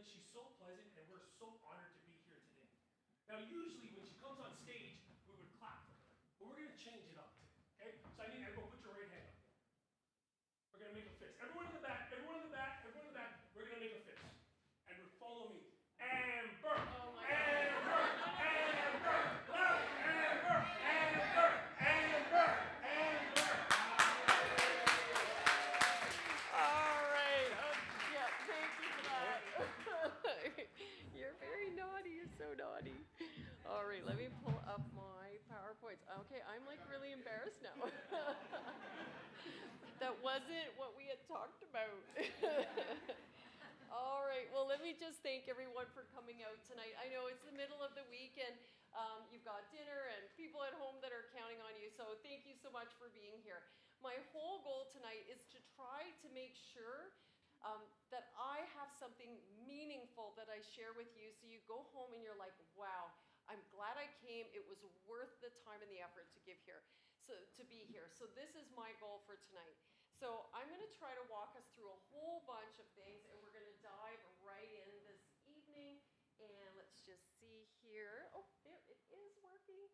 because she's so pleasant and we're so honored to be here today. Now, usually when she comes on stage, we would clap for her, but we're going to change it up today. Okay? So I need everyone put your right hand up. We're going to make a fist. Everyone in the back, everyone in the back, everyone in the back, we're going to make a fist. And follow me. Amber! Oh my Amber! Amber! Loud! Amber! Amber! Amber! Amber! All right. Yeah, thank you for that. You're very naughty. You're so naughty. All right, let me pull up my PowerPoints. Okay, I'm like really embarrassed now. That wasn't what we had talked about. All right, well, let me just thank everyone for coming out tonight. I know it's the middle of the week and you've got dinner and people at home that are counting on you, so thank you so much for being here. My whole goal tonight is to try to make sure that I have something meaningful that I share with you so you go home and you're like, wow, I'm glad I came. It was worth the time and the effort to give here, to be here. So this is my goal for tonight. So I'm going to try to walk us through a whole bunch of things, and we're going to dive right in this evening. And let's just see here. Oh, there it is working.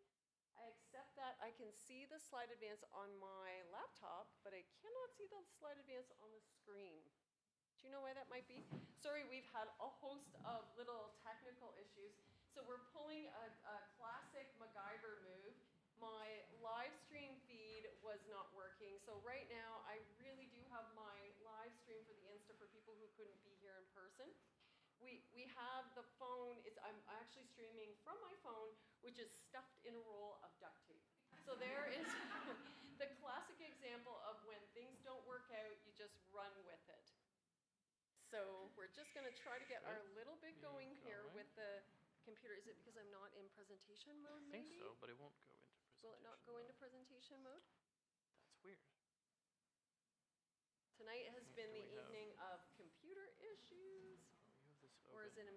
I accept that. I can see the slide advance on my laptop, but I cannot see the slide advance on the screen. Do you know why that might be? Sorry, we've had a host of little technical issues. So we're pulling a classic MacGyver move. My live stream feed was not working. So right now, I really do have my live stream for the Insta for people who couldn't be here in person. We have the phone, I'm actually streaming from my phone, which is stuffed in a roll of duct tape. So there is the classic example of when things don't work out, you just run with it. So we're just going to try to get our little bit going here with the computer. Is it because I'm not in presentation mode, maybe? I think so, but it won't go into presentation Will it not go into presentation mode? That's weird. Tonight has been the evening of computer issues. You have this open. Or is it in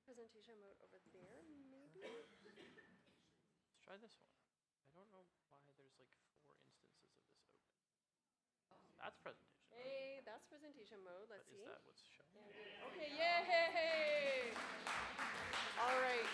presentation mode over there, maybe? Let's try this one. I don't know why there's like 4 instances of this open. That's presentation mode. Hey, that's presentation mode. Let's But see. is that what's showing? Okay, yay! All right.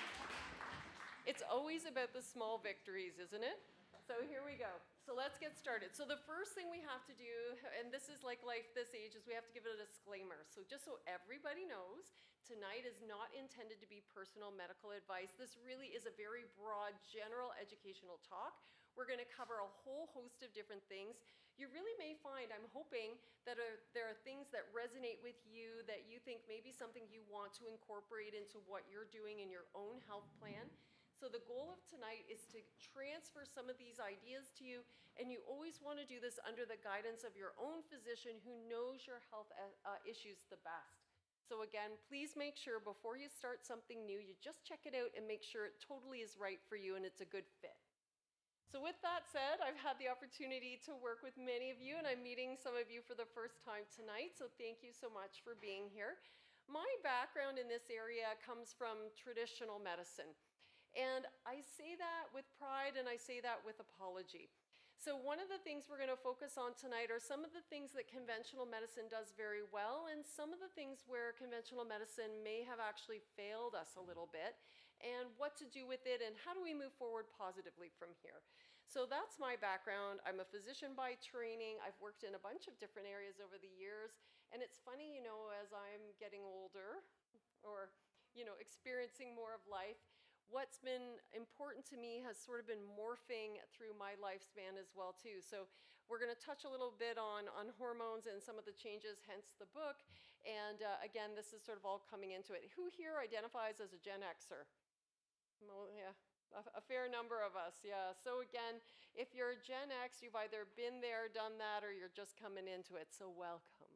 It's always about the small victories, isn't it? So here we go. So let's get started. So the first thing we have to do, and this is like life this age, is we have to give it a disclaimer. So just so everybody knows, tonight is not intended to be personal medical advice. This really is a very broad, general educational talk. We're going to cover a whole host of different things. You really may find, I'm hoping, that there are things that resonate with you, that you think may be something you want to incorporate into what you're doing in your own health plan. So the goal of tonight is to transfer some of these ideas to you, and you always want to do this under the guidance of your own physician who knows your health issues the best. So again, please make sure before you start something new, you just check it out and make sure it totally is right for you and it's a good fit. So with that said, I've had the opportunity to work with many of you, and I'm meeting some of you for the first time tonight, so thank you so much for being here. My background in this area comes from traditional medicine. And I say that with pride and I say that with apology. So one of the things we're going to focus on tonight are some of the things that conventional medicine does very well and some of the things where conventional medicine may have actually failed us a little bit and what to do with it and how do we move forward positively from here. So that's my background. I'm a physician by training. I've worked in a bunch of different areas over the years. And it's funny, you know, as I'm getting older or, you know, experiencing more of life, what's been important to me has sort of been morphing through my lifespan as well too. So we're going to touch a little bit on hormones and some of the changes, hence the book. And again, this is sort of all coming into it. Who here identifies as a Gen Xer? Well, yeah, a fair number of us, yeah. So again, if you're a Gen X, you've either been there, done that, or you're just coming into it, so welcome.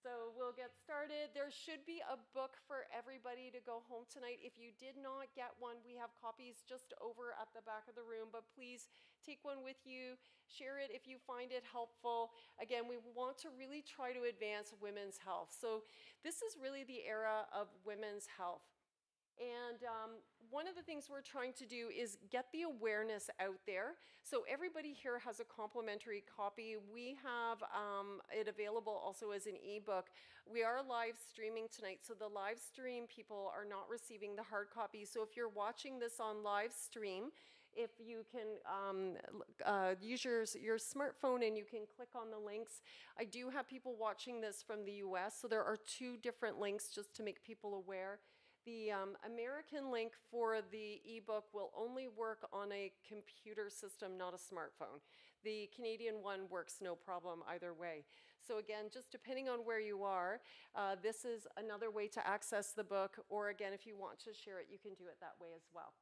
So we'll get started. There should be a book for everybody to go home tonight. If you did not get one, we have copies just over at the back of the room, but please take one with you. Share it if you find it helpful. Again, we want to really try to advance women's health. So this is really the era of women's health. And one of the things we're trying to do is get the awareness out there. So everybody here has a complimentary copy. We have it available also as an ebook. We are live streaming tonight, so the live stream people are not receiving the hard copy. So if you're watching this on live stream, if you can use your smartphone and you can click on the links. I do have people watching this from the US, so there are 2 different links just to make people aware. The American link for the ebook will only work on a computer system, not a smartphone. The Canadian one works no problem either way. So again, just depending on where you are, this is another way to access the book, or again, if you want to share it, you can do it that way as well.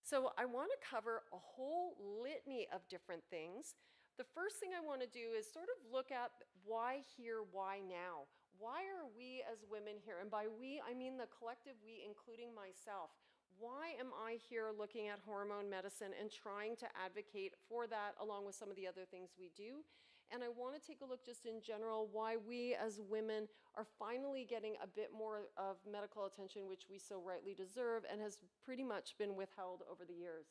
So I want to cover a whole litany of different things. The first thing I want to do is sort of look at why here, why now? Why are we as women here? And by we, I mean the collective we, including myself. Why am I here looking at hormone medicine and trying to advocate for that along with some of the other things we do? And I want to take a look just in general why we as women are finally getting a bit more of medical attention, which we so rightly deserve and has pretty much been withheld over the years.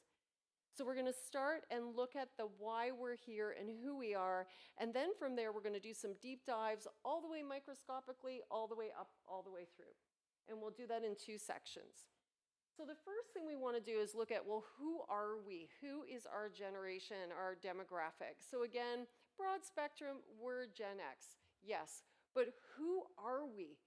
So we're going to start and look at the why we're here and who we are. And then from there, we're going to do some deep dives all the way microscopically, all the way up, all the way through. And we'll do that in 2 sections. So the first thing we want to do is look at, well, who are we? Who is our generation, our demographic? So again, broad spectrum, we're Gen X, yes. But who are we?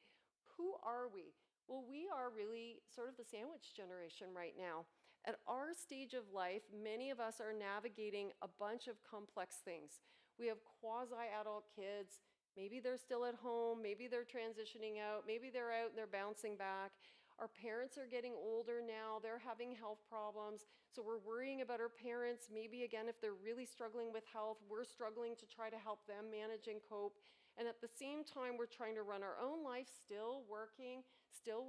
Who are we? Well, we are really sort of the sandwich generation right now. At our stage of life, many of us are navigating a bunch of complex things. We have quasi-adult kids. Maybe they're still at home. Maybe they're transitioning out. Maybe they're out and they're bouncing back. Our parents are getting older now. They're having health problems. So we're worrying about our parents. Maybe, again, if they're really struggling with health, we're struggling to try to help them manage and cope. And at the same time, we're trying to run our own life, still working, still,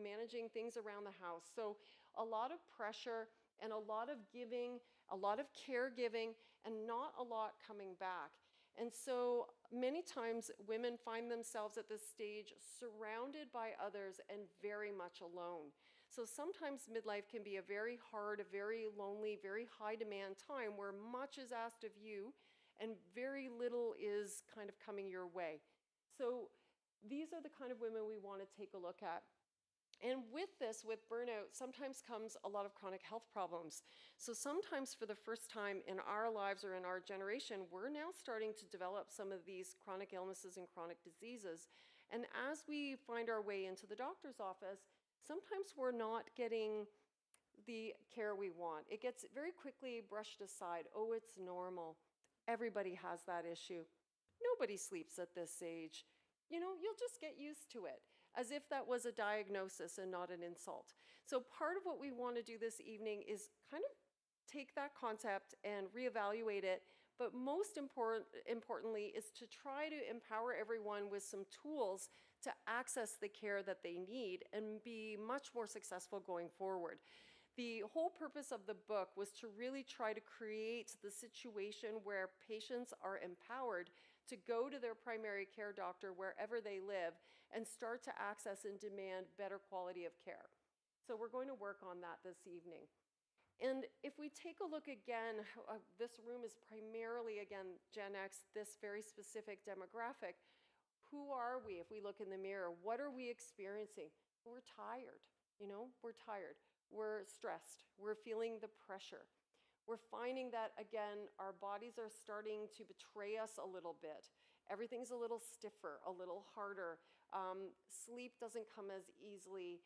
managing things around the house. So a lot of pressure and a lot of giving, a lot of caregiving, and not a lot coming back. And so many times women find themselves at this stage surrounded by others and very much alone. So sometimes midlife can be a very hard, a very lonely, very high demand time where much is asked of you and very little is kind of coming your way. So these are the kind of women we want to take a look at. And with this, with burnout, sometimes comes a lot of chronic health problems. So sometimes for the first time in our lives or in our generation, we're now starting to develop some of these chronic illnesses and chronic diseases. And as we find our way into the doctor's office, sometimes we're not getting the care we want. It gets very quickly brushed aside. Oh, it's normal. Everybody has that issue. Nobody sleeps at this age. You'll just get used to it, as if that was a diagnosis and not an insult. So part of what we want to do this evening is kind of take that concept and reevaluate it, but most importantly is to try to empower everyone with some tools to access the care that they need and be much more successful going forward. The whole purpose of the book was to really try to create the situation where patients are empowered to go to their primary care doctor wherever they live and start to access and demand better quality of care. So we're going to work on that this evening. And if we take a look again, this room is primarily, again, Gen X, this very specific demographic. Who are we if we look in the mirror? What are we experiencing? We're tired, we're tired. We're stressed. We're feeling the pressure. We're finding that, again, our bodies are starting to betray us a little bit. Everything's a little stiffer, a little harder. Sleep doesn't come as easily.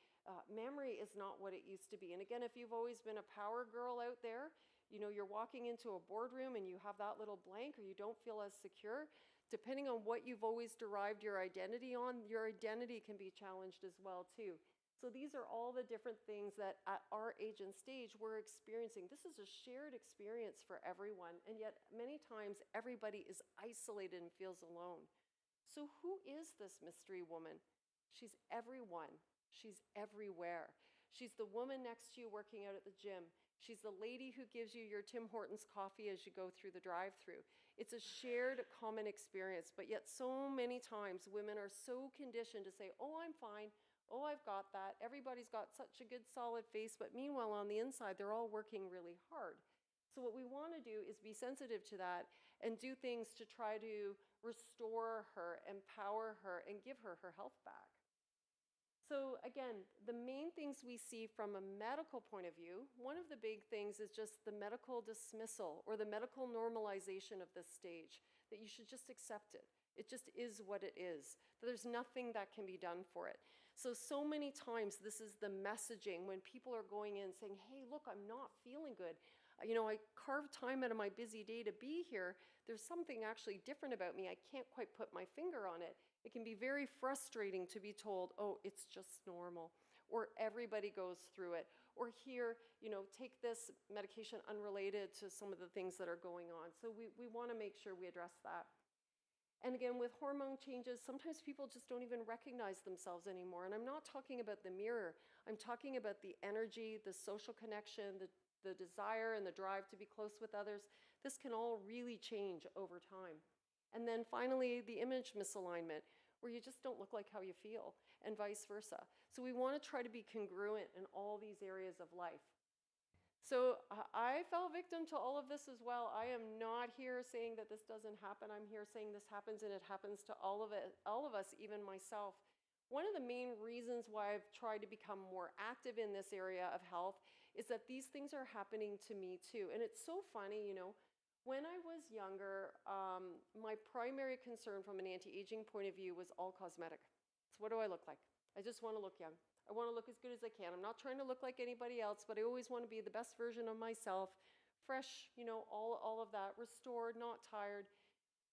Memory is not what it used to be. And again, if you've always been a power girl out there, you're walking into a boardroom and you have that little blank or you don't feel as secure, depending on what you've always derived your identity on, your identity can be challenged as well too. So these are all the different things that at our age and stage we're experiencing. This is a shared experience for everyone, and yet many times everybody is isolated and feels alone. So who is this mystery woman? She's everyone. She's everywhere. She's the woman next to you working out at the gym. She's the lady who gives you your Tim Hortons coffee as you go through the drive-thru. It's a shared common experience, but yet so many times women are so conditioned to say, oh, I'm fine. Oh, I've got that. Everybody's got such a good solid face, but meanwhile on the inside, they're all working really hard. So what we want to do is be sensitive to that and do things to try to restore her, empower her, and give her her health back. So again, the main things we see from a medical point of view, one of the big things is just the medical dismissal or the medical normalization of this stage, that you should just accept it. It just is what it is. There's nothing that can be done for it. So many times this is the messaging when people are going in saying, hey, look, I'm not feeling good. I carved time out of my busy day to be here. There's something actually different about me. I can't quite put my finger on it. It can be very frustrating to be told, oh, it's just normal, or everybody goes through it, or here, take this medication unrelated to some of the things that are going on. So we want to make sure we address that. And again, with hormone changes, sometimes people just don't even recognize themselves anymore. And I'm not talking about the mirror. I'm talking about the energy, the social connection, the desire and the drive to be close with others. This can all really change over time. And then finally, the image misalignment, where you just don't look like how you feel, and vice versa. So we want to try to be congruent in all these areas of life. So I fell victim to all of this as well. I am not here saying that this doesn't happen. I'm here saying this happens, and it happens to all of us, even myself. One of the main reasons why I've tried to become more active in this area of health is that these things are happening to me too. And it's so funny, when I was younger, my primary concern from an anti-aging point of view was all cosmetic. So what do I look like? I just want to look young. I want to look as good as I can. I'm not trying to look like anybody else, but I always want to be the best version of myself, fresh, all of that, restored, not tired.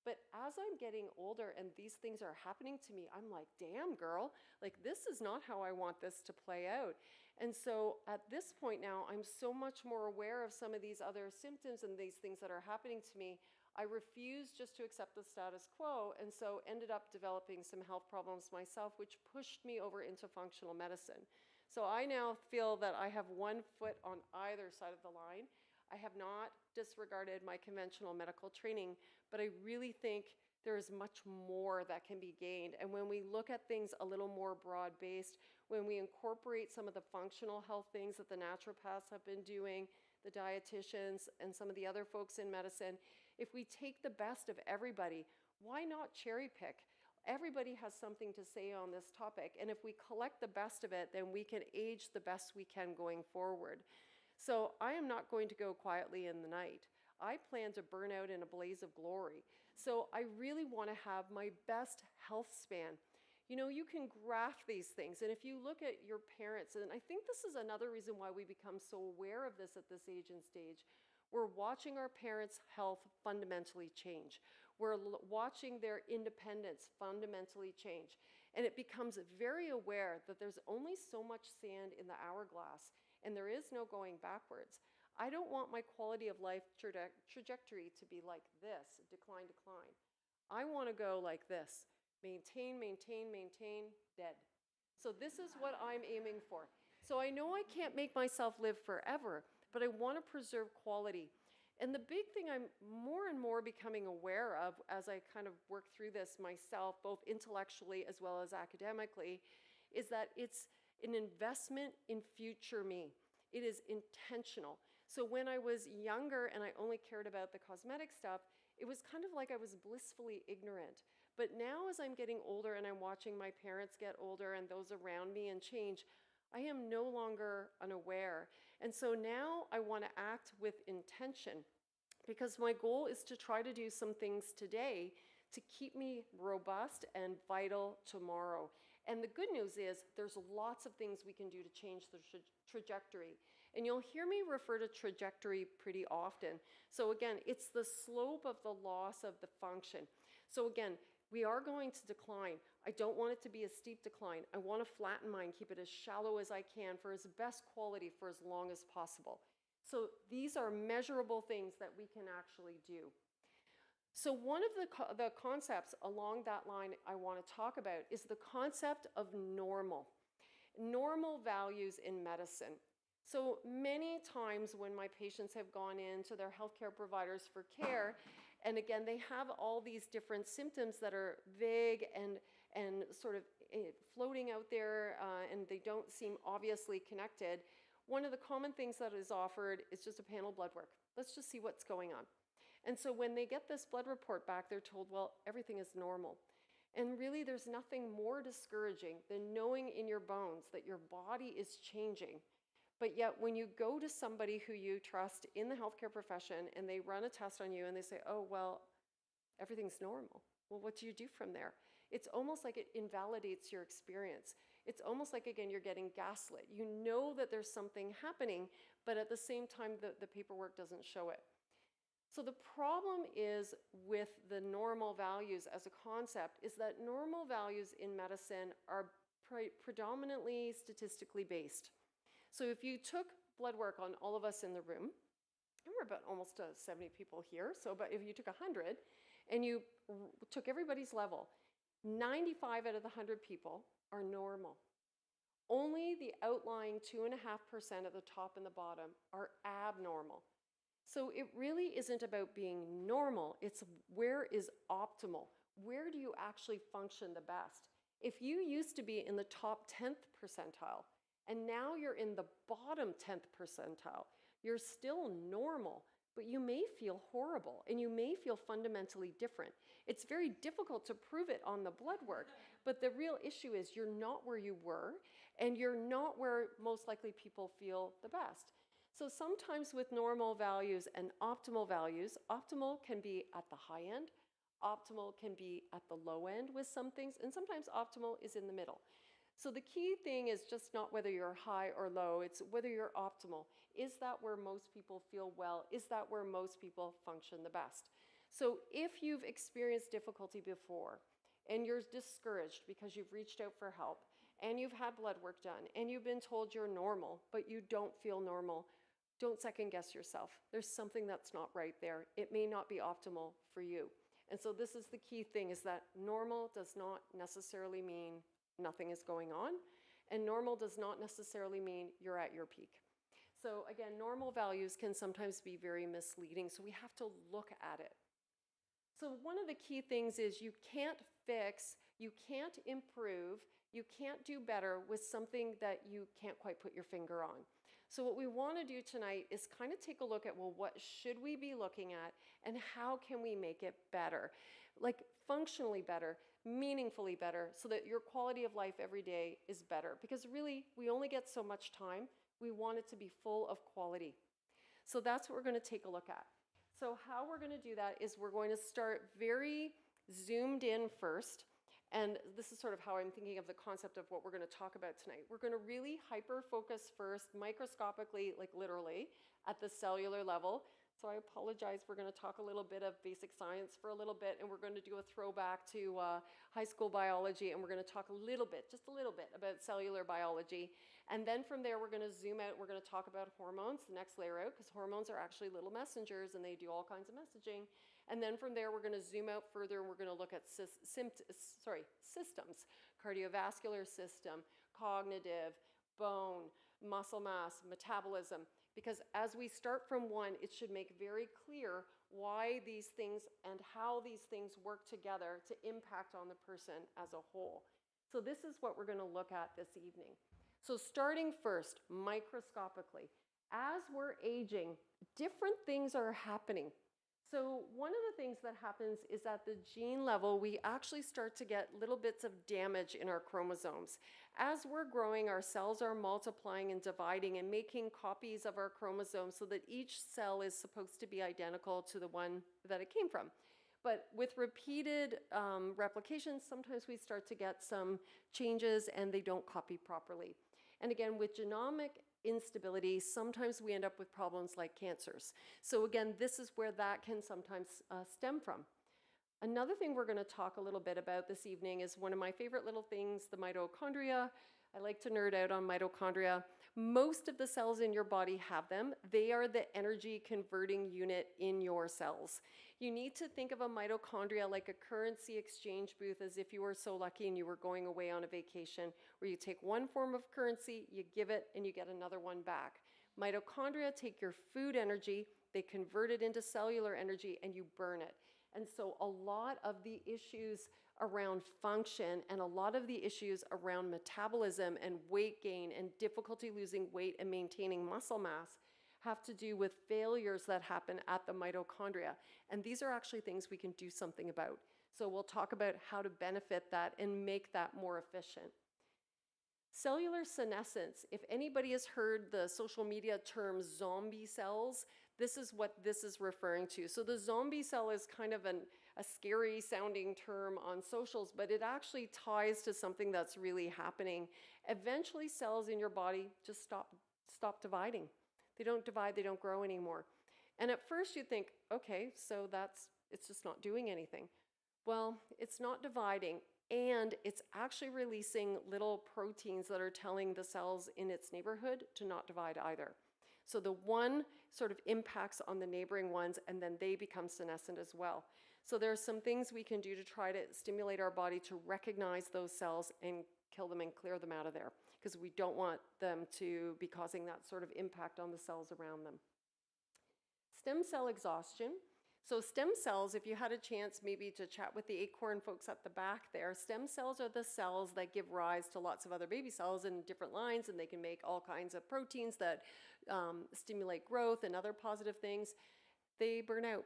But as I'm getting older and these things are happening to me, I'm like, damn, girl, like this is not how I want this to play out. And so at this point now, I'm so much more aware of some of these other symptoms and these things that are happening to me. I refused just to accept the status quo, and so ended up developing some health problems myself, which pushed me over into functional medicine. So I now feel that I have one foot on either side of the line. I have not disregarded my conventional medical training, but I really think there is much more that can be gained. And when we look at things a little more broad-based, when we incorporate some of the functional health things that the naturopaths have been doing, the dietitians, and some of the other folks in medicine, if we take the best of everybody, why not cherry pick? Everybody has something to say on this topic, and if we collect the best of it, then we can age the best we can going forward. So I am not going to go quietly in the night. I plan to burn out in a blaze of glory. So I really want to have my best health span. You can graph these things, and if you look at your parents, and I think this is another reason why we become so aware of this at this age and stage, we're watching our parents' health fundamentally change. We're watching their independence fundamentally change. And it becomes very aware that there's only so much sand in the hourglass, and there is no going backwards. I don't want my quality of life trajectory to be like this, decline, decline. I want to go like this, maintain, maintain, maintain, dead. So this is what I'm aiming for. So I know I can't make myself live forever, but I want to preserve quality. And the big thing I'm more and more becoming aware of as I kind of work through this myself, both intellectually as well as academically, is that it's an investment in future me. It is intentional. So when I was younger and I only cared about the cosmetic stuff, it was kind of like I was blissfully ignorant. But now as I'm getting older and I'm watching my parents get older and those around me and change, I am no longer unaware. And so now I want to act with intention, because my goal is to try to do some things today to keep me robust and vital tomorrow. And the good news is there's lots of things we can do to change the trajectory. And you'll hear me refer to trajectory pretty often. So again, it's the slope of the loss of the function. So again, we are going to decline. I don't want it to be a steep decline. I want to flatten mine, keep it as shallow as I can for as best quality for as long as possible. So these are measurable things that we can actually do. So one of the concepts along that line I want to talk about is the concept of normal values in medicine. So many times when my patients have gone in to their healthcare providers for care, and again, they have all these different symptoms that are vague and sort of floating out there and they don't seem obviously connected, one of the common things that is offered is just a panel blood work. Let's just see what's going on. And so when they get this blood report back, they're told, well, everything is normal. And really, there's nothing more discouraging than knowing in your bones that your body is changing. But yet, when you go to somebody who you trust in the healthcare profession and they run a test on you and they say, oh, well, everything's normal. Well, what do you do from there? It's almost like it invalidates your experience. It's almost like, again, you're getting gaslit. You know that there's something happening, but at the same time, the paperwork doesn't show it. So the problem is with the normal values as a concept is that normal values in medicine are predominantly statistically based. So if you took blood work on all of us in the room, and we're about almost 70 people here, so but if you took 100 and you took everybody's level, 95 out of the 100 people are normal. Only the outlying 2.5% at the top and the bottom are abnormal. So it really isn't about being normal, it's where is optimal? Where do you actually function the best? If you used to be in the top 10th percentile, and now you're in the bottom 10th percentile, you're still normal, but you may feel horrible, and you may feel fundamentally different. It's very difficult to prove it on the blood work, but the real issue is you're not where you were, and you're not where most likely people feel the best. So sometimes with normal values and optimal values, optimal can be at the high end, optimal can be at the low end with some things, and sometimes optimal is in the middle. So the key thing is just not whether you're high or low, it's whether you're optimal. Is that where most people feel well? Is that where most people function the best? So if you've experienced difficulty before, and you're discouraged because you've reached out for help, and you've had blood work done, and you've been told you're normal, but you don't feel normal, don't second guess yourself. There's something that's not right there. It may not be optimal for you. And so this is the key thing, is that normal does not necessarily mean nothing is going on, and normal does not necessarily mean you're at your peak. So again, normal values can sometimes be very misleading, so we have to look at it. So one of the key things is you can't fix, you can't improve, you can't do better with something that you can't quite put your finger on. So what we want to do tonight is kind of take a look at, well, what should we be looking at and how can we make it better? Like functionally better, meaningfully better, so that your quality of life every day is better. Because really, we only get so much time. We want it to be full of quality. So that's what we're going to take a look at. So how we're going to do that is we're going to start very zoomed in first. And this is sort of how I'm thinking of the concept of what we're going to talk about tonight. We're going to really hyper-focus first, microscopically, like literally, at the cellular level. So I apologize, we're going to talk a little bit of basic science for a little bit, and we're going to do a throwback to high school biology, and we're going to talk a little bit, just a little bit, about cellular biology. And then from there, we're going to zoom out, we're going to talk about hormones, the next layer out, because hormones are actually little messengers, and they do all kinds of messaging. And then from there, we're going to zoom out further, and we're going to look at systems, cardiovascular system, cognitive, bone, muscle mass, metabolism. Because as we start from one, it should make very clear why these things and how these things work together to impact on the person as a whole. So this is what we're going to look at this evening. So starting first, microscopically, as we're aging, different things are happening. So one of the things that happens is at the gene level, we actually start to get little bits of damage in our chromosomes. As we're growing, our cells are multiplying and dividing and making copies of our chromosomes so that each cell is supposed to be identical to the one that it came from. But with repeated replications, sometimes we start to get some changes and they don't copy properly. And again, with genomic instability, sometimes we end up with problems like cancers. So again, this is where that can sometimes stem from. Another thing we're going to talk a little bit about this evening is one of my favorite little things, the mitochondria. I like to nerd out on mitochondria. Most of the cells in your body have them. They are the energy converting unit in your cells. You need to think of a mitochondria like a currency exchange booth, as if you were so lucky and you were going away on a vacation, where you take one form of currency, you give it, and you get another one back. Mitochondria take your food energy, they convert it into cellular energy, and you burn it. And so a lot of the issues around function and a lot of the issues around metabolism and weight gain and difficulty losing weight and maintaining muscle mass have to do with failures that happen at the mitochondria. And these are actually things we can do something about. So we'll talk about how to benefit that and make that more efficient. Cellular senescence, if anybody has heard the social media term zombie cells, this is what this is referring to. So the zombie cell is kind of a scary sounding term on socials, but it actually ties to something that's really happening. Eventually cells in your body just stop dividing. They don't divide, they don't grow anymore. And at first you think, okay, so it's just not doing anything. Well, it's not dividing, and it's actually releasing little proteins that are telling the cells in its neighborhood to not divide either. So the one sort of impacts on the neighboring ones, and then they become senescent as well. So there are some things we can do to try to stimulate our body to recognize those cells and kill them and clear them out of there, because we don't want them to be causing that sort of impact on the cells around them. Stem cell exhaustion. So stem cells, if you had a chance maybe to chat with the Acorn folks at the back there, stem cells are the cells that give rise to lots of other baby cells in different lines, and they can make all kinds of proteins that stimulate growth and other positive things. They burn out.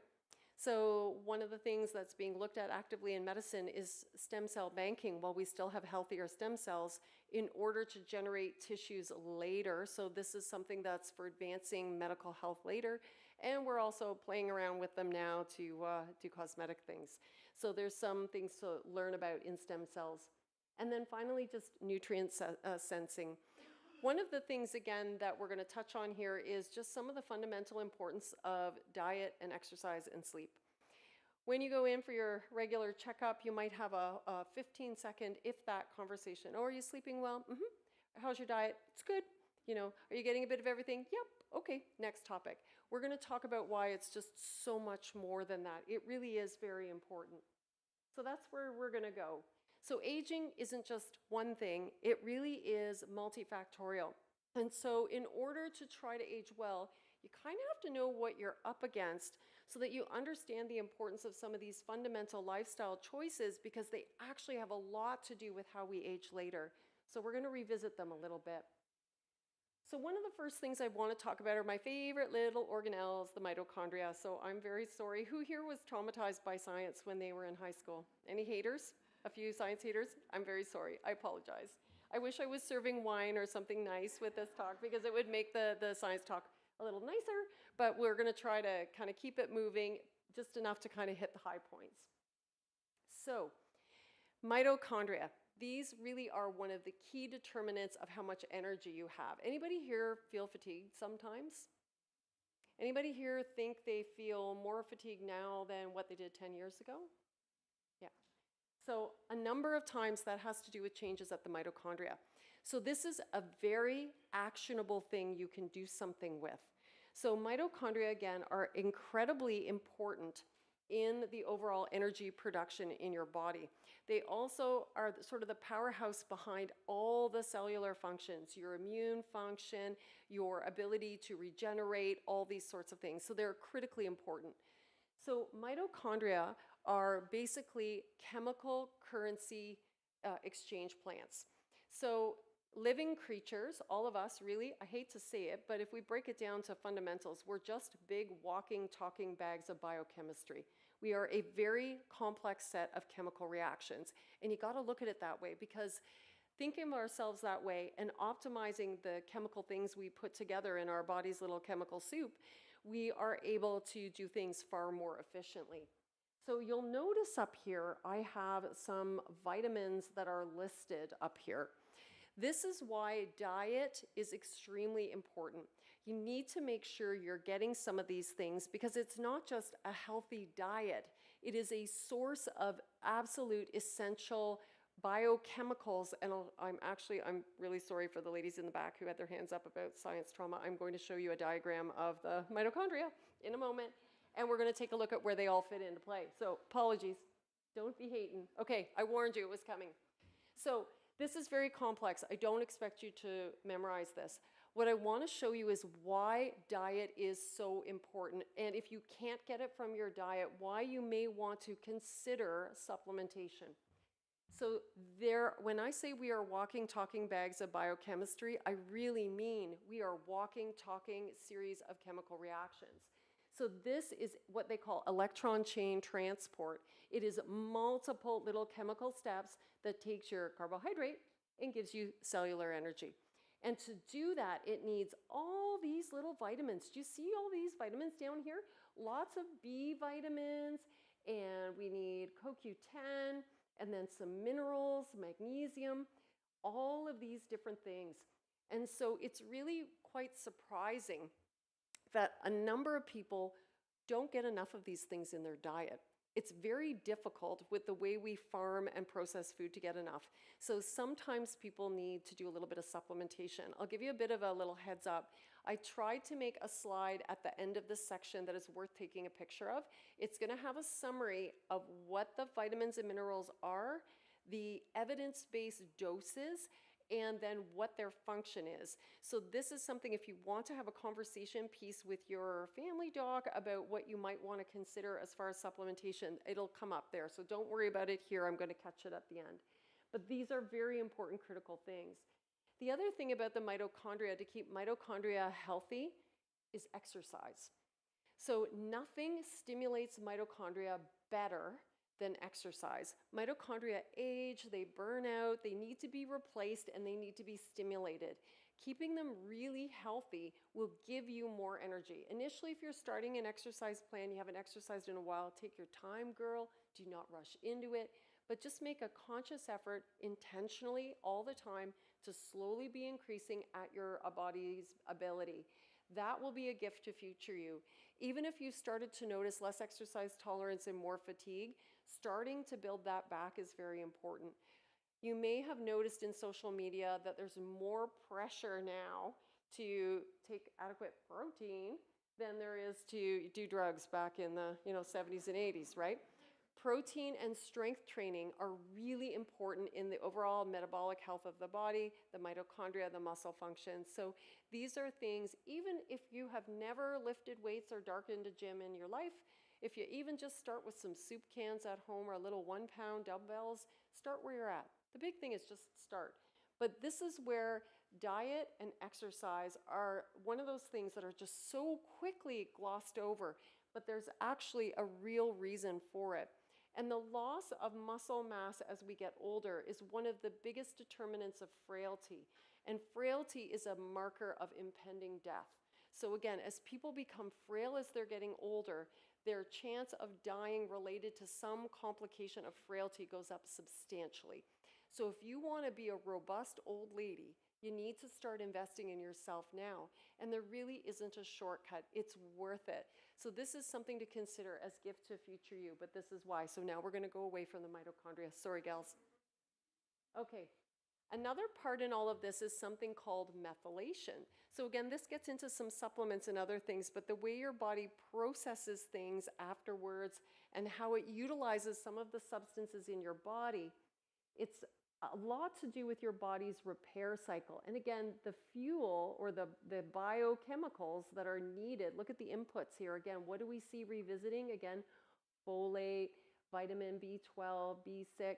So one of the things that's being looked at actively in medicine is stem cell banking while we still have healthier stem cells in order to generate tissues later. So this is something that's for advancing medical health later. And we're also playing around with them now to do cosmetic things. So there's some things to learn about in stem cells. And then finally, just nutrient sensing. One of the things, again, that we're going to touch on here is just some of the fundamental importance of diet and exercise and sleep. When you go in for your regular checkup, you might have a 15-second, if that, conversation. Oh, are you sleeping well? Mm-hmm. How's your diet? It's good. You know, are you getting a bit of everything? Yep. Okay, next topic. We're going to talk about why it's just so much more than that. It really is very important. So that's where we're going to go. So aging isn't just one thing, it really is multifactorial. And so in order to try to age well, you kind of have to know what you're up against so that you understand the importance of some of these fundamental lifestyle choices, because they actually have a lot to do with how we age later. So we're going to revisit them a little bit. So one of the first things I want to talk about are my favorite little organelles, the mitochondria. So I'm very sorry. Who here was traumatized by science when they were in high school? Any haters? A few science haters? I'm very sorry. I apologize. I wish I was serving wine or something nice with this talk, because it would make the science talk a little nicer, but we're going to try to kind of keep it moving just enough to kind of hit the high points. So mitochondria. These really are one of the key determinants of how much energy you have. Anybody here feel fatigued sometimes? Anybody here think they feel more fatigued now than what they did 10 years ago? Yeah. So a number of times that has to do with changes at the mitochondria. So this is a very actionable thing you can do something with. So mitochondria, again, are incredibly important in the overall energy production in your body. They also are sort of the powerhouse behind all the cellular functions, your immune function, your ability to regenerate, all these sorts of things. So they're critically important. So mitochondria are basically chemical currency exchange plants. So living creatures, all of us really, I hate to say it, but if we break it down to fundamentals, we're just big walking, talking bags of biochemistry. We are a very complex set of chemical reactions. And you got to look at it that way, because thinking of ourselves that way and optimizing the chemical things we put together in our body's little chemical soup, we are able to do things far more efficiently. So you'll notice up here, I have some vitamins that are listed up here. This is why diet is extremely important. You need to make sure you're getting some of these things, because it's not just a healthy diet. It is a source of absolute essential biochemicals. And I'm really sorry for the ladies in the back who had their hands up about science trauma. I'm going to show you a diagram of the mitochondria in a moment, and we're going to take a look at where they all fit into play. So apologies, don't be hating. Okay, I warned you it was coming. So this is very complex. I don't expect you to memorize this. What I want to show you is why diet is so important, and if you can't get it from your diet, why you may want to consider supplementation. So when I say we are walking, talking bags of biochemistry, I really mean we are walking, talking series of chemical reactions. So this is what they call electron chain transport. It is multiple little chemical steps that takes your carbohydrate and gives you cellular energy. And to do that, it needs all these little vitamins. Do you see all these vitamins down here? Lots of B vitamins, and we need CoQ10, and then some minerals, magnesium, all of these different things. And so it's really quite surprising that a number of people don't get enough of these things in their diet. It's very difficult with the way we farm and process food to get enough. So sometimes people need to do a little bit of supplementation. I'll give you a bit of a little heads up. I tried to make a slide at the end of this section that is worth taking a picture of. It's going to have a summary of what the vitamins and minerals are, the evidence-based doses, and then what their function is. So this is something, if you want to have a conversation piece with your family doc about what you might want to consider as far as supplementation, it'll come up there. So don't worry about it here. I'm going to catch it at the end. But these are very important, critical things. The other thing about the mitochondria, to keep mitochondria healthy, is exercise. So nothing stimulates mitochondria better than exercise. Mitochondria age, they burn out, they need to be replaced, and they need to be stimulated. Keeping them really healthy will give you more energy. Initially, if you're starting an exercise plan, you haven't exercised in a while, take your time, girl. Do not rush into it, but just make a conscious effort intentionally all the time to slowly be increasing at your body's ability. That will be a gift to future you. Even if you started to notice less exercise tolerance and more fatigue, starting to build that back is very important. You may have noticed in social media that there's more pressure now to take adequate protein than there is to do drugs back in the 70s and 80s, right? Protein and strength training are really important in the overall metabolic health of the body, the mitochondria, the muscle function. So these are things, even if you have never lifted weights or darkened a gym in your life, if you even just start with some soup cans at home or little 1-pound dumbbells, start where you're at. The big thing is just start. But this is where diet and exercise are one of those things that are just so quickly glossed over, but there's actually a real reason for it. And the loss of muscle mass as we get older is one of the biggest determinants of frailty. And frailty is a marker of impending death. So again, as people become frail as they're getting older, their chance of dying related to some complication of frailty goes up substantially. So if you want to be a robust old lady, you need to start investing in yourself now. And there really isn't a shortcut. It's worth it. So this is something to consider as gift to future you, but this is why. So now we're going to go away from the mitochondria. Sorry, gals. Okay. Another part in all of this is something called methylation. So again, this gets into some supplements and other things, but the way your body processes things afterwards and how it utilizes some of the substances in your body, it's a lot to do with your body's repair cycle. And again, the fuel or the biochemicals that are needed, look at the inputs here. Again, what do we see revisiting? Again, folate, vitamin B12, B6.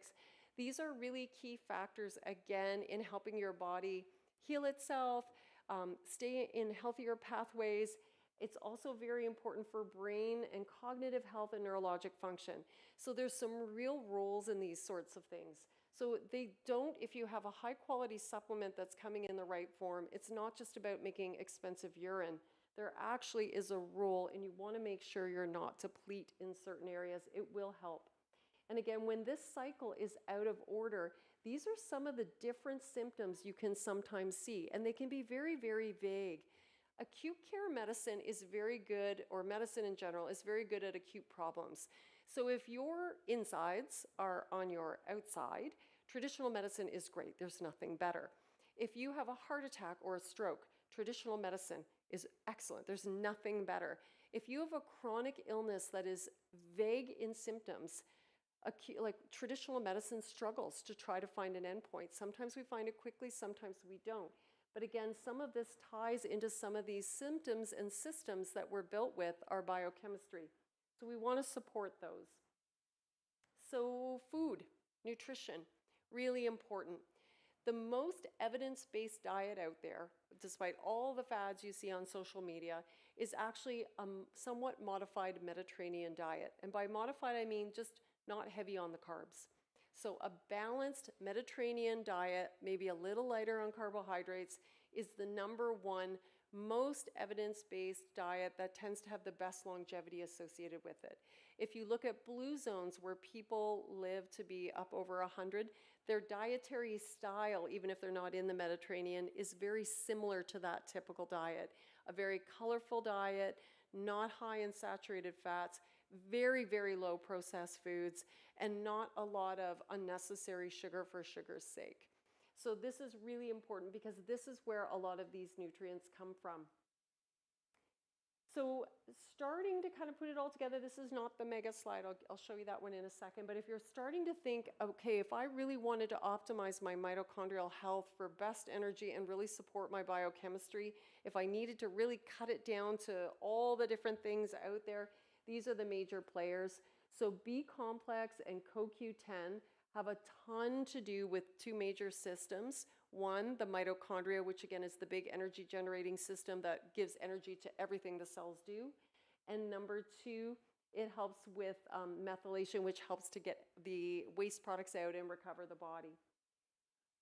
These are really key factors, again, in helping your body heal itself, stay in healthier pathways. It's also very important for brain and cognitive health and neurologic function. So there's some real roles in these sorts of things. So they don't, if you have a high quality supplement that's coming in the right form, it's not just about making expensive urine. There actually is a role, and you want to make sure you're not deplete in certain areas. It will help. And again, when this cycle is out of order, these are some of the different symptoms you can sometimes see, and they can be very, very vague. Acute care medicine is very good, or medicine in general, is very good at acute problems. So if your insides are on your outside, traditional medicine is great. There's nothing better. If you have a heart attack or a stroke, traditional medicine is excellent. There's nothing better. If you have a chronic illness that is vague in symptoms, like traditional medicine struggles to try to find an endpoint. Sometimes we find it quickly, sometimes we don't. But again, some of this ties into some of these symptoms and systems that we're built with our biochemistry. So we want to support those. So food, nutrition, really important. The most evidence-based diet out there, despite all the fads you see on social media, is actually a somewhat modified Mediterranean diet. And by modified, I mean just not heavy on the carbs. So a balanced Mediterranean diet, maybe a little lighter on carbohydrates, is the number one most evidence-based diet that tends to have the best longevity associated with it. If you look at blue zones where people live to be up over 100, their dietary style, even if they're not in the Mediterranean, is very similar to that typical diet. A very colorful diet, not high in saturated fats, very, very low processed foods, and not a lot of unnecessary sugar for sugar's sake. So this is really important because this is where a lot of these nutrients come from. So starting to kind of put it all together, this is not the mega slide, I'll show you that one in a second, but if you're starting to think, okay, if I really wanted to optimize my mitochondrial health for best energy and really support my biochemistry, if I needed to really cut it down to all the different things out there, these are the major players. So B complex and CoQ10 have a ton to do with two major systems. One, the mitochondria, which again is the big energy generating system that gives energy to everything the cells do. And number two, it helps with methylation, which helps to get the waste products out and recover the body.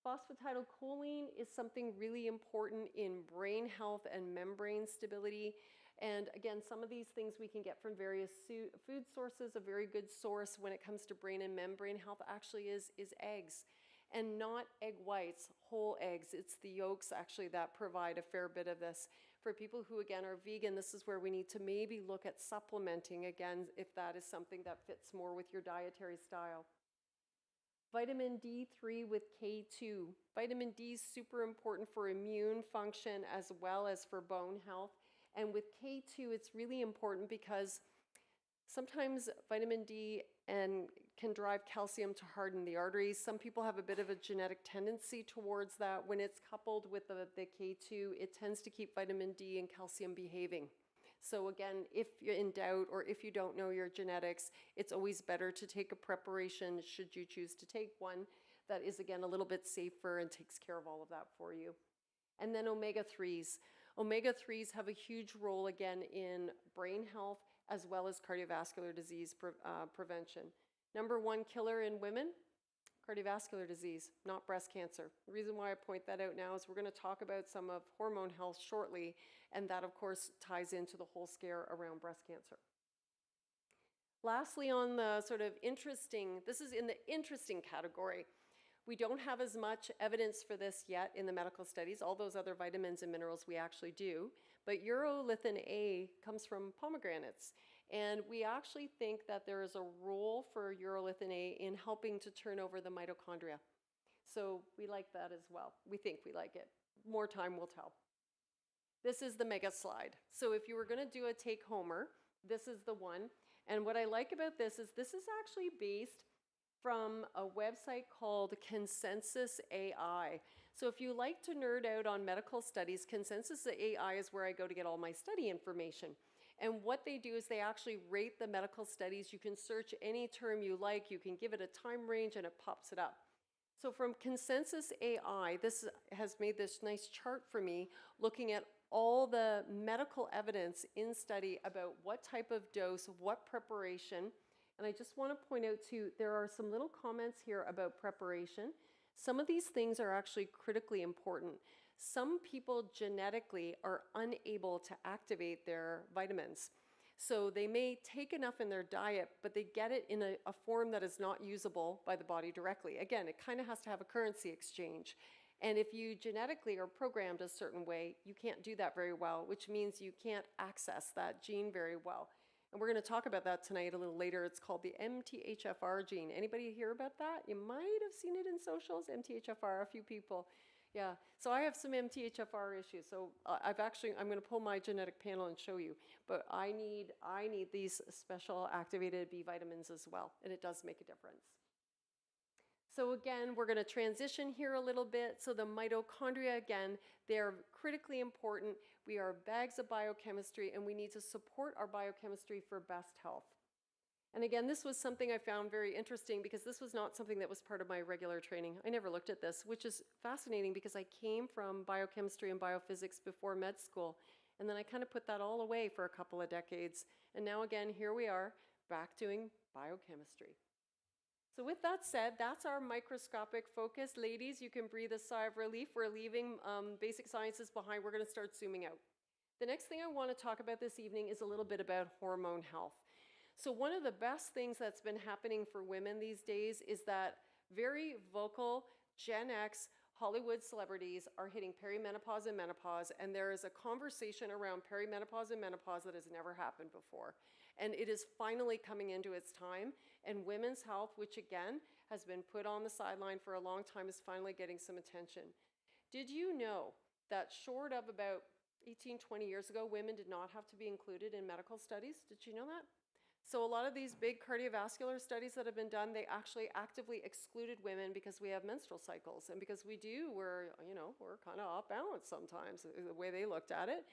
Phosphatidylcholine is something really important in brain health and membrane stability. And again, some of these things we can get from various food sources. A very good source when it comes to brain and membrane health actually is eggs. And not egg whites, whole eggs. It's the yolks actually that provide a fair bit of this. For people who again are vegan, this is where we need to maybe look at supplementing again if that is something that fits more with your dietary style. Vitamin D3 with K2. Vitamin D is super important for immune function as well as for bone health. And with K2, it's really important because sometimes vitamin D can drive calcium to harden the arteries. Some people have a bit of a genetic tendency towards that. When it's coupled with the K2, it tends to keep vitamin D and calcium behaving. So again, if you're in doubt or if you don't know your genetics, it's always better to take a preparation, should you choose to take one, that is again a little bit safer and takes care of all of that for you. And then omega-3s. Omega-3s have a huge role again in brain health as well as cardiovascular disease prevention. Number one killer in women, cardiovascular disease, not breast cancer. The reason why I point that out now is we're going to talk about some of hormone health shortly, and that of course ties into the whole scare around breast cancer. Lastly, on the sort of interesting, this is in the interesting category. We don't have as much evidence for this yet in the medical studies. All those other vitamins and minerals we actually do. But urolithin A comes from pomegranates. And we actually think that there is a role for urolithin A in helping to turn over the mitochondria. So we like that as well. We think we like it. More time will tell. This is the mega slide. So if you were going to do a take-homer, this is the one. And what I like about this is actually based from a website called Consensus AI. So if you like to nerd out on medical studies, Consensus AI is where I go to get all my study information. And what they do is they actually rate the medical studies. You can search any term you like, you can give it a time range, and it pops it up. So from Consensus AI, this has made this nice chart for me looking at all the medical evidence in study about what type of dose, what preparation. And I just want to point out too, there are some little comments here about preparation. Some of these things are actually critically important. Some people genetically are unable to activate their vitamins. So they may take enough in their diet, but they get it in a form that is not usable by the body directly. Again, it kind of has to have a currency exchange. And if you genetically are programmed a certain way, you can't do that very well, which means you can't access that gene very well. And we're going to talk about that tonight a little later. It's called the MTHFR gene. Anybody hear about that? You might have seen it in socials, MTHFR, a few people. Yeah, so I have some MTHFR issues. So I'm going to pull my genetic panel and show you. But I need these special activated B vitamins as well, and it does make a difference. So again, we're going to transition here a little bit. So the mitochondria, again, they're critically important. We are bags of biochemistry, and we need to support our biochemistry for best health. And again, this was something I found very interesting because this was not something that was part of my regular training. I never looked at this, which is fascinating because I came from biochemistry and biophysics before med school. And then I kind of put that all away for a couple of decades. And now again, here we are back doing biochemistry. So with that said, that's our microscopic focus. Ladies, you can breathe a sigh of relief. We're leaving basic sciences behind. We're going to start zooming out. The next thing I want to talk about this evening is a little bit about hormone health. So one of the best things that's been happening for women these days is that very vocal Gen X Hollywood celebrities are hitting perimenopause and menopause, and there is a conversation around perimenopause and menopause that has never happened before. And it is finally coming into its time, and women's health, which again has been put on the sideline for a long time, is finally getting some attention. Did you know that short of about 18, 20 years ago, women did not have to be included in medical studies? Did you know that? So a lot of these big cardiovascular studies that have been done, they actually actively excluded women because we have menstrual cycles. And because we're kind of off balance sometimes, the way they looked at it.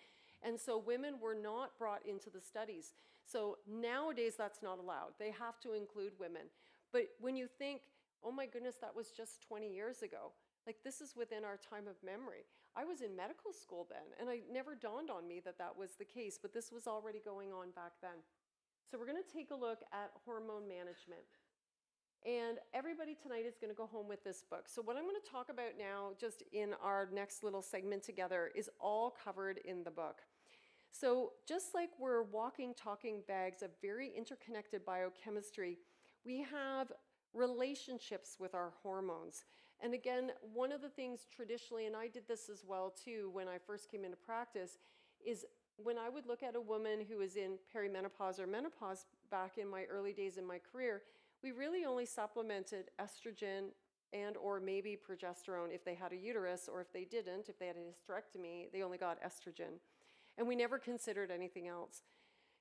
And so women were not brought into the studies. So nowadays that's not allowed. They have to include women. But when you think, oh my goodness, that was just 20 years ago. Like, this is within our time of memory. I was in medical school then, and it never dawned on me that that was the case, but this was already going on back then. So we're going to take a look at hormone management. And everybody tonight is going to go home with this book. So what I'm going to talk about now, just in our next little segment together, is all covered in the book. So just like we're walking, talking bags of very interconnected biochemistry, we have relationships with our hormones. And again, one of the things traditionally, and I did this as well too when I first came into practice, is when I would look at a woman who was in perimenopause or menopause back in my early days in my career, we really only supplemented estrogen and or maybe progesterone if they had a uterus, or if they didn't, if they had a hysterectomy, they only got estrogen. And we never considered anything else.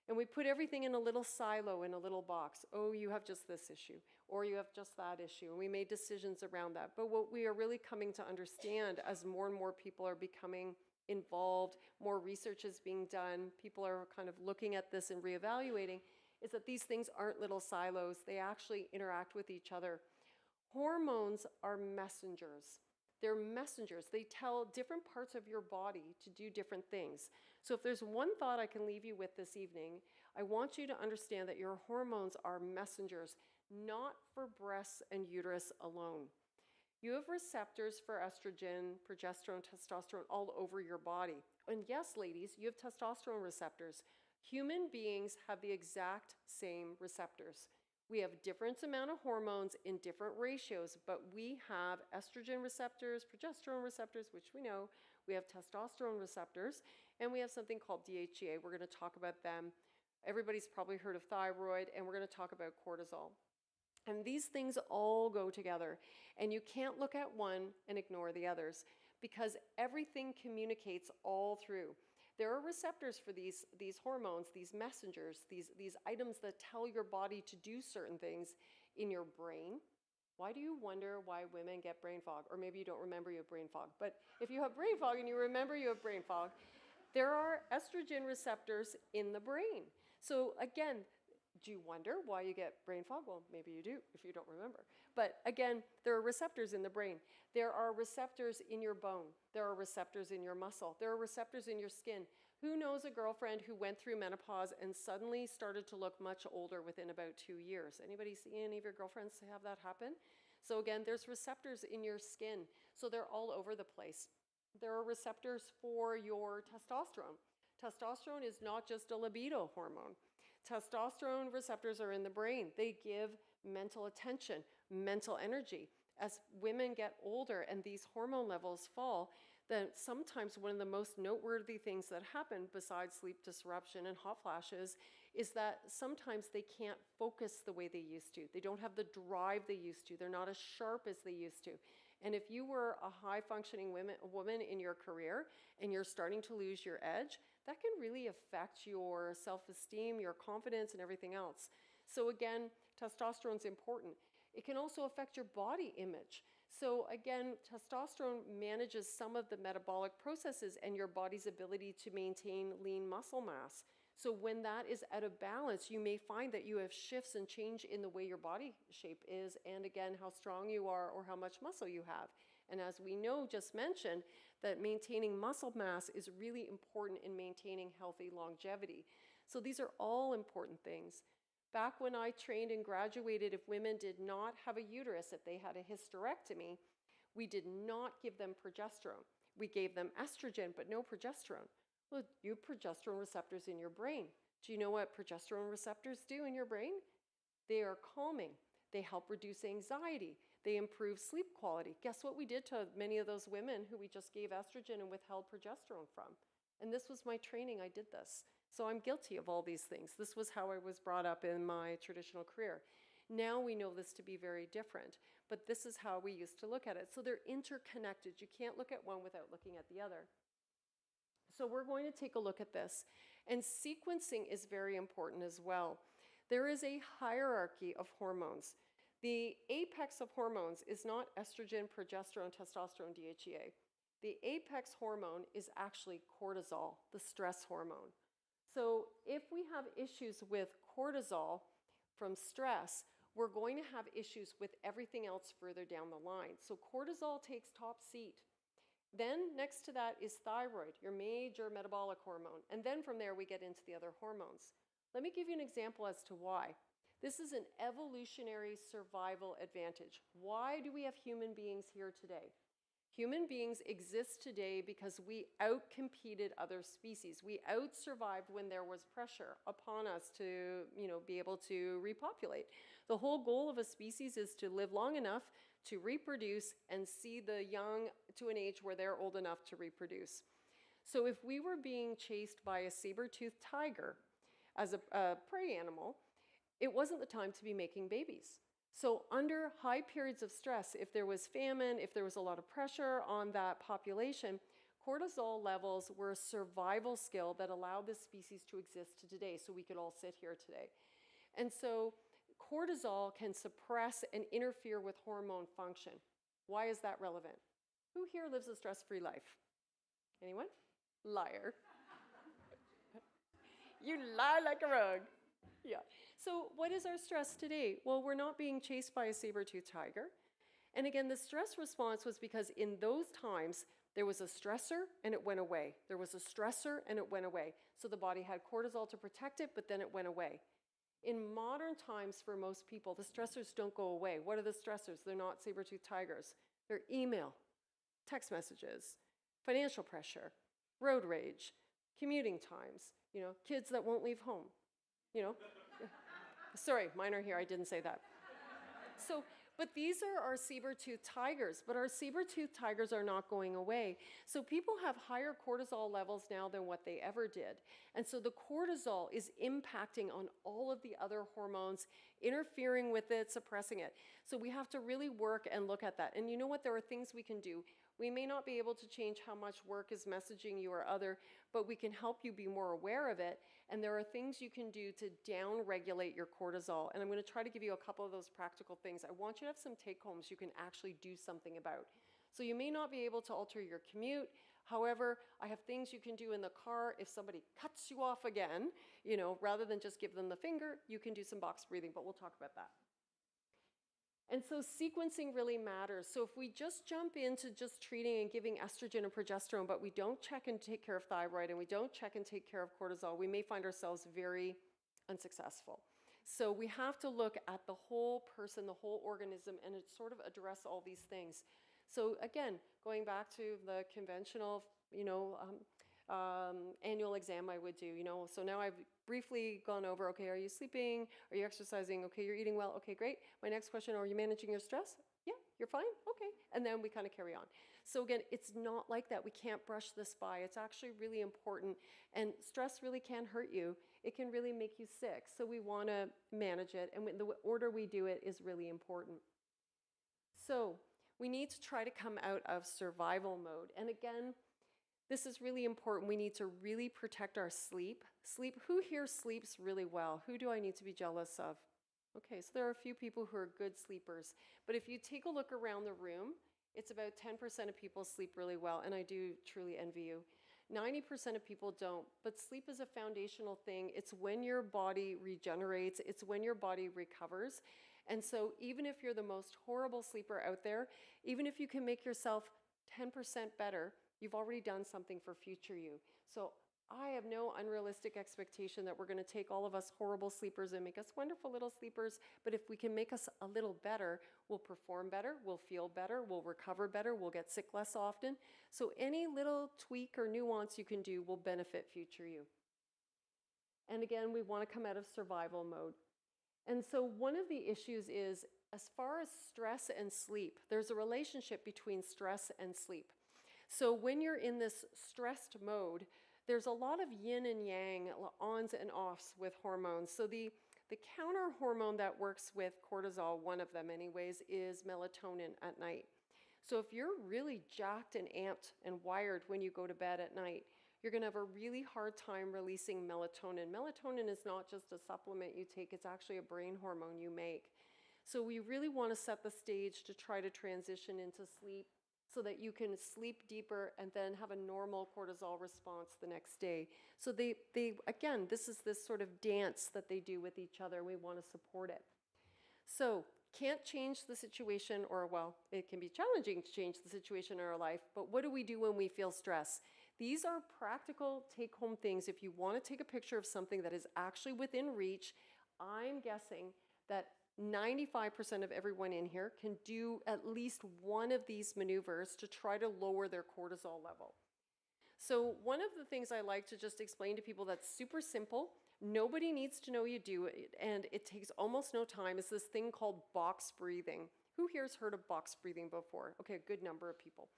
And we put everything in a little silo, in a little box. Oh, you have just this issue, or you have just that issue. And we made decisions around that. But what we are really coming to understand as more and more people are becoming involved, more research is being done, people are kind of looking at this and reevaluating, is that these things aren't little silos. They actually interact with each other. Hormones are messengers. They're messengers. They tell different parts of your body to do different things. So if there's one thought I can leave you with this evening, I want you to understand that your hormones are messengers, not for breasts and uterus alone. You have receptors for estrogen, progesterone, testosterone all over your body. And yes, ladies, you have testosterone receptors. Human beings have the exact same receptors. We have different amount of hormones in different ratios, but we have estrogen receptors, progesterone receptors, which we know. We have testosterone receptors, and we have something called DHEA. We're going to talk about them. Everybody's probably heard of thyroid, and we're going to talk about cortisol. And these things all go together, and you can't look at one and ignore the others because everything communicates all through. There are receptors for these hormones, these messengers, these items that tell your body to do certain things in your brain. Why do you wonder why women get brain fog? Or maybe you don't remember you have brain fog. But if you have brain fog and you remember you have brain fog, there are estrogen receptors in the brain. So again, do you wonder why you get brain fog? Well, maybe you do if you don't remember. But again, there are receptors in the brain. There are receptors in your bone. There are receptors in your muscle. There are receptors in your skin. Who knows a girlfriend who went through menopause and suddenly started to look much older within about 2 years? Anybody see any of your girlfriends have that happen? So again, there's receptors in your skin. So they're all over the place. There are receptors for your testosterone. Testosterone is not just a libido hormone. Testosterone receptors are in the brain. They give mental attention, mental energy. As women get older and these hormone levels fall, then sometimes one of the most noteworthy things that happen besides sleep disruption and hot flashes is that sometimes they can't focus the way they used to. They don't have the drive they used to. They're not as sharp as they used to. And if you were a high-functioning woman in your career and you're starting to lose your edge, that can really affect your self-esteem, your confidence, and everything else. So again, testosterone is important. It can also affect your body image. So again, testosterone manages some of the metabolic processes and your body's ability to maintain lean muscle mass. So when that is out of balance, you may find that you have shifts and change in the way your body shape is, and again, how strong you are or how much muscle you have. And as we know, just mentioned, that maintaining muscle mass is really important in maintaining healthy longevity. So these are all important things. Back when I trained and graduated, if women did not have a uterus, if they had a hysterectomy, we did not give them progesterone. We gave them estrogen, but no progesterone. Well, you have progesterone receptors in your brain. Do you know what progesterone receptors do in your brain? They are calming. They help reduce anxiety. They improve sleep quality. Guess what we did to many of those women who we just gave estrogen and withheld progesterone from? And this was my training. I did this. So I'm guilty of all these things. This was how I was brought up in my traditional career. Now we know this to be very different, but this is how we used to look at it. So they're interconnected. You can't look at one without looking at the other. So we're going to take a look at this. And sequencing is very important as well. There is a hierarchy of hormones. The apex of hormones is not estrogen, progesterone, testosterone, DHEA. The apex hormone is actually cortisol, the stress hormone. So if we have issues with cortisol from stress, we're going to have issues with everything else further down the line. So cortisol takes top seat. Then next to that is thyroid, your major metabolic hormone. And then from there we get into the other hormones. Let me give you an example as to why. This is an evolutionary survival advantage. Why do we have human beings here today? Human beings exist today because we outcompeted other species. We outsurvived when there was pressure upon us to, be able to repopulate. The whole goal of a species is to live long enough to reproduce and see the young to an age where they're old enough to reproduce. So if we were being chased by a saber-toothed tiger as a prey animal, it wasn't the time to be making babies. So under high periods of stress, if there was famine, if there was a lot of pressure on that population, cortisol levels were a survival skill that allowed this species to exist to today, so we could all sit here today. And so cortisol can suppress and interfere with hormone function. Why is that relevant? Who here lives a stress-free life? Anyone? Liar. You lie like a rug. Yeah. So what is our stress today? Well, we're not being chased by a saber-toothed tiger. And again, the stress response was because in those times, there was a stressor and it went away. There was a stressor and it went away. So the body had cortisol to protect it, but then it went away. In modern times, for most people, the stressors don't go away. What are the stressors? They're not saber-toothed tigers. They're email, text messages, financial pressure, road rage, commuting times, kids that won't leave home, Sorry, mine are here, I didn't say that. So, but these are our saber-toothed tigers, but our saber-toothed tigers are not going away. So people have higher cortisol levels now than what they ever did. And so the cortisol is impacting on all of the other hormones, interfering with it, suppressing it. So we have to really work and look at that. And you know what? There are things we can do. We may not be able to change how much work is messaging you or other, but we can help you be more aware of it. And there are things you can do to down-regulate your cortisol. And I'm going to try to give you a couple of those practical things. I want you to have some take-homes you can actually do something about. So you may not be able to alter your commute. However, I have things you can do in the car. If somebody cuts you off again, rather than just give them the finger, you can do some box breathing, but we'll talk about that. And so sequencing really matters. So if we just jump into just treating and giving estrogen and progesterone, but we don't check and take care of thyroid and we don't check and take care of cortisol, we may find ourselves very unsuccessful. So we have to look at the whole person, the whole organism, and sort of address all these things. So again, going back to the conventional, annual exam I would do, So now I've briefly gone over, okay, are you sleeping? Are you exercising? Okay, you're eating well. Okay, great. My next question, are you managing your stress? Yeah, you're fine. Okay. And then we kind of carry on. So again, it's not like that. We can't brush this by. It's actually really important. And stress really can hurt you. It can really make you sick. So we want to manage it. And the order we do it is really important. So we need to try to come out of survival mode. And again, this is really important. We need to really protect our sleep. Who here sleeps really well? Who do I need to be jealous of? Okay, so there are a few people who are good sleepers. But if you take a look around the room, it's about 10% of people sleep really well, and I do truly envy you. 90% of people don't, but sleep is a foundational thing. It's when your body regenerates, it's when your body recovers. And so even if you're the most horrible sleeper out there, even if you can make yourself 10% better, you've already done something for future you. So I have no unrealistic expectation that we're going to take all of us horrible sleepers and make us wonderful little sleepers. But if we can make us a little better, we'll perform better, we'll feel better, we'll recover better, we'll get sick less often. So any little tweak or nuance you can do will benefit future you. And again, we want to come out of survival mode. And so one of the issues is, as far as stress and sleep, there's a relationship between stress and sleep. So when you're in this stressed mode, there's a lot of yin and yang, ons and offs with hormones. So the counter hormone that works with cortisol, one of them anyways, is melatonin at night. So if you're really jacked and amped and wired when you go to bed at night, you're going to have a really hard time releasing melatonin. Melatonin is not just a supplement you take, it's actually a brain hormone you make. So we really want to set the stage to try to transition into sleep so that you can sleep deeper and then have a normal cortisol response the next day. So they again, this is this sort of dance that they do with each other. We want to support it. So can't change the situation, or well, it can be challenging to change the situation in our life, but what do we do when we feel stress? These are practical take-home things. If you want to take a picture of something that is actually within reach, I'm guessing that 95% of everyone in here can do at least one of these maneuvers to try to lower their cortisol level. So one of the things I like to just explain to people that's super simple, nobody needs to know you do it, and it takes almost no time, is this thing called box breathing. Who here's heard of box breathing before? Okay, a good number of people.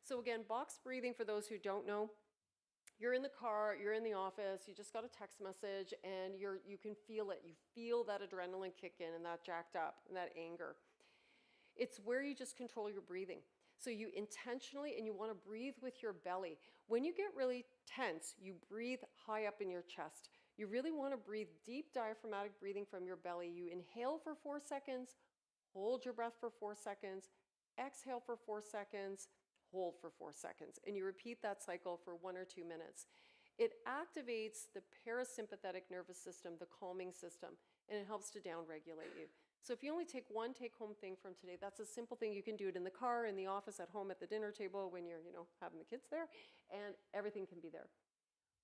So again, box breathing, for those who don't know, you're in the car, you're in the office, you just got a text message, and you can feel it. You feel that adrenaline kick in and that jacked up and that anger. It's where you just control your breathing. So you intentionally, and you want to breathe with your belly. When you get really tense, you breathe high up in your chest. You really want to breathe deep diaphragmatic breathing from your belly. You inhale for 4 seconds, hold your breath for 4 seconds, exhale for 4 seconds, hold for 4 seconds, and you repeat that cycle for 1 or 2 minutes. It activates the parasympathetic nervous system, the calming system, and it helps to downregulate you. So if you only take one take-home thing from today, that's a simple thing. You can do it in the car, in the office, at home, at the dinner table, when you're, having the kids there, and everything can be there.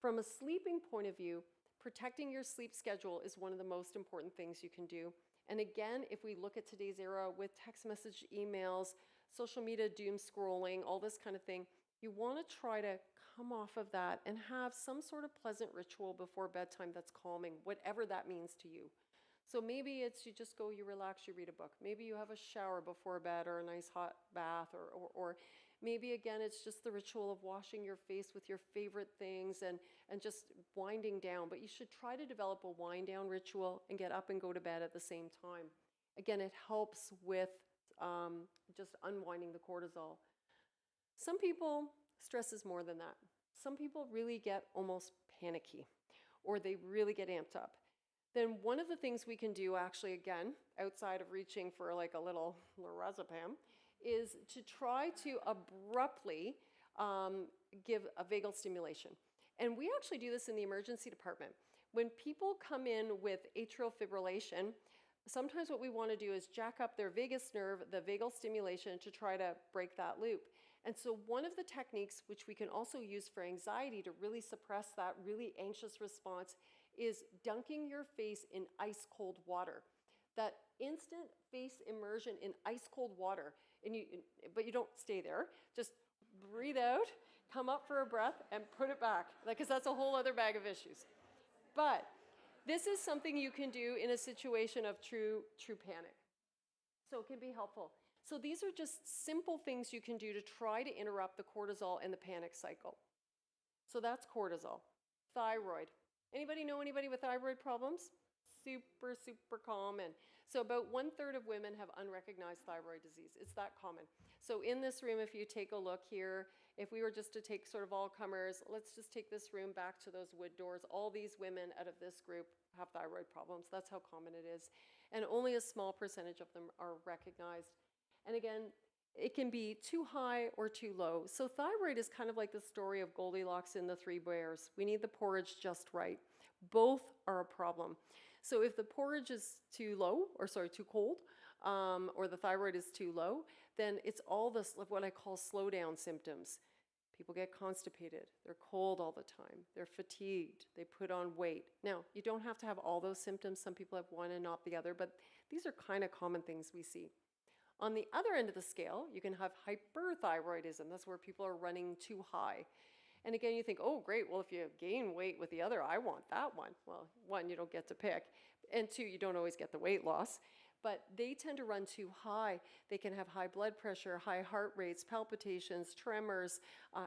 From a sleeping point of view, protecting your sleep schedule is one of the most important things you can do. And again, if we look at today's era with text message, emails, social media doom scrolling, all this kind of thing, you want to try to come off of that and have some sort of pleasant ritual before bedtime that's calming, whatever that means to you. So maybe it's you just go, you relax, you read a book. Maybe you have a shower before bed or a nice hot bath, or maybe again it's just the ritual of washing your face with your favorite things and just winding down. But you should try to develop a wind down ritual and get up and go to bed at the same time. Again, it helps with just unwinding the cortisol. Some people, stress is more than that. Some people really get almost panicky, or they really get amped up. Then one of the things we can do, actually, again, outside of reaching for like a little lorazepam, is to try to abruptly give a vagal stimulation. And we actually do this in the emergency department. When people come in with atrial fibrillation, sometimes what we want to do is jack up their vagus nerve, the vagal stimulation, to try to break that loop. And so one of the techniques, which we can also use for anxiety to really suppress that really anxious response, is dunking your face in ice cold water. That instant face immersion in ice cold water, but you don't stay there. Just breathe out, come up for a breath, and put it back, because that's a whole other bag of issues. But this is something you can do in a situation of true panic. So it can be helpful. So these are just simple things you can do to try to interrupt the cortisol and the panic cycle. So that's cortisol. Thyroid. Anybody know anybody with thyroid problems? Super common. So about 1/3 of women have unrecognized thyroid disease. It's that common. So in this room, if you take a look here, if we were just to take sort of all comers, let's just take this room back to those wood doors. All these women out of this group have thyroid problems. That's how common it is. And only a small percentage of them are recognized. And again, it can be too high or too low. So thyroid is kind of like the story of Goldilocks and the Three Bears. We need the porridge just right. Both are a problem. So if the porridge is too low, or sorry, too cold, or the thyroid is too low, then it's all this, what I call slow down symptoms. People get constipated, they're cold all the time, they're fatigued, they put on weight. Now, you don't have to have all those symptoms. Some people have one and not the other, but these are kind of common things we see. On the other end of the scale, you can have hyperthyroidism. That's where people are running too high. And again, you think, oh, great, well, if you gain weight with the other, I want that one. Well, one, you don't get to pick, and two, you don't always get the weight loss. But they tend to run too high. They can have high blood pressure, high heart rates, palpitations, tremors,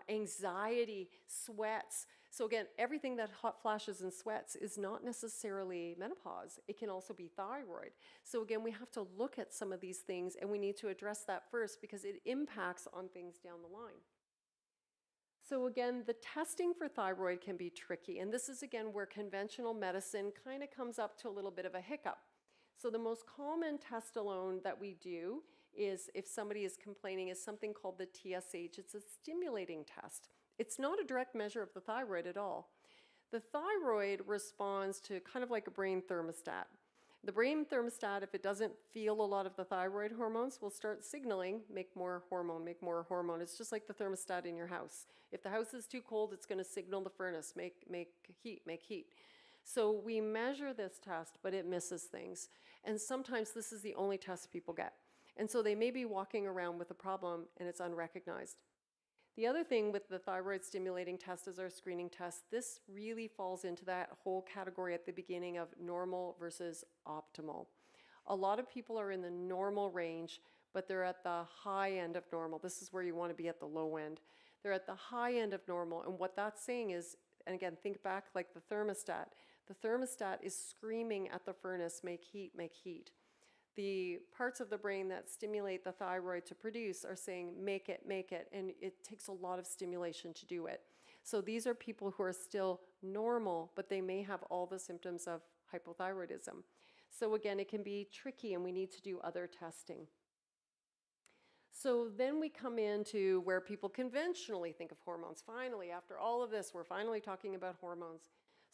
anxiety, sweats. So again, everything that hot flashes and sweats is not necessarily menopause. It can also be thyroid. So again, we have to look at some of these things, and we need to address that first because it impacts on things down the line. So again, the testing for thyroid can be tricky. And this is again where conventional medicine kind of comes up to a little bit of a hiccup. So the most common test alone that we do is if somebody is complaining is something called the TSH. It's a stimulating test. It's not a direct measure of the thyroid at all. The thyroid responds to kind of like a brain thermostat. The brain thermostat, if it doesn't feel a lot of the thyroid hormones, will start signaling, make more hormone, make more hormone. It's just like the thermostat in your house. If the house is too cold, it's going to signal the furnace, make heat, make heat. So we measure this test, but it misses things. And sometimes this is the only test people get. And so they may be walking around with a problem and it's unrecognized. The other thing with the thyroid stimulating test is our screening test. This really falls into that whole category at the beginning of normal versus optimal. A lot of people are in the normal range, but they're at the high end of normal. This is where you want to be at the low end. They're at the high end of normal, and what that's saying is, and again, think back like the thermostat. The thermostat is screaming at the furnace, make heat, make heat. The parts of the brain that stimulate the thyroid to produce are saying, make it, and it takes a lot of stimulation to do it. So these are people who are still normal, but they may have all the symptoms of hypothyroidism. So again, it can be tricky, and we need to do other testing. So then we come into where people conventionally think of hormones. Finally, after all of this, we're finally talking about hormones.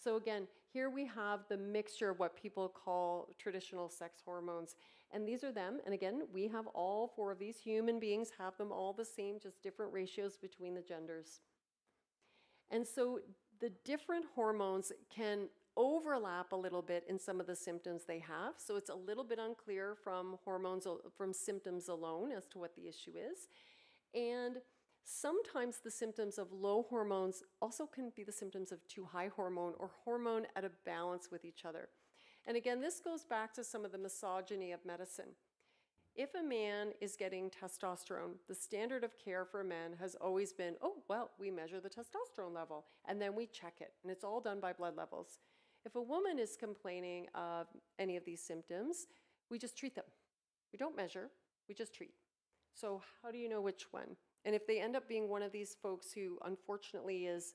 So again, here we have the mixture of what people call traditional sex hormones. And these are them. And again, we have all four of these. Human beings have them all the same, just different ratios between the genders. And so the different hormones can overlap a little bit in some of the symptoms they have. So it's a little bit unclear from symptoms alone as to what the issue is. And sometimes the symptoms of low hormones also can be the symptoms of too high hormone or hormone at a balance with each other. And again, this goes back to some of the misogyny of medicine. If a man is getting testosterone, the standard of care for men has always been, oh, well, we measure the testosterone level and then we check it, and it's all done by blood levels. If a woman is complaining of any of these symptoms, we just treat them. We don't measure, we just treat. So how do you know which one? And if they end up being one of these folks who unfortunately is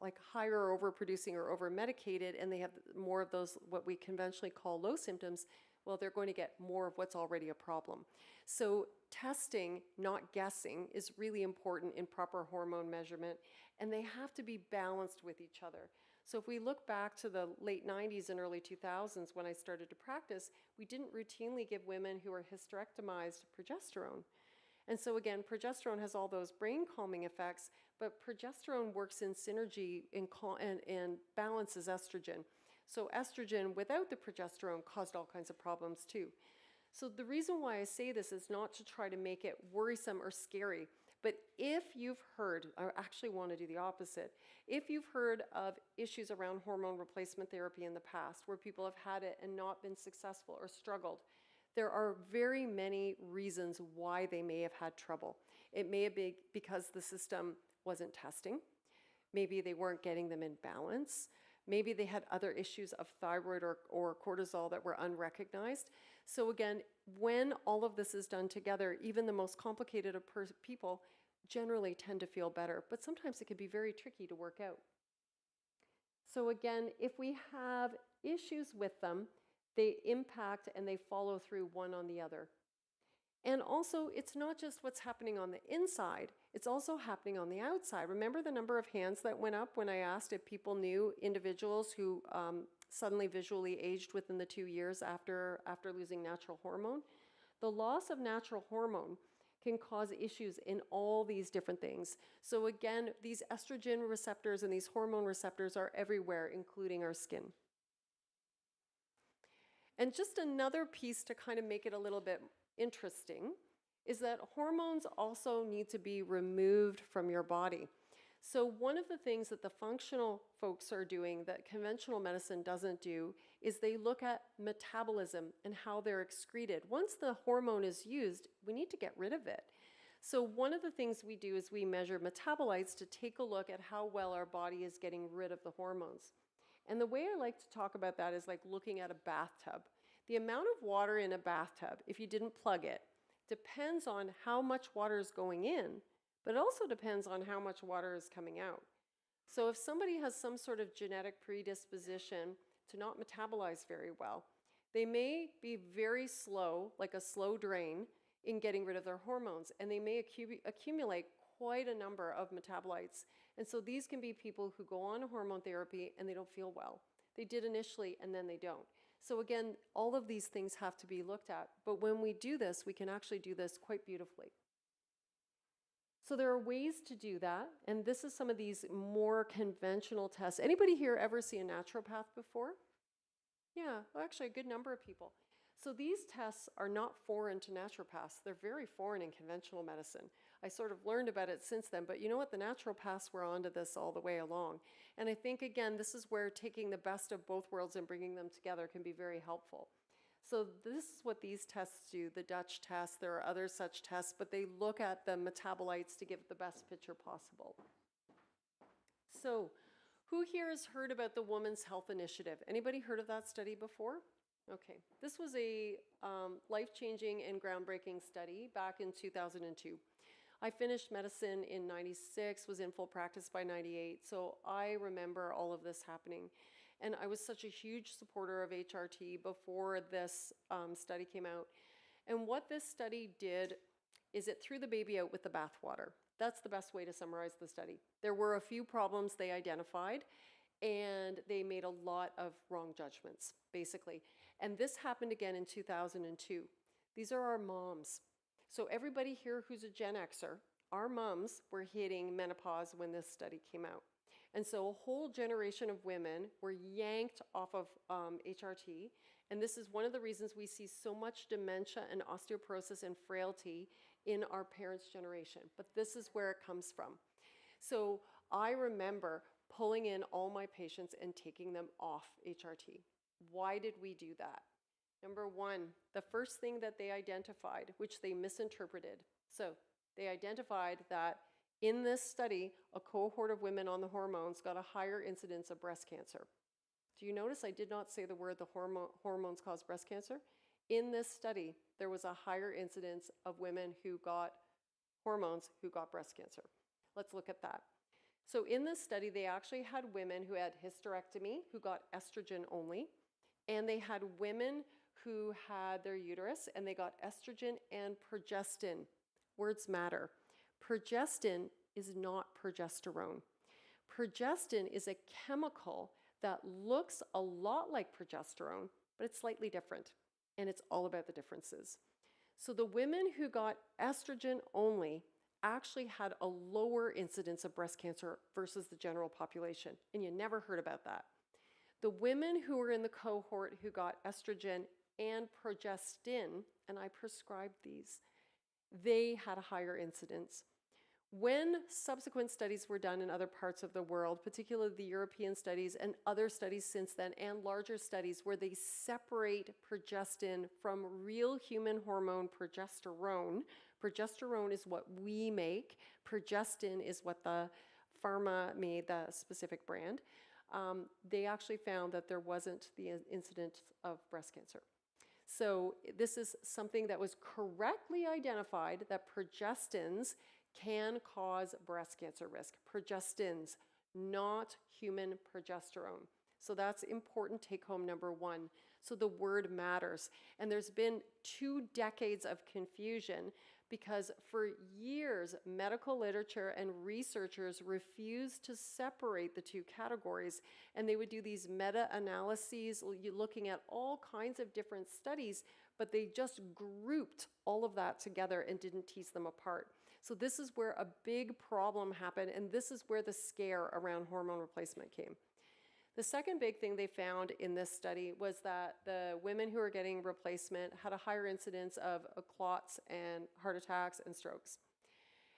like higher overproducing or over-medicated, and they have more of those what we conventionally call low symptoms, well, they're going to get more of what's already a problem. So testing, not guessing, is really important in proper hormone measurement, and they have to be balanced with each other. So if we look back to the late 90s and early 2000s when I started to practice, we didn't routinely give women who were hysterectomized progesterone. And so again, progesterone has all those brain calming effects, but progesterone works in synergy and balances estrogen. So estrogen without the progesterone caused all kinds of problems too. So the reason why I say this is not to try to make it worrisome or scary, but if you've heard, I actually want to do the opposite, if you've heard of issues around hormone replacement therapy in the past where people have had it and not been successful or struggled, there are very many reasons why they may have had trouble. It may have been because the system wasn't testing. Maybe they weren't getting them in balance. Maybe they had other issues of thyroid or cortisol that were unrecognized. So again, when all of this is done together, even the most complicated of people, generally tend to feel better, but sometimes it can be very tricky to work out. So again, if we have issues with them, they impact and they follow through one on the other. And also, it's not just what's happening on the inside, it's also happening on the outside. Remember the number of hands that went up when I asked if people knew individuals who suddenly visually aged within the 2 years after losing natural hormone? The loss of natural hormone can cause issues in all these different things. So again, these estrogen receptors and these hormone receptors are everywhere, including our skin. And just another piece to kind of make it a little bit interesting is that hormones also need to be removed from your body. So one of the things that the functional folks are doing that conventional medicine doesn't do is they look at metabolism and how they're excreted. Once the hormone is used, we need to get rid of it. So one of the things we do is we measure metabolites to take a look at how well our body is getting rid of the hormones. And the way I like to talk about that is like looking at a bathtub. The amount of water in a bathtub, if you didn't plug it, depends on how much water is going in, but it also depends on how much water is coming out. So if somebody has some sort of genetic predisposition to not metabolize very well, they may be very slow, like a slow drain, in getting rid of their hormones, and they may accumulate quite a number of metabolites. And so these can be people who go on hormone therapy and they don't feel well. They did initially and then they don't. So again, all of these things have to be looked at. But when we do this, we can actually do this quite beautifully. So there are ways to do that. And this is some of these more conventional tests. Anybody here ever see a naturopath before? Yeah, well, actually a good number of people. So these tests are not foreign to naturopaths. They're very foreign in conventional medicine. I sort of learned about it since then, but you know what? The naturopaths were onto this all the way along. And I think, again, this is where taking the best of both worlds and bringing them together can be very helpful. So this is what these tests do, the Dutch test. There are other such tests, but they look at the metabolites to give the best picture possible. So who here has heard about the Women's Health Initiative? Anybody heard of that study before? Okay, this was a life-changing and groundbreaking study back in 2002. I finished medicine in 96, was in full practice by 98, so I remember all of this happening. And I was such a huge supporter of HRT before this study came out. And what this study did is it threw the baby out with the bathwater. That's the best way to summarize the study. There were a few problems they identified, and they made a lot of wrong judgments, basically. And this happened again in 2002. These are our moms. So everybody here who's a Gen Xer, our moms were hitting menopause when this study came out. And so a whole generation of women were yanked off of HRT. And this is one of the reasons we see so much dementia and osteoporosis and frailty in our parents' generation. But this is where it comes from. So I remember pulling in all my patients and taking them off HRT. Why did we do that? Number one, the first thing that they identified, which they misinterpreted. So they identified that in this study, a cohort of women on the hormones got a higher incidence of breast cancer. Do you notice I did not say the word the hormones cause breast cancer? In this study, there was a higher incidence of women who got hormones who got breast cancer. Let's look at that. So in this study, they actually had women who had hysterectomy, who got estrogen only, and they had women who had their uterus, and they got estrogen and progestin. Words matter. Progestin is not progesterone. Progestin is a chemical that looks a lot like progesterone, but it's slightly different, and it's all about the differences. So the women who got estrogen only actually had a lower incidence of breast cancer versus the general population, and you never heard about that. The women who were in the cohort who got estrogen and progestin, and I prescribed these, they had a higher incidence. When subsequent studies were done in other parts of the world, particularly the European studies and other studies since then, and larger studies where they separate progestin from real human hormone progesterone. Progesterone is what we make. Progestin is what the pharma made, the specific brand. They actually found that there wasn't the incidence of breast cancer. So this is something that was correctly identified, that progestins can cause breast cancer risk. Progestins, not human progesterone. So that's important take home number one. So the word matters. And there's been 2 decades of confusion because for years, medical literature and researchers refused to separate the 2 categories. And they would do these meta-analyses looking at all kinds of different studies, but they just grouped all of that together and didn't tease them apart. So this is where a big problem happened, and this is where the scare around hormone replacement came. The second big thing they found in this study was that the women who were getting replacement had a higher incidence of clots and heart attacks and strokes.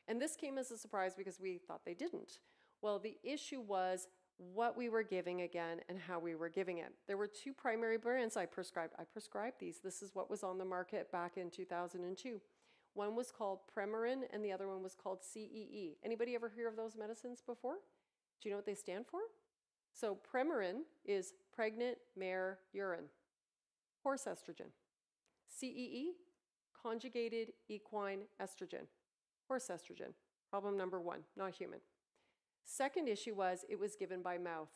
And this came as a surprise because we thought they didn't. Well, the issue was what we were giving again and how we were giving it. There were 2 primary brands I prescribed. I prescribed these. This is what was on the market back in 2002. One was called Premarin and the other one was called CEE. Anybody ever hear of those medicines before? Do you know what they stand for? So Premarin is pregnant mare urine, horse estrogen. CEE, conjugated equine estrogen, horse estrogen. Problem number 1, not human. Second issue was it was given by mouth.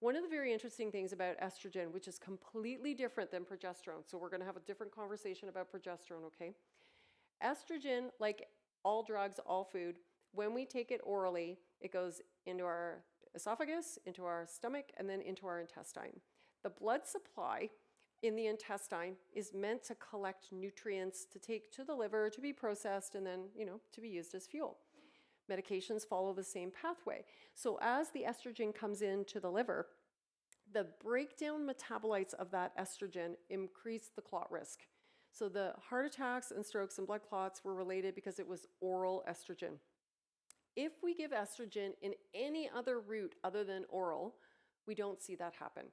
One of the very interesting things about estrogen, which is completely different than progesterone, so we're going to have a different conversation about progesterone, okay? Estrogen, like all drugs, all food, when we take it orally, it goes into our esophagus, into our stomach, and then into our intestine. The blood supply in the intestine is meant to collect nutrients to take to the liver to be processed and then, to be used as fuel. Medications follow the same pathway. So as the estrogen comes into the liver, the breakdown metabolites of that estrogen increase the clot risk. So the heart attacks and strokes and blood clots were related because it was oral estrogen. If we give estrogen in any other route other than oral, we don't see that happen.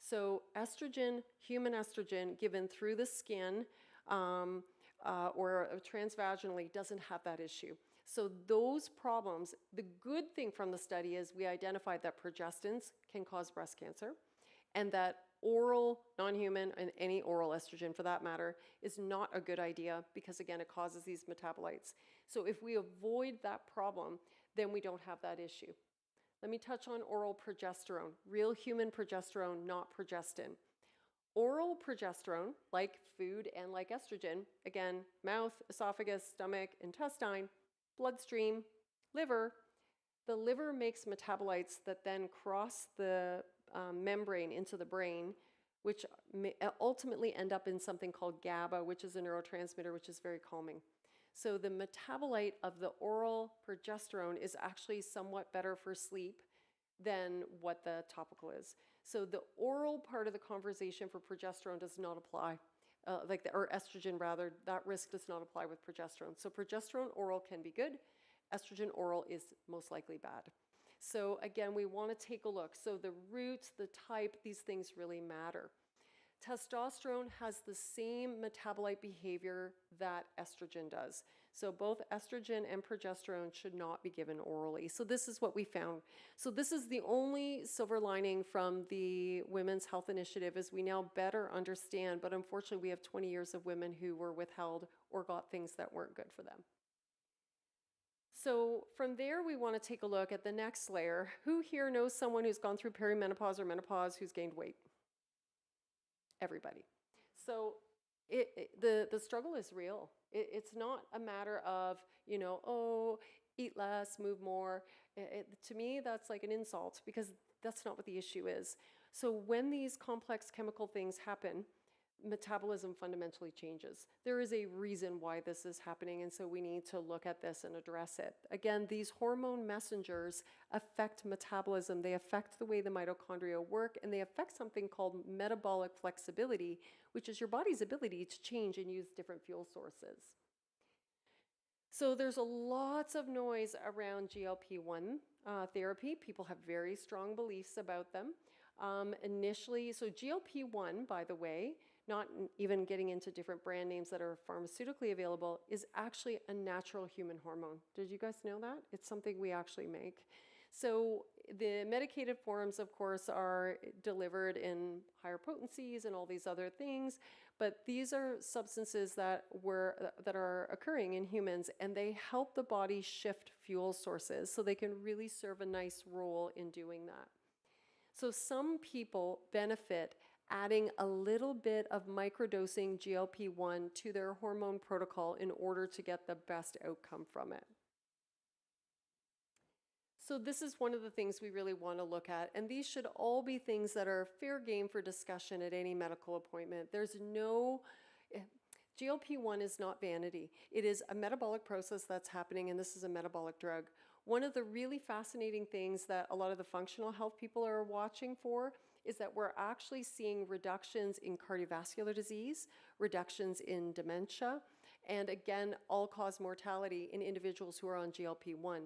So estrogen, human estrogen, given through the skin or transvaginally doesn't have that issue. So those problems, the good thing from the study is we identified that progestins can cause breast cancer and that oral, non-human, and any oral estrogen for that matter, is not a good idea because again, it causes these metabolites. So if we avoid that problem, then we don't have that issue. Let me touch on oral progesterone, real human progesterone, not progestin. Oral progesterone, like food and like estrogen, again, mouth, esophagus, stomach, intestine, bloodstream, liver. The liver makes metabolites that then cross the membrane into the brain, which ultimately end up in something called GABA, which is a neurotransmitter, which is very calming. So the metabolite of the oral progesterone is actually somewhat better for sleep than what the topical is. So the oral part of the conversation for progesterone does not apply, or estrogen rather, that risk does not apply with progesterone. So progesterone oral can be good, estrogen oral is most likely bad. So again, we want to take a look. So the route, the type, these things really matter. Testosterone has the same metabolite behavior that estrogen does. So both estrogen and progesterone should not be given orally. So this is what we found. So this is the only silver lining from the Women's Health Initiative is we now better understand, but unfortunately we have 20 years of women who were withheld or got things that weren't good for them. So from there, we want to take a look at the next layer. Who here knows someone who's gone through perimenopause or menopause who's gained weight? Everybody. So the struggle is real. It's not a matter of, eat less, move more. To me, that's like an insult because that's not what the issue is. So when these complex chemical things happen, metabolism fundamentally changes. There is a reason why this is happening, and so we need to look at this and address it. Again, these hormone messengers affect metabolism. They affect the way the mitochondria work, and they affect something called metabolic flexibility, which is your body's ability to change and use different fuel sources. So there's lots of noise around GLP-1 therapy. People have very strong beliefs about them. Initially, so GLP-1, by the way, not even getting into different brand names that are pharmaceutically available, is actually a natural human hormone. Did you guys know that? It's something we actually make. So the medicated forms, of course, are delivered in higher potencies and all these other things, but these are substances that are occurring in humans, and they help the body shift fuel sources, so they can really serve a nice role in doing that. So some people benefit adding a little bit of microdosing GLP-1 to their hormone protocol in order to get the best outcome from it. So this is one of the things we really want to look at, and these should all be things that are fair game for discussion at any medical appointment. There's no, GLP-1 is not vanity. It is a metabolic process that's happening, and this is a metabolic drug. One of the really fascinating things that a lot of the functional health people are watching for is that we're actually seeing reductions in cardiovascular disease, reductions in dementia, and again, all-cause mortality in individuals who are on GLP-1.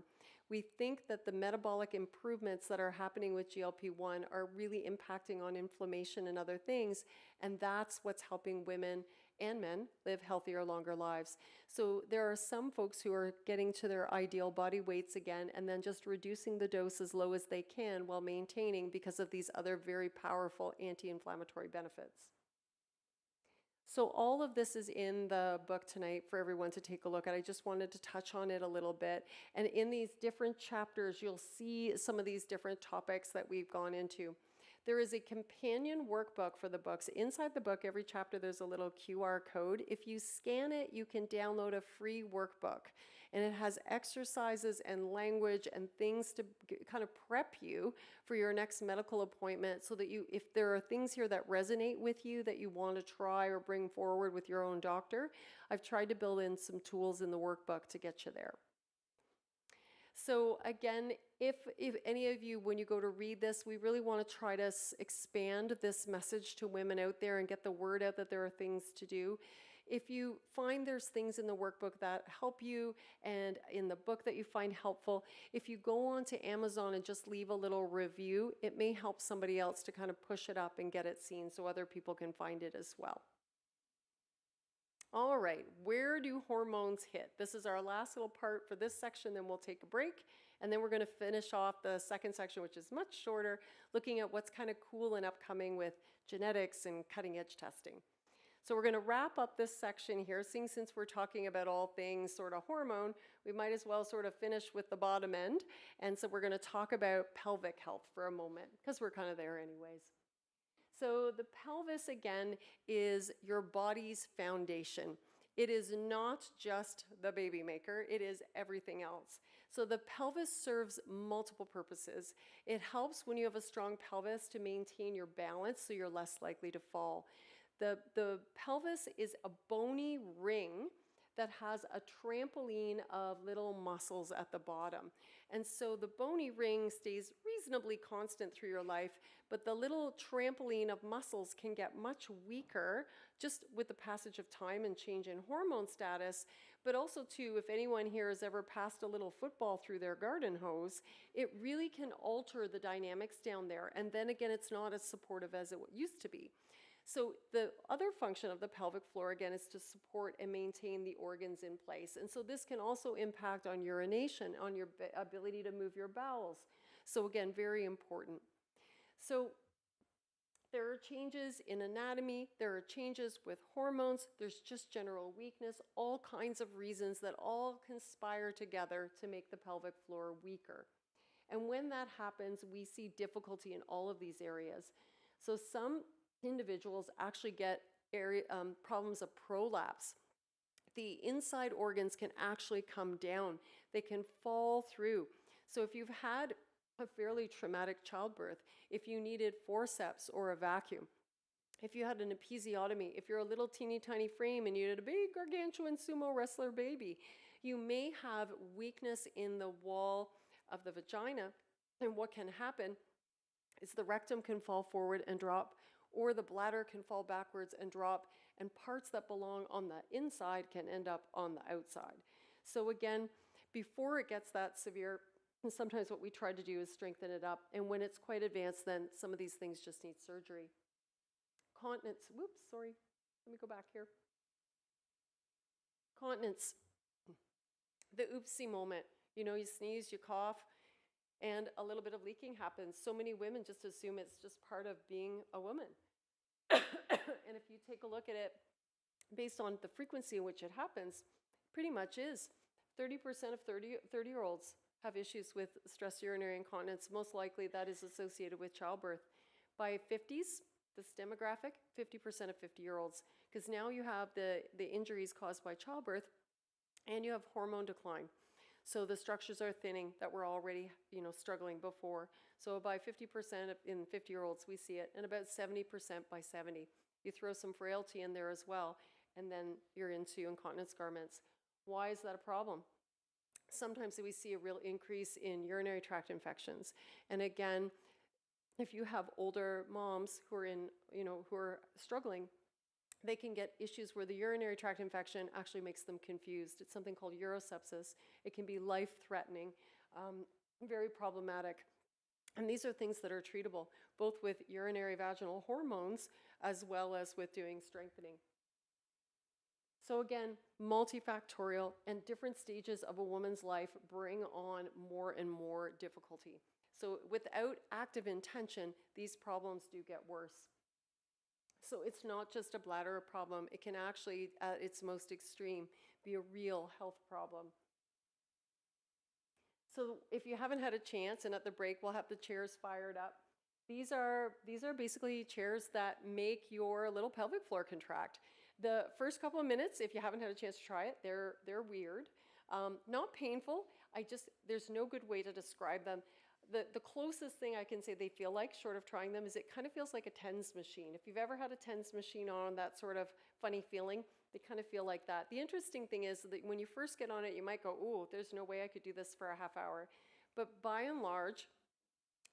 We think that the metabolic improvements that are happening with GLP-1 are really impacting on inflammation and other things, and that's what's helping women and men live healthier, longer lives. So there are some folks who are getting to their ideal body weights again and then just reducing the dose as low as they can while maintaining because of these other very powerful anti-inflammatory benefits. So all of this is in the book tonight for everyone to take a look at. I just wanted to touch on it a little bit. And in these different chapters, you'll see some of these different topics that we've gone into. There is a companion workbook for the books. Inside the book, every chapter, there's a little QR code. If you scan it, you can download a free workbook. And it has exercises and language and things to kind of prep you for your next medical appointment so that you, if there are things here that resonate with you that you want to try or bring forward with your own doctor, I've tried to build in some tools in the workbook to get you there. So again, if any of you, when you go to read this, we really want to try to expand this message to women out there and get the word out that there are things to do. If you find there's things in the workbook that help you and in the book that you find helpful, if you go on to Amazon and just leave a little review, it may help somebody else to kind of push it up and get it seen so other people can find it as well. All right, where do hormones hit? This is our last little part for this section, then we'll take a break, and then we're going to finish off the second section, which is much shorter, looking at what's kind of cool and upcoming with genetics and cutting-edge testing. So we're going to wrap up this section here, seeing since we're talking about all things sort of hormone, we might as well sort of finish with the bottom end, and so we're going to talk about pelvic health for a moment, because we're kind of there anyways. So the pelvis, again, is your body's foundation. It is not just the baby maker, it is everything else. So the pelvis serves multiple purposes. It helps when you have a strong pelvis to maintain your balance so you're less likely to fall. The pelvis is a bony ring that has a trampoline of little muscles at the bottom. And so the bony ring stays reasonably constant through your life, but the little trampoline of muscles can get much weaker just with the passage of time and change in hormone status. But also too, if anyone here has ever passed a little football through their garden hose, it really can alter the dynamics down there. And then again, it's not as supportive as it used to be. So the other function of the pelvic floor, again, is to support and maintain the organs in place. And so this can also impact on urination, on your ability to move your bowels. So again, very important. So there are changes in anatomy, there are changes with hormones, there's just general weakness, all kinds of reasons that all conspire together to make the pelvic floor weaker. And when that happens, we see difficulty in all of these areas. So some individuals actually get problems of prolapse. The inside organs can actually come down. They can fall through. So if you've had a fairly traumatic childbirth, if you needed forceps or a vacuum, if you had an episiotomy, if you're a little teeny tiny frame and you had a big gargantuan sumo wrestler baby, you may have weakness in the wall of the vagina. And what can happen is the rectum can fall forward and drop, or the bladder can fall backwards and drop, and parts that belong on the inside can end up on the outside. So again, before it gets that severe, sometimes what we try to do is strengthen it up, and when it's quite advanced, then some of these things just need surgery. Continence, whoops, sorry, let me go back here. Continence, the oopsie moment. You know, you sneeze, you cough, and a little bit of leaking happens. So many women just assume it's just part of being a woman. And if you take a look at it based on the frequency in which it happens, pretty much is. 30% of 30-year-olds have issues with stress urinary incontinence. Most likely that is associated with childbirth. By 50s, this demographic, 50% of 50-year-olds, because now you have the injuries caused by childbirth and you have hormone decline. So the structures are thinning that were already, struggling before. So by 50% in 50-year-olds, we see it, and about 70% by 70. You throw some frailty in there as well, and then you're into incontinence garments. Why is that a problem? Sometimes we see a real increase in urinary tract infections. And again, if you have older moms who are struggling, they can get issues where the urinary tract infection actually makes them confused. It's something called urosepsis. It can be life-threatening, very problematic. And these are things that are treatable, both with urinary vaginal hormones as well as with doing strengthening. So again, multifactorial, and different stages of a woman's life bring on more and more difficulty. So without active intention, these problems do get worse. So it's not just a bladder problem. It can actually, at its most extreme, be a real health problem. So if you haven't had a chance, and at the break we'll have the chairs fired up, these are basically chairs that make your little pelvic floor contract. The first couple of minutes, if you haven't had a chance to try it, they're weird. Not painful. There's no good way to describe them. The closest thing I can say they feel like, short of trying them, is it kind of feels like a TENS machine. If you've ever had a TENS machine on, that sort of funny feeling, they kind of feel like that. The interesting thing is that when you first get on it, you might go, "Ooh, there's no way I could do this for a half hour." But by and large,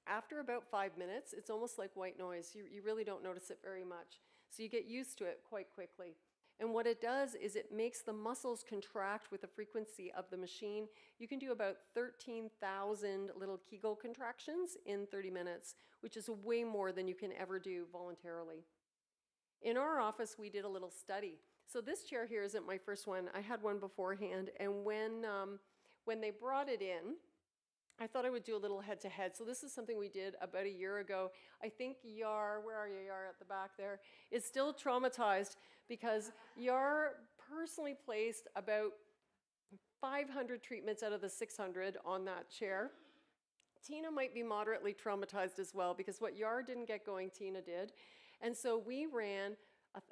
after about 5 minutes, it's almost like white noise. You really don't notice it very much. So you get used to it quite quickly. And what it does is it makes the muscles contract with the frequency of the machine. You can do about 13,000 little Kegel contractions in 30 minutes, which is way more than you can ever do voluntarily. In our office, we did a little study. So this chair here isn't my first one. I had one beforehand, and when they brought it in, I thought I would do a little head-to-head. So this is something we did about a year ago. I think Yar, where are you, Yar, at the back there, is still traumatized because Yar personally placed about 500 treatments out of the 600 on that chair. Tina might be moderately traumatized as well because what Yar didn't get going, Tina did. And so we ran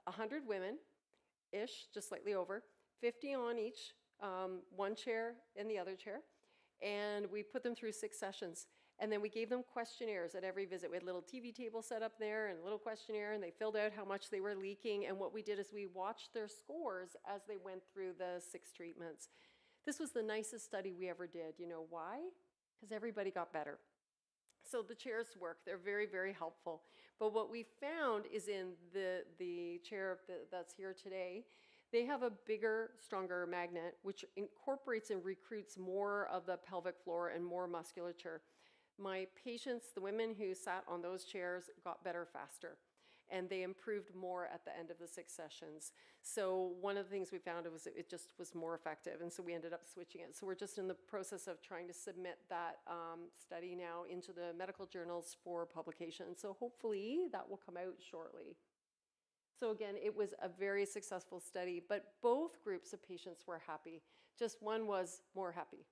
100 women-ish, just slightly over, 50 on each, one chair and the other chair. And we put them through 6 sessions. And then we gave them questionnaires at every visit. We had a little TV table set up there and a little questionnaire, and they filled out how much they were leaking. And what we did is we watched their scores as they went through the 6 treatments. This was the nicest study we ever did. You know why? Because everybody got better. So the chairs work. They're very, very helpful. But what we found is in the chair that's here today, they have a bigger, stronger magnet, which incorporates and recruits more of the pelvic floor and more musculature. My patients, the women who sat on those chairs, got better faster, and they improved more at the end of the 6 sessions. So one of the things we found was it just was more effective, and so we ended up switching it. So we're just in the process of trying to submit that study now into the medical journals for publication. So hopefully that will come out shortly. So again, it was a very successful study, but both groups of patients were happy. Just one was more happy.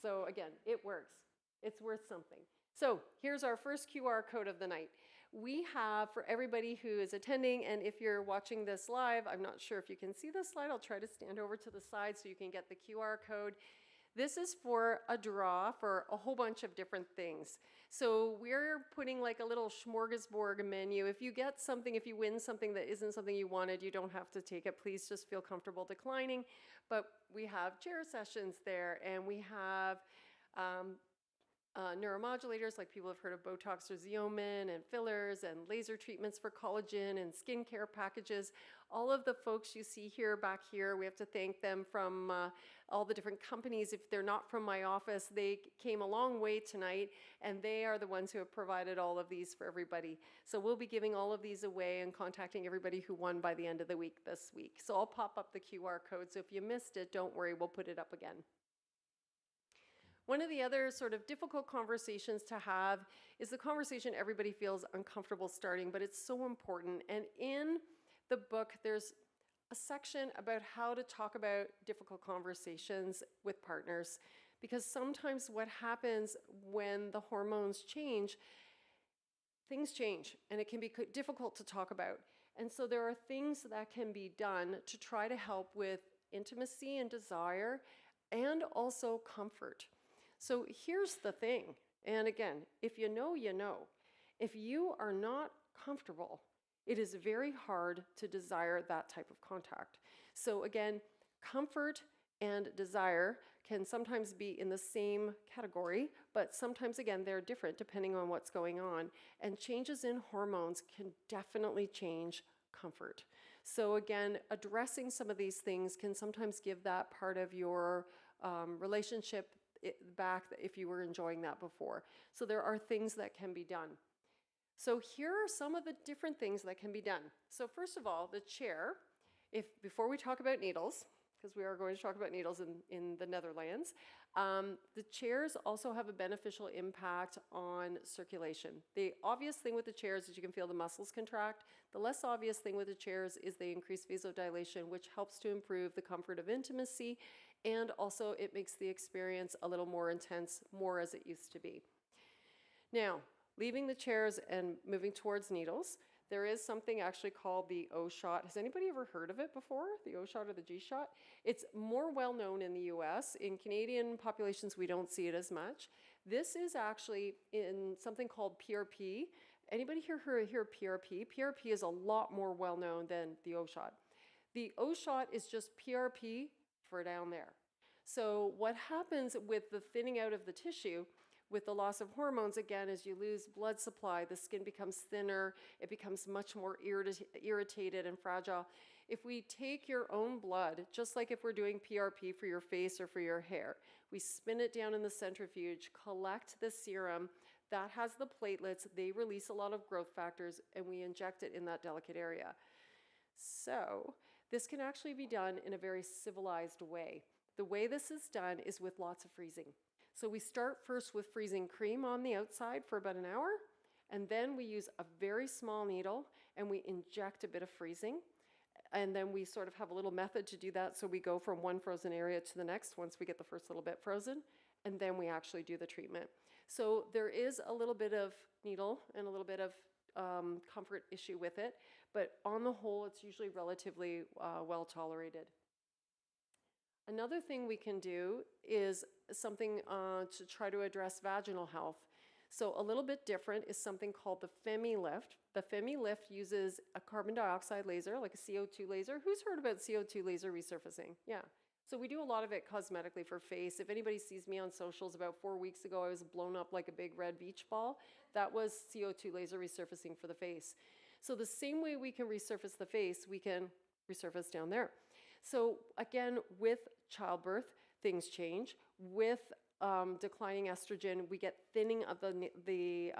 So again, it works. It's worth something. So here's our first QR code of the night. We have, for everybody who is attending, and if you're watching this live, I'm not sure if you can see this slide. I'll try to stand over to the side so you can get the QR code. This is for a draw for a whole bunch of different things. So we're putting like a little smorgasbord menu. If you get something, if you win something that isn't something you wanted, you don't have to take it. Please just feel comfortable declining. But we have chair sessions there, and we have neuromodulators, like people have heard of Botox or Xeomin, and fillers and laser treatments for collagen and skincare packages. All of the folks you see here, back here, we have to thank them from all the different companies. If they're not from my office, they came a long way tonight, and they are the ones who have provided all of these for everybody. So we'll be giving all of these away and contacting everybody who won by the end of the week this week. So I'll pop up the QR code. So if you missed it, don't worry, we'll put it up again. One of the other sort of difficult conversations to have is the conversation everybody feels uncomfortable starting, but it's so important. And in the book, there's a section about how to talk about difficult conversations with partners, because sometimes what happens when the hormones change, things change, and it can be difficult to talk about. And so there are things that can be done to try to help with intimacy and desire, and also comfort. So here's the thing, and again, if you know, you know. If you are not comfortable, it is very hard to desire that type of contact. So again, comfort and desire can sometimes be in the same category, but sometimes, again, they're different depending on what's going on. And changes in hormones can definitely change comfort. So again, addressing some of these things can sometimes give that part of your relationship back if you were enjoying that before. So there are things that can be done. So here are some of the different things that can be done. So first of all, the chair, before we talk about needles, because we are going to talk about needles in the Netherlands, the chairs also have a beneficial impact on circulation. The obvious thing with the chairs is you can feel the muscles contract. The less obvious thing with the chairs is they increase vasodilation, which helps to improve the comfort of intimacy, and also it makes the experience a little more intense, more as it used to be. Now, leaving the chairs and moving towards needles, there is something actually called the O-shot. Has anybody ever heard of it before? The O-shot or the G-shot? It's more well known in the US. In Canadian populations, we don't see it as much. This is actually in something called PRP. Anybody here PRP? PRP is a lot more well known than the O-shot. The O-shot is just PRP for down there. So what happens with the thinning out of the tissue, with the loss of hormones, again, as you lose blood supply, the skin becomes thinner, it becomes much more irritated and fragile. If we take your own blood, just like if we're doing PRP for your face or for your hair, we spin it down in the centrifuge, collect the serum, that has the platelets, they release a lot of growth factors, and we inject it in that delicate area. So this can actually be done in a very civilized way. The way this is done is with lots of freezing. So we start first with freezing cream on the outside for about an hour, and then we use a very small needle and we inject a bit of freezing. And then we sort of have a little method to do that. So we go from one frozen area to the next once we get the first little bit frozen, and then we actually do the treatment. So there is a little bit of needle and a little bit of comfort issue with it, but on the whole, it's usually relatively well tolerated. Another thing we can do is something to try to address vaginal health. So a little bit different is something called the FemiLift. The FemiLift uses a carbon dioxide laser, like a CO2 laser. Who's heard about CO2 laser resurfacing? Yeah. So we do a lot of it cosmetically for face. If anybody sees me on socials, about 4 weeks ago, I was blown up like a big red beach ball. That was CO2 laser resurfacing for the face. So the same way we can resurface the face, we can resurface down there. So again, with childbirth, things change. With declining estrogen, we get thinning of the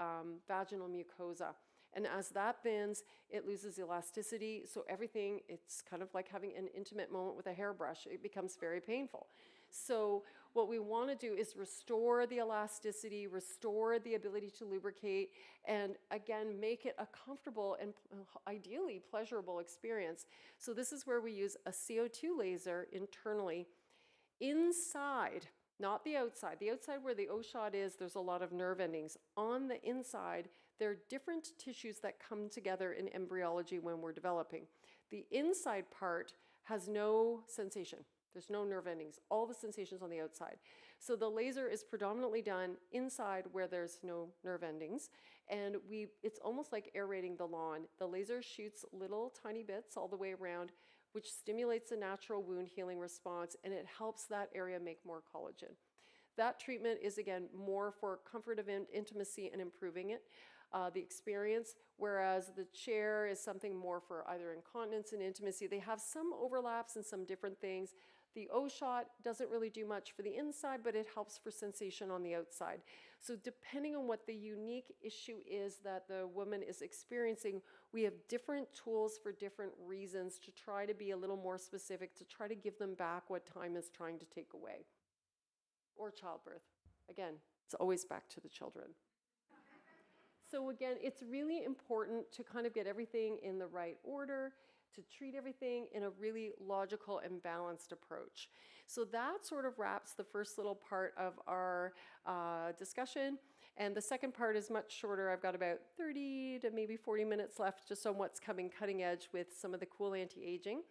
vaginal mucosa. And as that thins, it loses elasticity. So everything, it's kind of like having an intimate moment with a hairbrush. It becomes very painful. So what we want to do is restore the elasticity, restore the ability to lubricate, and again, make it a comfortable and ideally pleasurable experience. So this is where we use a CO2 laser internally inside, not the outside. The outside where the O-shot is, there's a lot of nerve endings. On the inside, there are different tissues that come together in embryology when we're developing. The inside part has no sensation. There's no nerve endings. All the sensations on the outside. So the laser is predominantly done inside where there's no nerve endings. And it's almost like aerating the lawn. The laser shoots little tiny bits all the way around, which stimulates a natural wound healing response, and it helps that area make more collagen. That treatment is, again, more for comfort of intimacy and improving it, the experience, whereas the chair is something more for either incontinence and intimacy. They have some overlaps and some different things. The O-shot doesn't really do much for the inside, but it helps for sensation on the outside. So depending on what the unique issue is that the woman is experiencing, we have different tools for different reasons to try to be a little more specific, to try to give them back what time is trying to take away, or childbirth. Again, it's always back to the children. So again, it's really important to kind of get everything in the right order, to treat everything in a really logical and balanced approach. So that sort of wraps the first little part of our discussion. And the second part is much shorter. I've got about 30 to maybe 40 minutes left just on what's coming cutting edge with some of the cool anti-aging.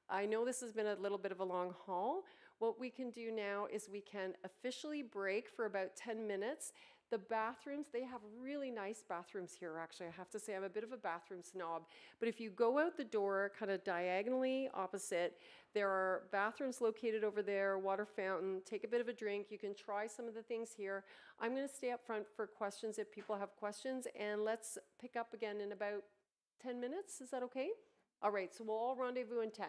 I know this has been a little bit of a long haul. What we can do now is we can officially break for about 10 minutes. The bathrooms, they have really nice bathrooms here, actually. I have to say I'm a bit of a bathroom snob. But if you go out the door kind of diagonally opposite, there are bathrooms located over there, water fountain, take a bit of a drink. You can try some of the things here. I'm going to stay up front for questions if people have questions, and let's pick up again in about 10 minutes. Is that okay? All right, so we'll all rendezvous in 10.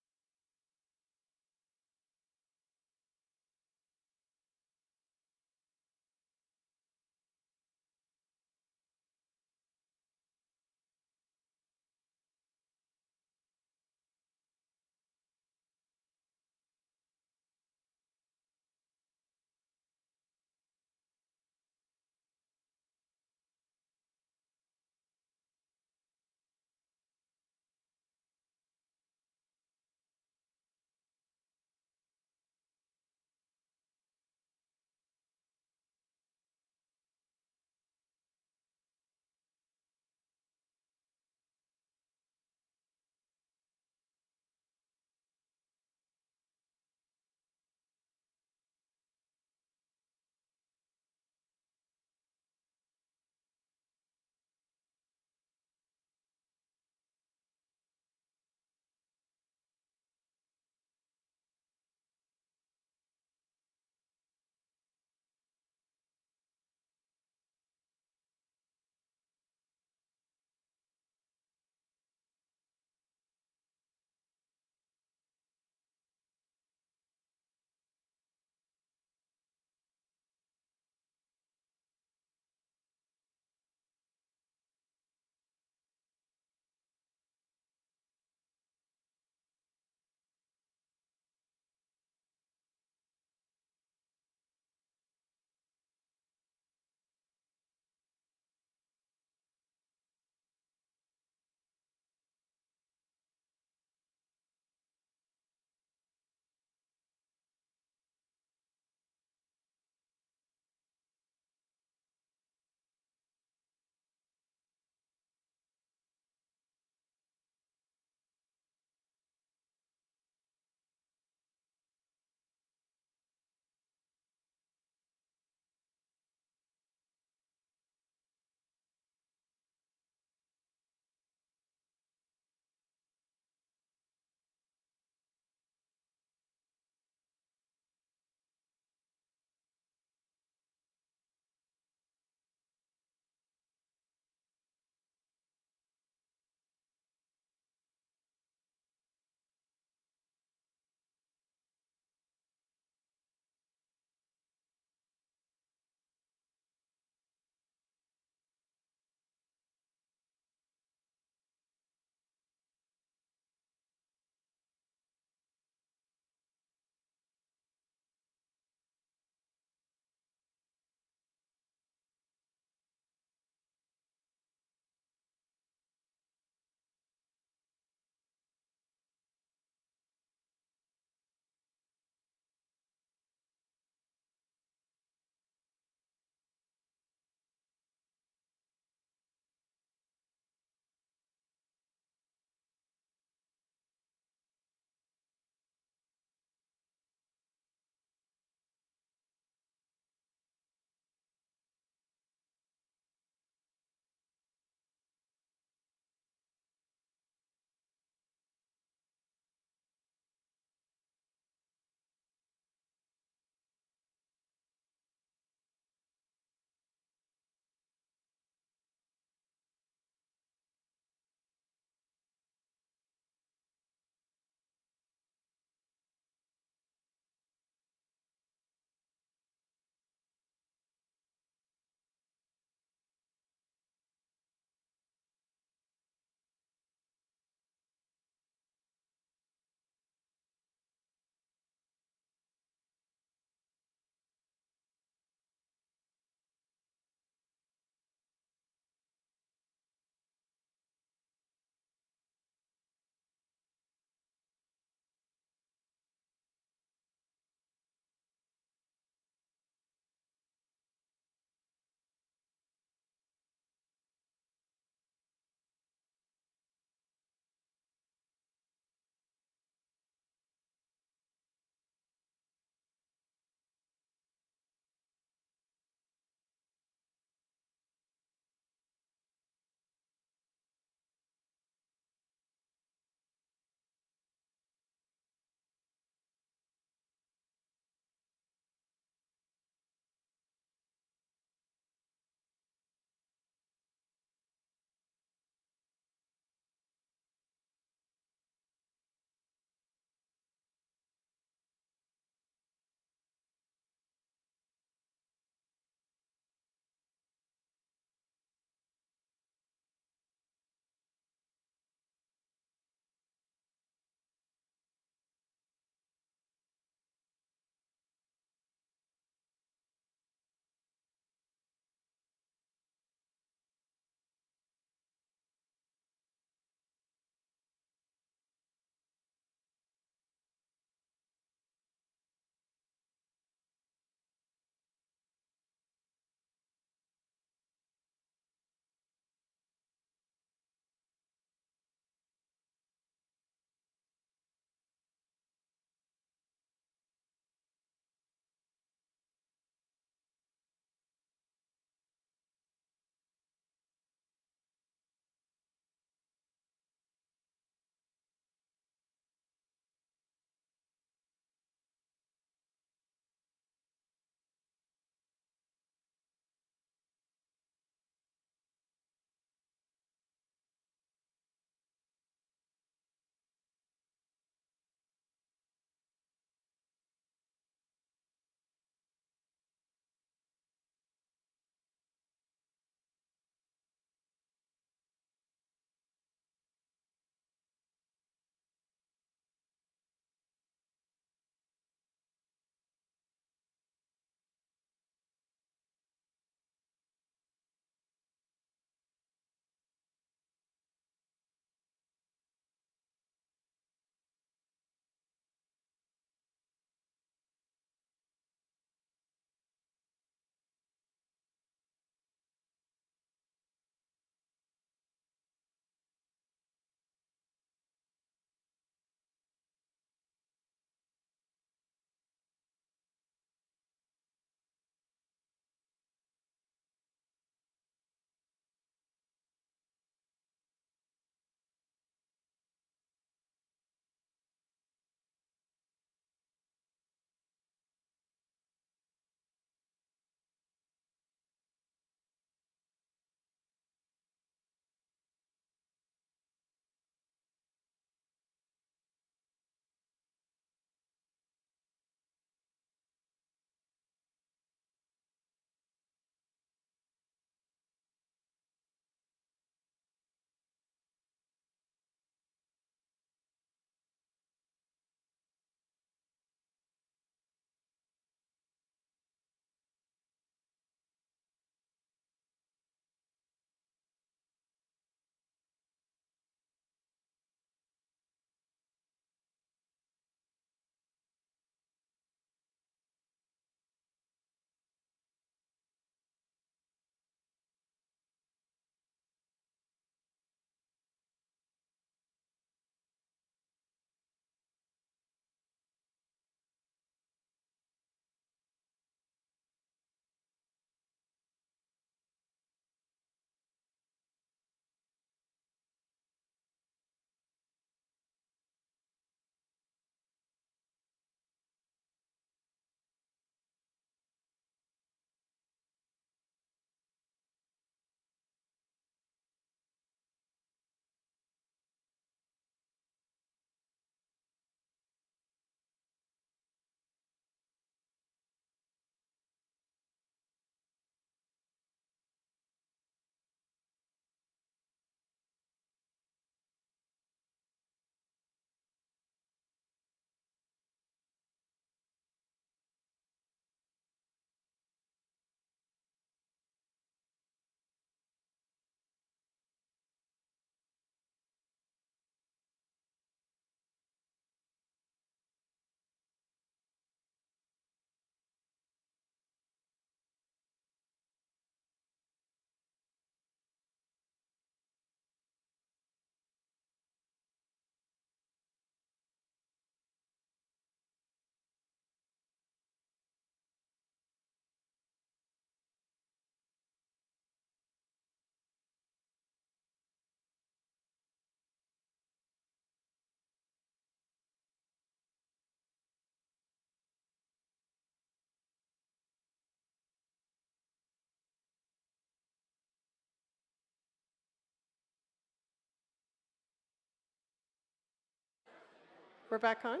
We're back on.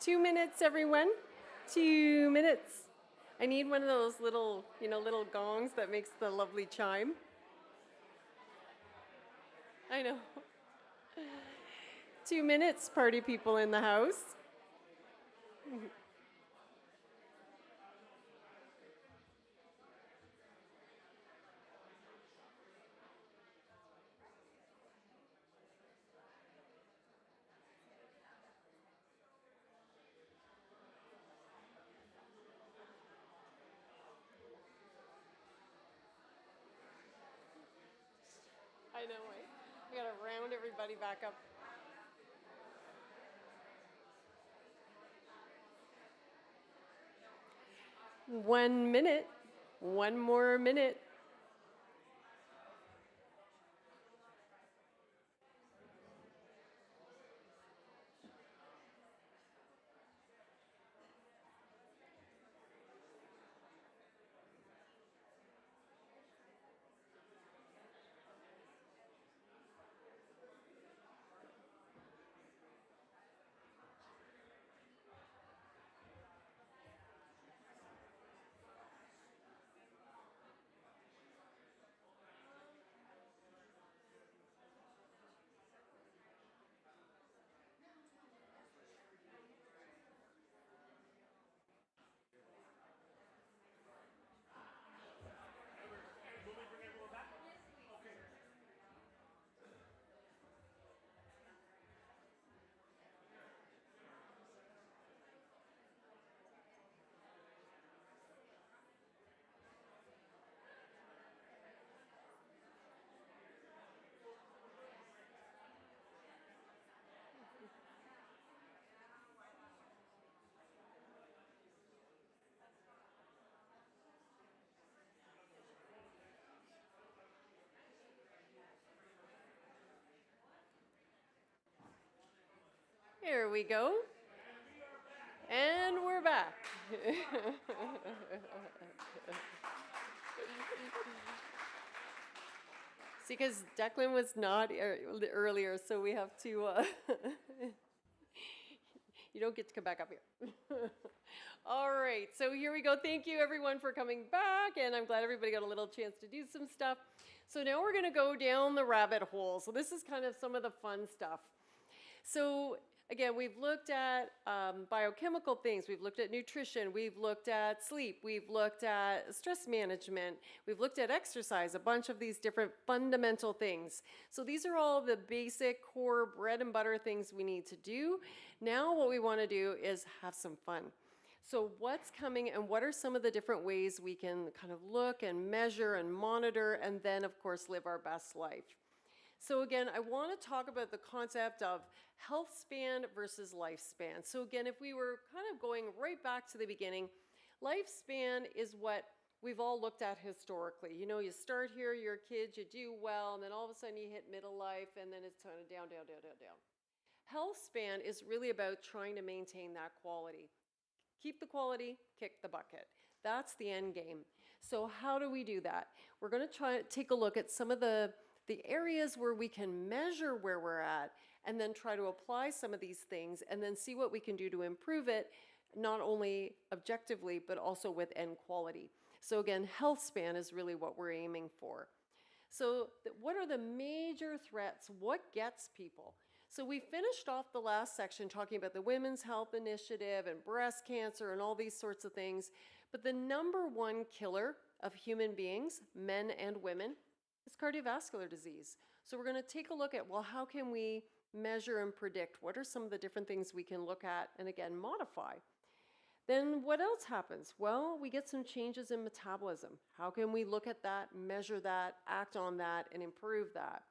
2 minutes, everyone. 2 minutes. I need one of those little, little gongs that makes the lovely chime. I know. 2 minutes, party people in the house. I know, right? We gotta round everybody back up. One minute. One more minute. Will we bring everyone back? Okay. Here we go. And we're back. See, because Declan was not earlier, so we have to. You don't get to come back up here. All right, so here we go. Thank you, everyone, for coming back, and I'm glad everybody got a little chance to do some stuff. So now we're going to go down the rabbit hole. So this is kind of some of the fun stuff. So again, we've looked at biochemical things, we've looked at nutrition, we've looked at sleep, we've looked at stress management, we've looked at exercise, a bunch of these different fundamental things. So these are all the basic core bread and butter things we need to do. Now what we want to do is have some fun. So what's coming and what are some of the different ways we can kind of look and measure and monitor and then of course live our best life. So again, I want to talk about the concept of health span versus lifespan. So again, if we were kind of going right back to the beginning, lifespan is what we've all looked at historically. You know, you start here, you're a kid, you do well, and then all of a sudden you hit middle life, and then it's kind of down, down, down, down, down. Health span is really about trying to maintain that quality. Keep the quality, kick the bucket. That's the end game. So how do we do that? We're going to try to take a look at some of the areas where we can measure where we're at and then try to apply some of these things and then see what we can do to improve it, not only objectively, but also with end quality. So again, health span is really what we're aiming for. So what are the major threats? What gets people? So we finished off the last section talking about the Women's Health Initiative and breast cancer and all these sorts of things. But the number one killer of human beings, men and women, is cardiovascular disease. So we're going to take a look at, well, how can we measure and predict? What are some of the different things we can look at and again, modify? Then what else happens? Well, we get some changes in metabolism. How can we look at that, measure that, act on that, and improve that?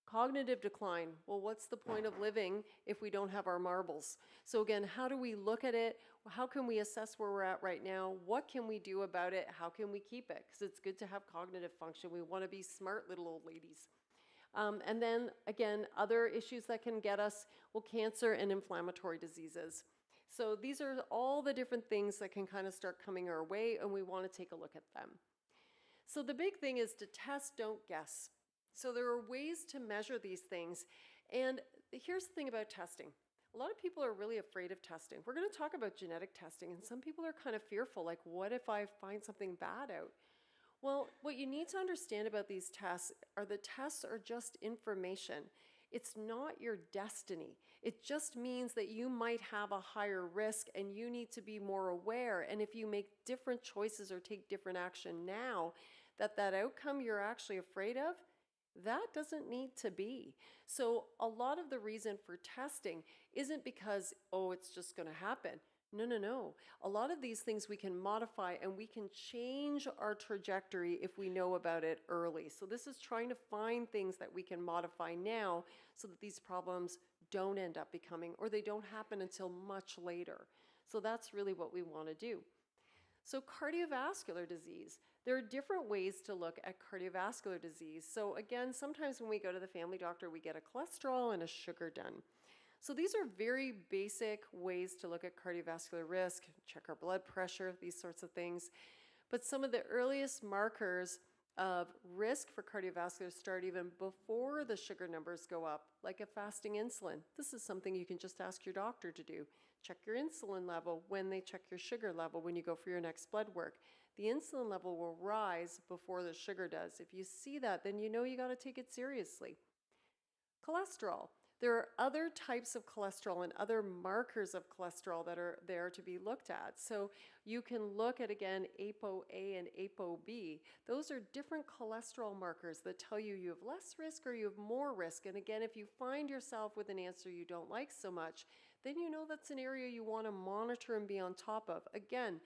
Cognitive decline. Well, what's the point of living if we don't have our marbles? So again, how do we look at it? How can we assess where we're at right now? What can we do about it? How can we keep it? Because it's good to have cognitive function. We want to be smart little old ladies. And then again, other issues that can get us, well, cancer and inflammatory diseases. So these are all the different things that can kind of start coming our way, and we want to take a look at them. So the big thing is to test, don't guess. So there are ways to measure these things. And here's the thing about testing. A lot of people are really afraid of testing. We're going to talk about genetic testing, and some people are kind of fearful, like, what if I find something bad out? Well, what you need to understand about these tests are the tests are just information. It's not your destiny. It just means that you might have a higher risk and you need to be more aware. And if you make different choices or take different action now, that outcome you're actually afraid of, that doesn't need to be. So a lot of the reason for testing isn't because, oh, it's just going to happen. No, no, no. A lot of these things we can modify and we can change our trajectory if we know about it early. So this is trying to find things that we can modify now so that these problems don't end up becoming, or they don't happen until much later. So that's really what we want to do. So cardiovascular disease. There are different ways to look at cardiovascular disease. So again, sometimes when we go to the family doctor, we get a cholesterol and a sugar done. So these are very basic ways to look at cardiovascular risk, check our blood pressure, these sorts of things. But some of the earliest markers of risk for cardiovascular start even before the sugar numbers go up, like a fasting insulin. This is something you can just ask your doctor to do. Check your insulin level when they check your sugar level when you go for your next blood work. The insulin level will rise before the sugar does. If you see that, then you know you got to take it seriously. Cholesterol. There are other types of cholesterol and other markers of cholesterol that are there to be looked at. So you can look at, again, ApoA and ApoB. Those are different cholesterol markers that tell you you have less risk or you have more risk. And again, if you find yourself with an answer you don't like so much, then you know that's an area you want to monitor and be on top of. Again,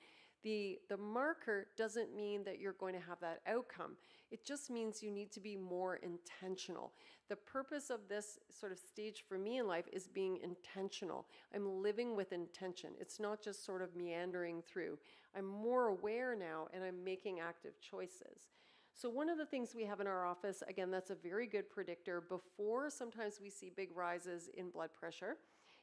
the marker doesn't mean that you're going to have that outcome. It just means you need to be more intentional. The purpose of this sort of stage for me in life is being intentional. I'm living with intention. It's not just sort of meandering through. I'm more aware now and I'm making active choices. So one of the things we have in our office, again, that's a very good predictor before sometimes we see big rises in blood pressure,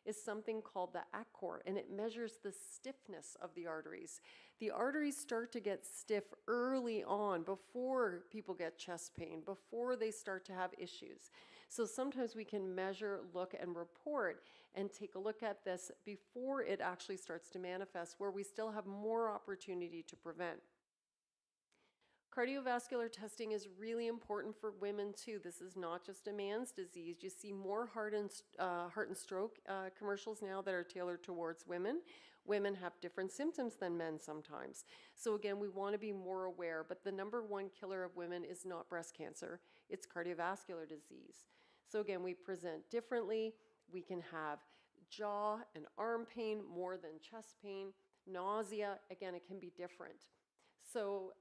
is something called the ACCOR, and it measures the stiffness of the arteries. The arteries start to get stiff early on before people get chest pain, before they start to have issues. So sometimes we can measure, look, and report and take a look at this before it actually starts to manifest, where we still have more opportunity to prevent. Cardiovascular testing is really important for women too. This is not just a man's disease. You see more heart and stroke commercials now that are tailored towards women. Women have different symptoms than men sometimes. So again, we want to be more aware, but the number one killer of women is not breast cancer, it's cardiovascular disease. So again, we present differently. We can have jaw and arm pain more than chest pain. Nausea, again, it can be different. So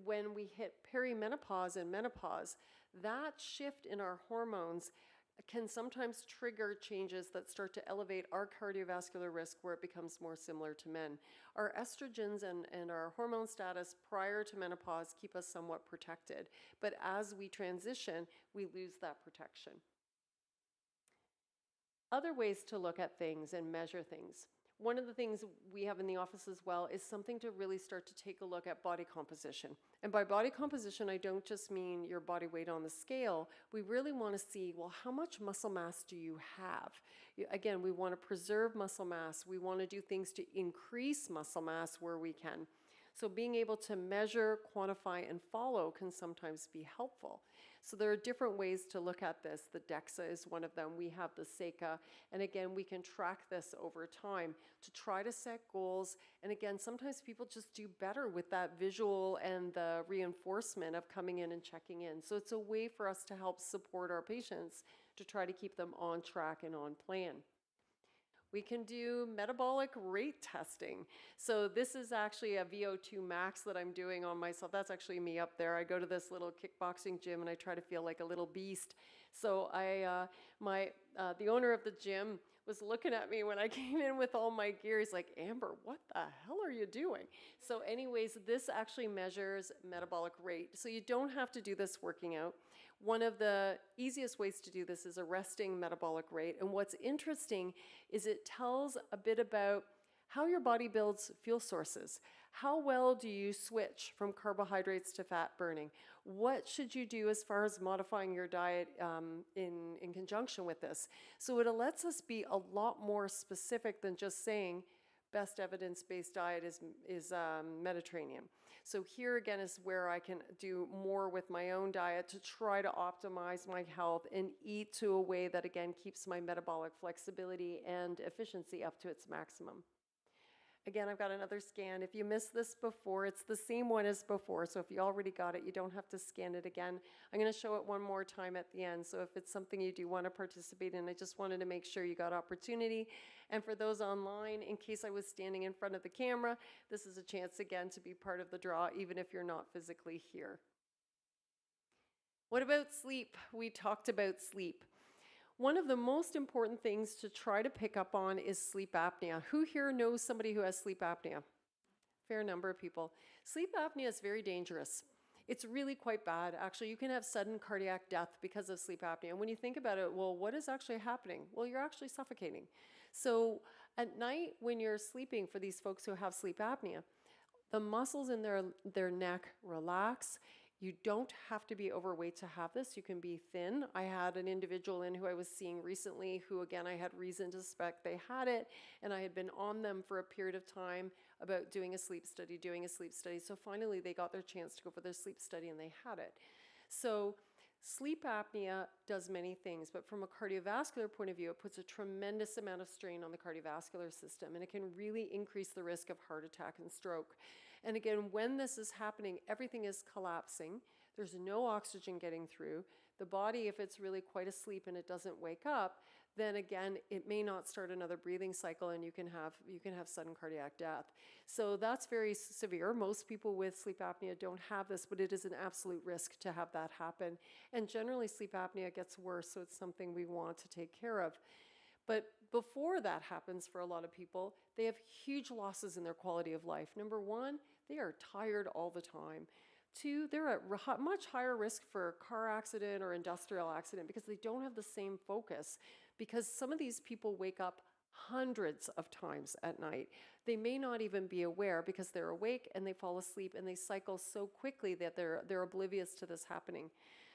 when we hit perimenopause and menopause, that shift in our hormones can sometimes trigger changes that start to elevate our cardiovascular risk where it becomes more similar to men. Our estrogens and our hormone status prior to menopause keep us somewhat protected, but as we transition, we lose that protection. Other ways to look at things and measure things. One of the things we have in the office as well is something to really start to take a look at body composition. And by body composition, I don't just mean your body weight on the scale. We really want to see, well, how much muscle mass do you have? Again, we want to preserve muscle mass. We want to do things to increase muscle mass where we can. So being able to measure, quantify, and follow can sometimes be helpful. So there are different ways to look at this. The DEXA is one of them. We have the SECA. And again, we can track this over time to try to set goals. And again, sometimes people just do better with that visual and the reinforcement of coming in and checking in. So it's a way for us to help support our patients to try to keep them on track and on plan. We can do metabolic rate testing. So this is actually a VO2 max that I'm doing on myself. That's actually me up there. I go to this little kickboxing gym and I try to feel like a little beast. So the owner of the gym was looking at me when I came in with all my gear. He's like, Amber, what the hell are you doing? So anyways, this actually measures metabolic rate. So you don't have to do this working out. One of the easiest ways to do this is a resting metabolic rate. And what's interesting is it tells a bit about how your body builds fuel sources. How well do you switch from carbohydrates to fat burning? What should you do as far as modifying your diet in conjunction with this? So it lets us be a lot more specific than just saying best evidence-based diet is Mediterranean. So here again is where I can do more with my own diet to try to optimize my health and eat to a way that again keeps my metabolic flexibility and efficiency up to its maximum. Again, I've got another scan. If you missed this before, it's the same one as before. So if you already got it, you don't have to scan it again. I'm going to show it one more time at the end. So if it's something you do want to participate in, I just wanted to make sure you got opportunity. And for those online, in case I was standing in front of the camera, this is a chance again to be part of the draw, even if you're not physically here. What about sleep? We talked about sleep. One of the most important things to try to pick up on is sleep apnea. Who here knows somebody who has sleep apnea? Fair number of people. Sleep apnea is very dangerous. It's really quite bad. Actually, you can have sudden cardiac death because of sleep apnea. And when you think about it, well, what is actually happening? Well, you're actually suffocating. So at night when you're sleeping, for these folks who have sleep apnea, the muscles in their neck relax. You don't have to be overweight to have this. You can be thin. I had an individual in who I was seeing recently who, again, I had reason to suspect they had it, and I had been on them for a period of time about doing a sleep study. So finally, they got their chance to go for their sleep study, and they had it. So sleep apnea does many things, but from a cardiovascular point of view, it puts a tremendous amount of strain on the cardiovascular system, and it can really increase the risk of heart attack and stroke. And again, when this is happening, everything is collapsing. There's no oxygen getting through. The body, if it's really quite asleep and it doesn't wake up, then again, it may not start another breathing cycle and you can have sudden cardiac death. So that's very severe. Most people with sleep apnea don't have this, but it is an absolute risk to have that happen. And generally, sleep apnea gets worse, so it's something we want to take care of. But before that happens for a lot of people, they have huge losses in their quality of life. Number one, they are tired all the time. Two, they're at much higher risk for a car accident or industrial accident because they don't have the same focus. Because some of these people wake up hundreds of times at night. They may not even be aware because they're awake and they fall asleep and they cycle so quickly that they're oblivious to this happening.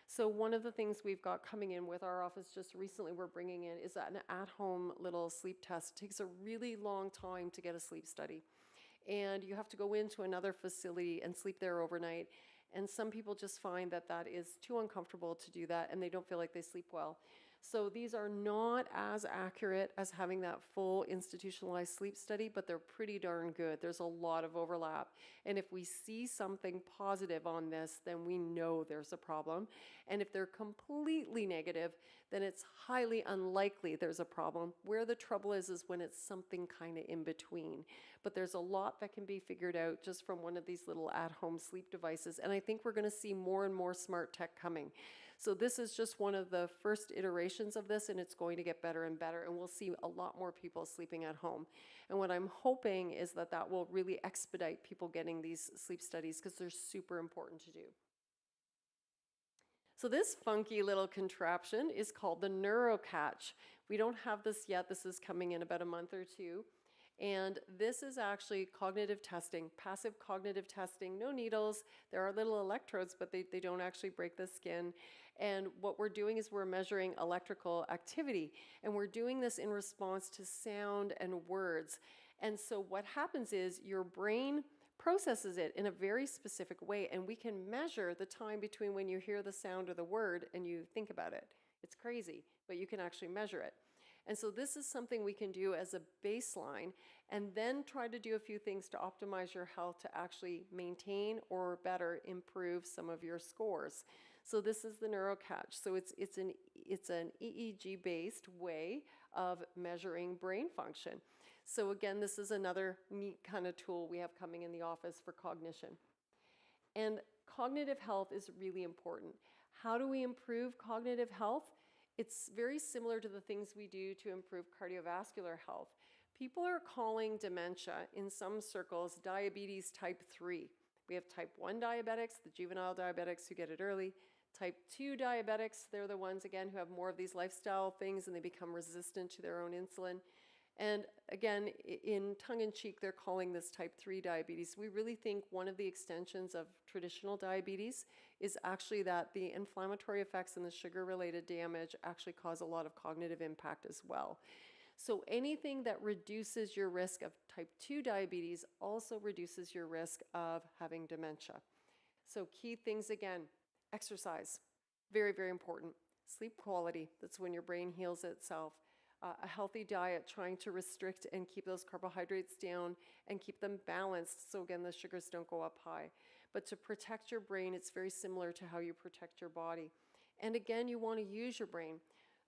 So one of the things we've got coming in with our office just recently we're bringing in is an at-home little sleep test. It takes a really long time to get a sleep study. And you have to go into another facility and sleep there overnight. And some people just find that that is too uncomfortable to do that and they don't feel like they sleep well. So these are not as accurate as having that full institutionalized sleep study, but they're pretty darn good. There's a lot of overlap. And if we see something positive on this, then we know there's a problem. And if they're completely negative, then it's highly unlikely there's a problem. Where the trouble is when it's something kind of in between. But there's a lot that can be figured out just from one of these little at-home sleep devices. And I think we're going to see more and more smart tech coming. So this is just one of the first iterations of this, and it's going to get better and better, and we'll see a lot more people sleeping at home. And what I'm hoping is that that will really expedite people getting these sleep studies because they're super important to do. So this funky little contraption is called the NeuroCatch. We don't have this yet. This is coming in about a month or two. And this is actually cognitive testing, passive cognitive testing, no needles. There are little electrodes, but they don't actually break the skin. And what we're doing is we're measuring electrical activity. And we're doing this in response to sound and words. And so what happens is your brain processes it in a very specific way. And we can measure the time between when you hear the sound or the word and you think about it. It's crazy, but you can actually measure it. And so this is something we can do as a baseline and then try to do a few things to optimize your health to actually maintain or better improve some of your scores. So this is the NeuroCatch. So it's an EEG-based way of measuring brain function. So again, this is another neat kind of tool we have coming in the office for cognition. And cognitive health is really important. How do we improve cognitive health? It's very similar to the things we do to improve cardiovascular health. People are calling dementia in some circles diabetes type 3. We have type 1 diabetics, the juvenile diabetics who get it early. Type 2 diabetics, they're the ones, again, who have more of these lifestyle things and they become resistant to their own insulin. And again, in tongue-in-cheek, they're calling this type 3 diabetes. We really think one of the extensions of traditional diabetes is actually that the inflammatory effects and the sugar-related damage actually cause a lot of cognitive impact as well. So anything that reduces your risk of type 2 diabetes also reduces your risk of having dementia. So key things again, exercise, very, very important. Sleep quality, that's when your brain heals itself. A healthy diet, trying to restrict and keep those carbohydrates down and keep them balanced so again the sugars don't go up high. But to protect your brain, it's very similar to how you protect your body. And again, you want to use your brain.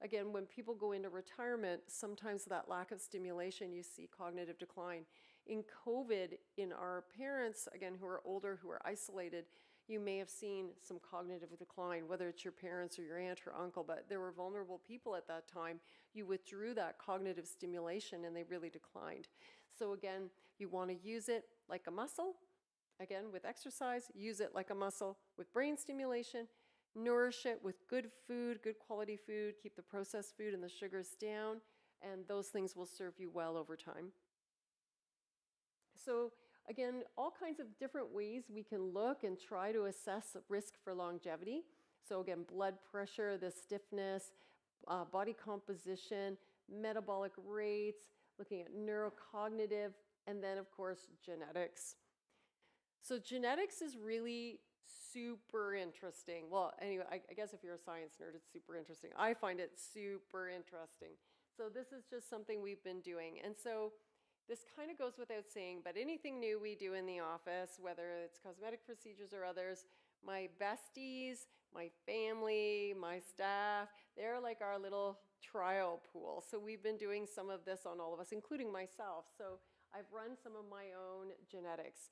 Again, when people go into retirement, sometimes that lack of stimulation, you see cognitive decline. In COVID, in our parents, again, who are older, who are isolated, you may have seen some cognitive decline, whether it's your parents or your aunt or uncle, but there were vulnerable people at that time. You withdrew that cognitive stimulation and they really declined. So again, you want to use it like a muscle. Again, with exercise, use it like a muscle with brain stimulation. Nourish it with good food, good quality food, keep the processed food and the sugars down, and those things will serve you well over time. So again, all kinds of different ways we can look and try to assess risk for longevity. So again, blood pressure, the stiffness, body composition, metabolic rates, looking at neurocognitive, and then of course, genetics. So genetics is really super interesting. Well, anyway, I guess if you're a science nerd, it's super interesting. I find it super interesting. So this is just something we've been doing. And so this kind of goes without saying, but anything new we do in the office, whether it's cosmetic procedures or others, my besties, my family, my staff, they're like our little trial pool. So we've been doing some of this on all of us, including myself. So I've run some of my own genetics.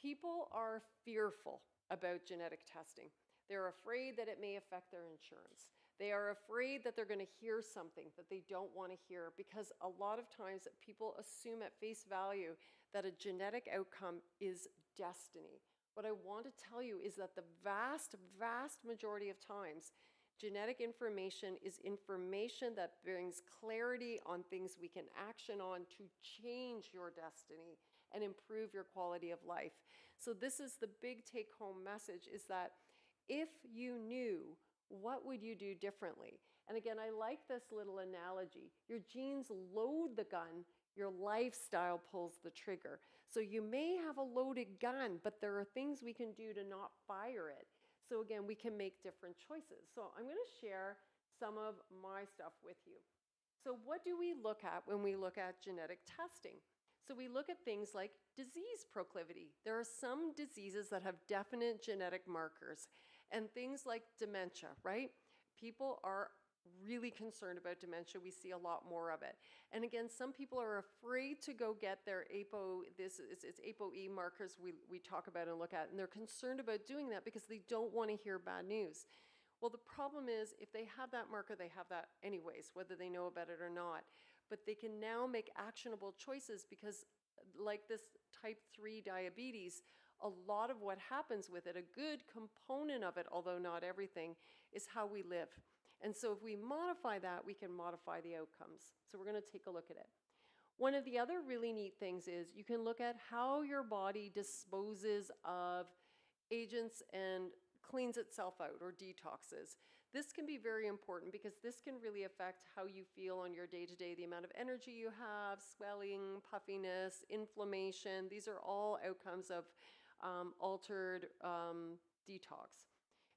People are fearful about genetic testing. They're afraid that it may affect their insurance. They are afraid that they're going to hear something that they don't want to hear because a lot of times people assume at face value that a genetic outcome is destiny. What I want to tell you is that the vast, vast majority of times, genetic information is information that brings clarity on things we can action on to change your destiny and improve your quality of life. So this is the big take-home message, is that if you knew, what would you do differently? And again, I like this little analogy. Your genes load the gun, your lifestyle pulls the trigger. So you may have a loaded gun, but there are things we can do to not fire it. So again, we can make different choices. So I'm going to share some of my stuff with you. So what do we look at when we look at genetic testing? So we look at things like disease proclivity. There are some diseases that have definite genetic markers, and things like dementia, right? People are really concerned about dementia. We see a lot more of it. And again, some people are afraid to go get their APO, it's ApoE markers we talk about and look at, and they're concerned about doing that because they don't want to hear bad news. Well, the problem is if they have that marker, they have that anyways, whether they know about it or not. But they can now make actionable choices because like this type 3 diabetes, a lot of what happens with it, a good component of it, although not everything, is how we live. And so if we modify that, we can modify the outcomes. So we're going to take a look at it. One of the other really neat things is you can look at how your body disposes of agents and cleans itself out or detoxes. This can be very important because this can really affect how you feel on your day-to-day, the amount of energy you have, swelling, puffiness, inflammation. These are all outcomes of altered detox.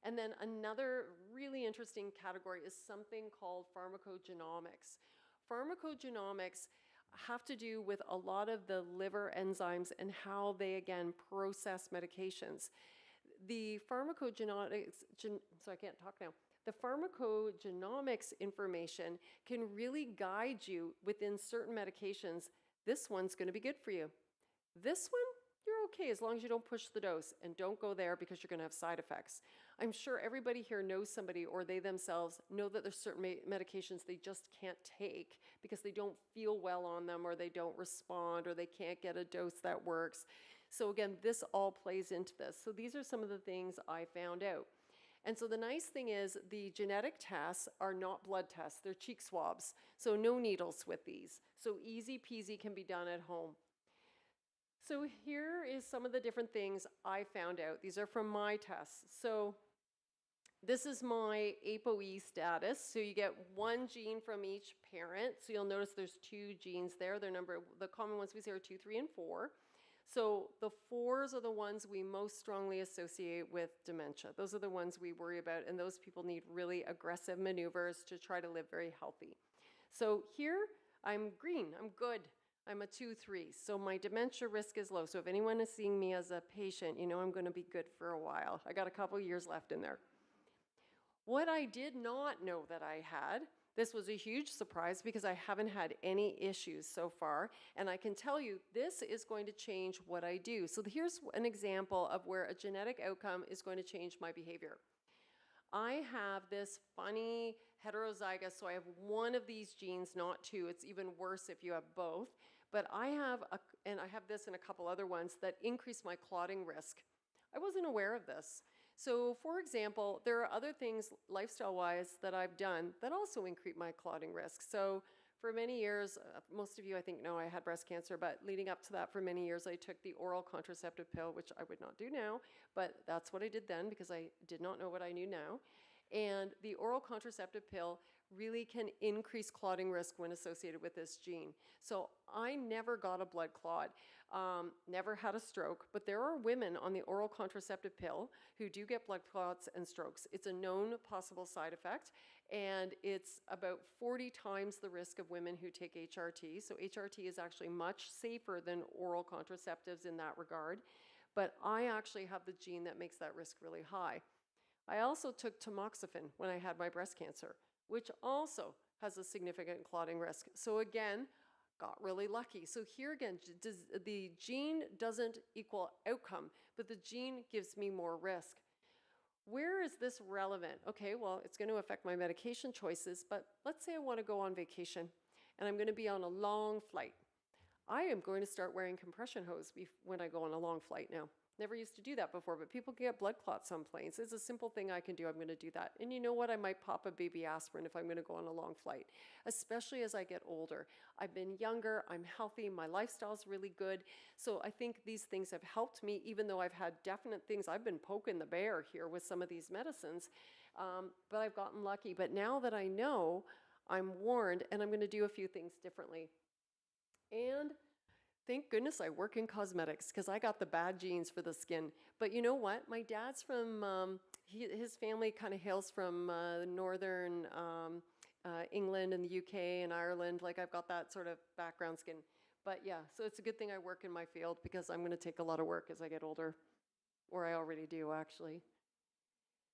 And then another really interesting category is something called pharmacogenomics. Pharmacogenomics have to do with a lot of the liver enzymes and how they, again, process medications. The pharmacogenomics, so I can't talk now. The pharmacogenomics information can really guide you within certain medications. This one's going to be good for you. This one, you're okay as long as you don't push the dose and don't go there because you're going to have side effects. I'm sure everybody here knows somebody or they themselves know that there's certain medications they just can't take because they don't feel well on them or they don't respond or they can't get a dose that works. So again, this all plays into this. So these are some of the things I found out. And so the nice thing is the genetic tests are not blood tests, they're cheek swabs. So no needles with these. So easy peasy can be done at home. So here is some of the different things I found out. These are from my tests. So this is my ApoE status. So you get one gene from each parent. So you'll notice there's 2 genes there. The common ones we say are 2, 3, and 4. So the 4s are the ones we most strongly associate with dementia. Those are the ones we worry about, and those people need really aggressive maneuvers to try to live very healthy. So here, I'm green, I'm good. I'm a 2-3, so my dementia risk is low. So if anyone is seeing me as a patient, you know I'm gonna be good for a while. I got a couple years left in there. What I did not know that I had, this was a huge surprise because I haven't had any issues so far, and I can tell you this is going to change what I do. So here's an example of where a genetic outcome is going to change my behavior. I have this funny heterozygous, so I have one of these genes, not 2. It's even worse if you have both. But I have this and a couple other ones that increase my clotting risk. I wasn't aware of this. So for example, there are other things lifestyle-wise that I've done that also increase my clotting risk. So for many years, most of you I think know I had breast cancer, but leading up to that for many years, I took the oral contraceptive pill, which I would not do now, but that's what I did then because I did not know what I knew now. And the oral contraceptive pill really can increase clotting risk when associated with this gene. So I never got a blood clot, never had a stroke, but there are women on the oral contraceptive pill who do get blood clots and strokes. It's a known possible side effect, and it's about 40 times the risk of women who take HRT. So HRT is actually much safer than oral contraceptives in that regard, but I actually have the gene that makes that risk really high. I also took tamoxifen when I had my breast cancer, which also has a significant clotting risk. So again, got really lucky. So here again, the gene doesn't equal outcome, but the gene gives me more risk. Where is this relevant? Okay, well, it's going to affect my medication choices, but let's say I want to go on vacation and I'm going to be on a long flight. I am going to start wearing compression hose when I go on a long flight now. Never used to do that before, but people can get blood clots on planes. It's a simple thing I can do. I'm going to do that. And you know what? I might pop a baby aspirin if I'm going to go on a long flight, especially as I get older. I've been younger. I'm healthy. My lifestyle's really good. So I think these things have helped me, even though I've had definite things. I've been poking the bear here with some of these medicines, but I've gotten lucky. But now that I know, I'm warned, and I'm going to do a few things differently. And thank goodness I work in cosmetics because I got the bad genes for the skin. But you know what? My dad's from, his family kind of hails from northern England and the UK and Ireland. Like I've got that sort of background skin. But yeah, so it's a good thing I work in my field because I'm going to take a lot of work as I get older. Or I already do, actually.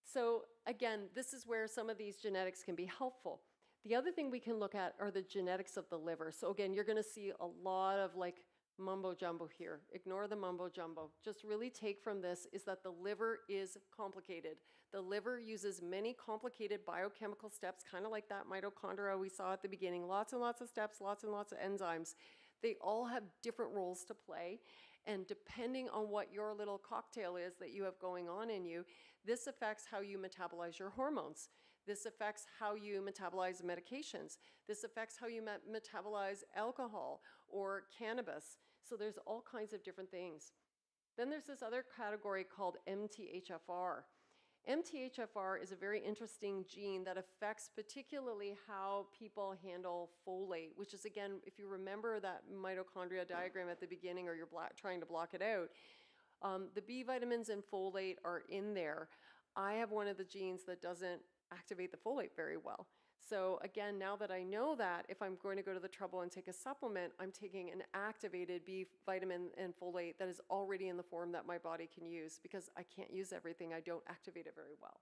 So again, this is where some of these genetics can be helpful. The other thing we can look at are the genetics of the liver. So again, you're going to see a lot of like mumbo jumbo here. Ignore the mumbo jumbo. Just really take from this is that the liver is complicated. The liver uses many complicated biochemical steps, kind of like that mitochondria we saw at the beginning. Lots and lots of steps, lots and lots of enzymes. They all have different roles to play. And depending on what your little cocktail is that you have going on in you, this affects how you metabolize your hormones. This affects how you metabolize medications. This affects how you metabolize alcohol or cannabis. So there's all kinds of different things. Then there's this other category called MTHFR. MTHFR is a very interesting gene that affects particularly how people handle folate, which is, again, if you remember that mitochondria diagram at the beginning or you're trying to block it out, the B vitamins and folate are in there. I have one of the genes that doesn't activate the folate very well. So again, now that I know that, if I'm going to go to the trouble and take a supplement, I'm taking an activated B vitamin and folate that is already in the form that my body can use because I can't use everything. I don't activate it very well.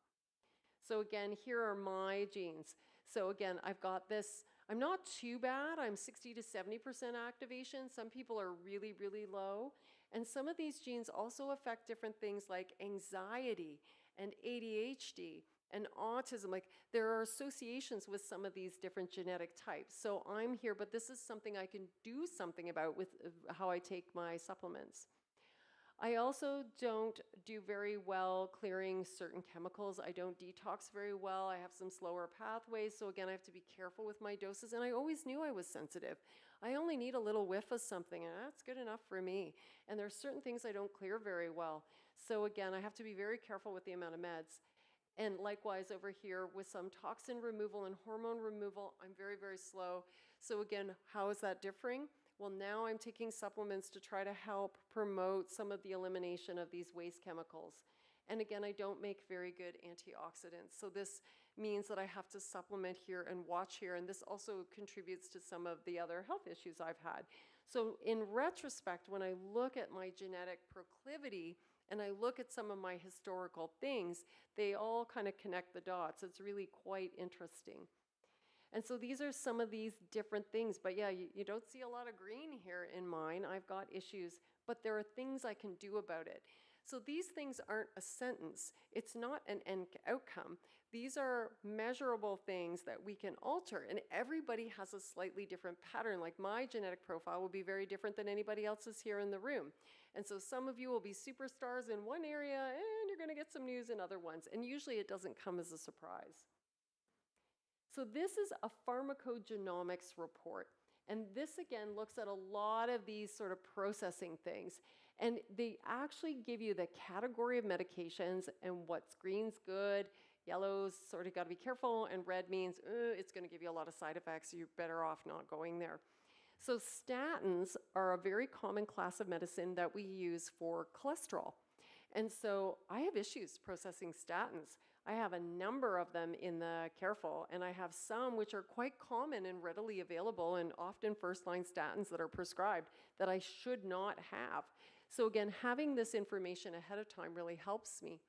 So again, here are my genes. So again, I've got this, I'm not too bad. I'm 60 to 70% activation. Some people are really, really low. And some of these genes also affect different things like anxiety and ADHD and autism. Like there are associations with some of these different genetic types. So I'm here, but this is something I can do something about with how I take my supplements. I also don't do very well clearing certain chemicals. I don't detox very well. I have some slower pathways. So again, I have to be careful with my doses. And I always knew I was sensitive. I only need a little whiff of something, and that's good enough for me. And there's certain things I don't clear very well. So again, I have to be very careful with the amount of meds. And likewise over here with some toxin removal and hormone removal, I'm very, very slow. So again, how is that differing? Well, now I'm taking supplements to try to help promote some of the elimination of these waste chemicals. And again, I don't make very good antioxidants. So this means that I have to supplement here and watch here. And this also contributes to some of the other health issues I've had. So in retrospect, when I look at my genetic proclivity and I look at some of my historical things, they all kind of connect the dots. It's really quite interesting. And so these are some of these different things. But yeah, you don't see a lot of green here in mine. I've got issues, but there are things I can do about it. So these things aren't a sentence. It's not an end outcome. These are measurable things that we can alter. And everybody has a slightly different pattern. Like my genetic profile will be very different than anybody else's here in the room. And so some of you will be superstars in one area and you're going to get some news in other ones. And usually it doesn't come as a surprise. So this is a pharmacogenomics report. And this again looks at a lot of these sort of processing things. And they actually give you the category of medications and what's green's good, yellow's sort of got to be careful, and red means it's going to give you a lot of side effects, so you're better off not going there. So statins are a very common class of medicine that we use for cholesterol. And so I have issues processing statins. I have a number of them in the Careful, and I have some which are quite common and readily available and often first-line statins that are prescribed that I should not have. So again, having this information ahead of time really helps me.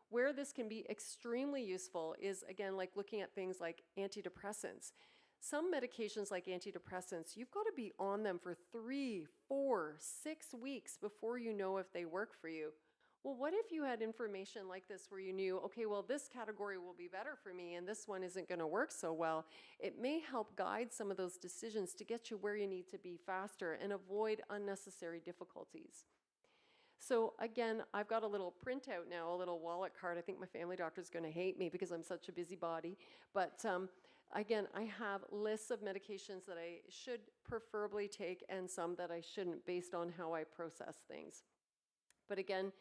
Where this can be extremely useful is, again, like looking at things like antidepressants. Some medications like antidepressants, you've got to be on them for 3, 4, 6 weeks before you know if they work for you. Well, what if you had information like this where you knew, okay, well, this category will be better for me and this one isn't going to work so well? It may help guide some of those decisions to get you where you need to be faster and avoid unnecessary difficulties. So again, I've got a little printout now, a little wallet card. I think my family doctor is going to hate me because I'm such a busybody. But again, I have lists of medications that I should preferably take and some that I shouldn't based on how I process things. But again,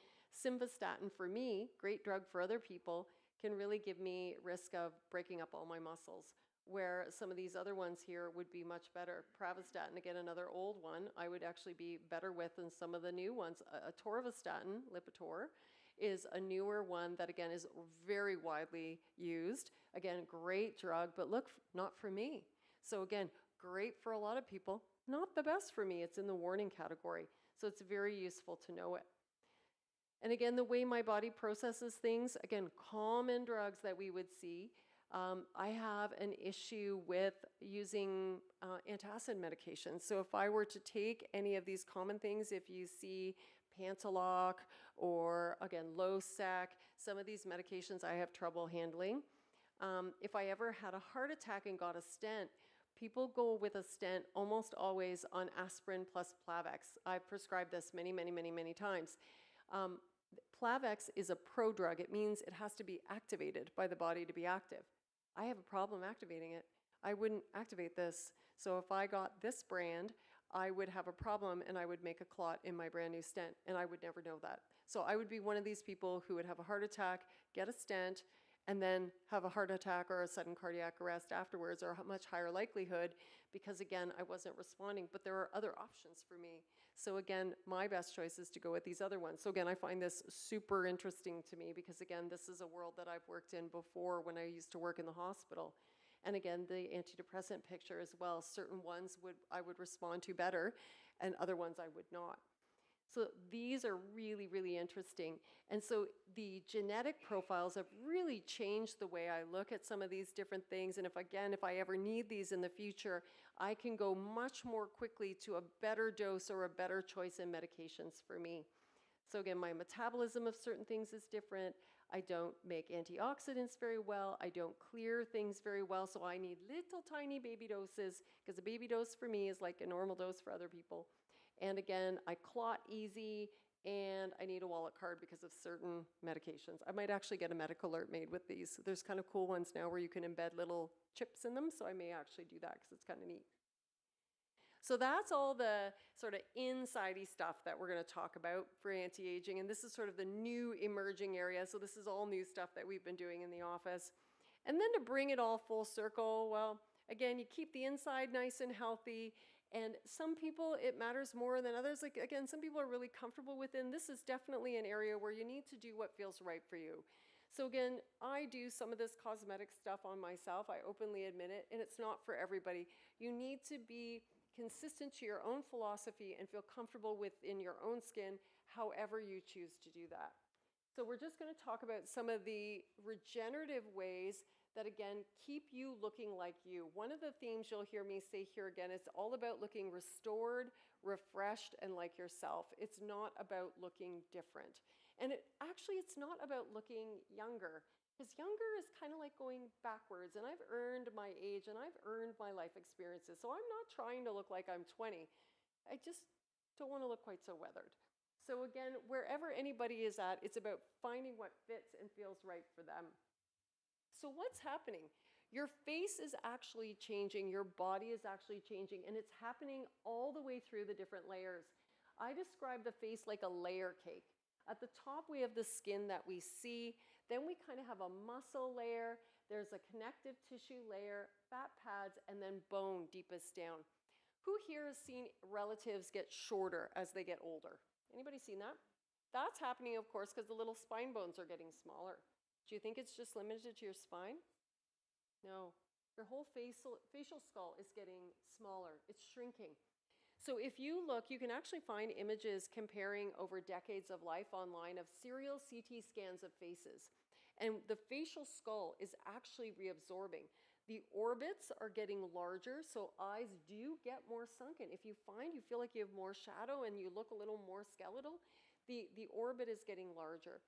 simvastatin for me, great drug for other people, can really give me risk of breaking up all my muscles, where some of these other ones here would be much better. Pravastatin, again, another old one, I would actually be better with than some of the new ones. Atorvastatin, Lipitor, is a newer one that, again, is very widely used. Again, great drug, but look, not for me. So again, great for a lot of people, not the best for me. It's in the warning category. So it's very useful to know it. And again, the way my body processes things, again, common drugs that we would see. I have an issue with using antacid medications. So if I were to take any of these common things, if you see Pantaloc or, again, Losec, some of these medications I have trouble handling. If I ever had a heart attack and got a stent, people go with a stent almost always on aspirin plus Plavix. I've prescribed this many, many, many, many times. Plavix is a prodrug. It means it has to be activated by the body to be active. I have a problem activating it. I wouldn't activate this. So if I got this brand, I would have a problem and I would make a clot in my brand new stent, and I would never know that. So I would be one of these people who would have a heart attack, get a stent, and then have a heart attack or a sudden cardiac arrest afterwards, or a much higher likelihood, because again, I wasn't responding. But there are other options for me. So again, my best choice is to go with these other ones. So again, I find this super interesting to me because again, this is a world that I've worked in before when I used to work in the hospital. And again, the antidepressant picture as well. Certain ones I would respond to better, and other ones I would not. So these are really, really interesting. And so the genetic profiles have really changed the way I look at some of these different things. And if I ever need these in the future, I can go much more quickly to a better dose or a better choice in medications for me. So again, my metabolism of certain things is different. I don't make antioxidants very well. I don't clear things very well. So I need little tiny baby doses, because a baby dose for me is like a normal dose for other people. And again, I clot easy, and I need a wallet card because of certain medications. I might actually get a medical alert made with these. There's kind of cool ones now where you can embed little chips in them, so I may actually do that because it's kind of neat. So that's all the sort of inside-y stuff that we're going to talk about for anti-aging, and this is sort of the new emerging area. So this is all new stuff that we've been doing in the office. And then to bring it all full circle, well, again, you keep the inside nice and healthy, and some people, it matters more than others. Like, again, some people are really comfortable within. This is definitely an area where you need to do what feels right for you. So again, I do some of this cosmetic stuff on myself. I openly admit it, and it's not for everybody. You need to be consistent to your own philosophy and feel comfortable within your own skin, however you choose to do that. So we're just going to talk about some of the regenerative ways that, again, keep you looking like you. One of the themes you'll hear me say here again is all about looking restored, refreshed, and like yourself. It's not about looking different. And it's not about looking younger. Because younger is kind of like going backwards, and I've earned my age, and I've earned my life experiences. So I'm not trying to look like I'm 20. I just don't want to look quite so weathered. So again, wherever anybody is at, it's about finding what fits and feels right for them. So what's happening? Your face is actually changing, your body is actually changing, and it's happening all the way through the different layers. I describe the face like a layer cake. At the top, we have the skin that we see. Then we kind of have a muscle layer. There's a connective tissue layer, fat pads, and then bone deepest down. Who here has seen relatives get shorter as they get older? Anybody seen that? That's happening, of course, because the little spine bones are getting smaller. Do you think it's just limited to your spine? No. Your whole facial skull is getting smaller. It's shrinking. So if you look, you can actually find images comparing over decades of life online of serial CT scans of faces. And the facial skull is actually reabsorbing. The orbits are getting larger, so eyes do get more sunken. If you feel like you have more shadow and you look a little more skeletal, the orbit is getting larger.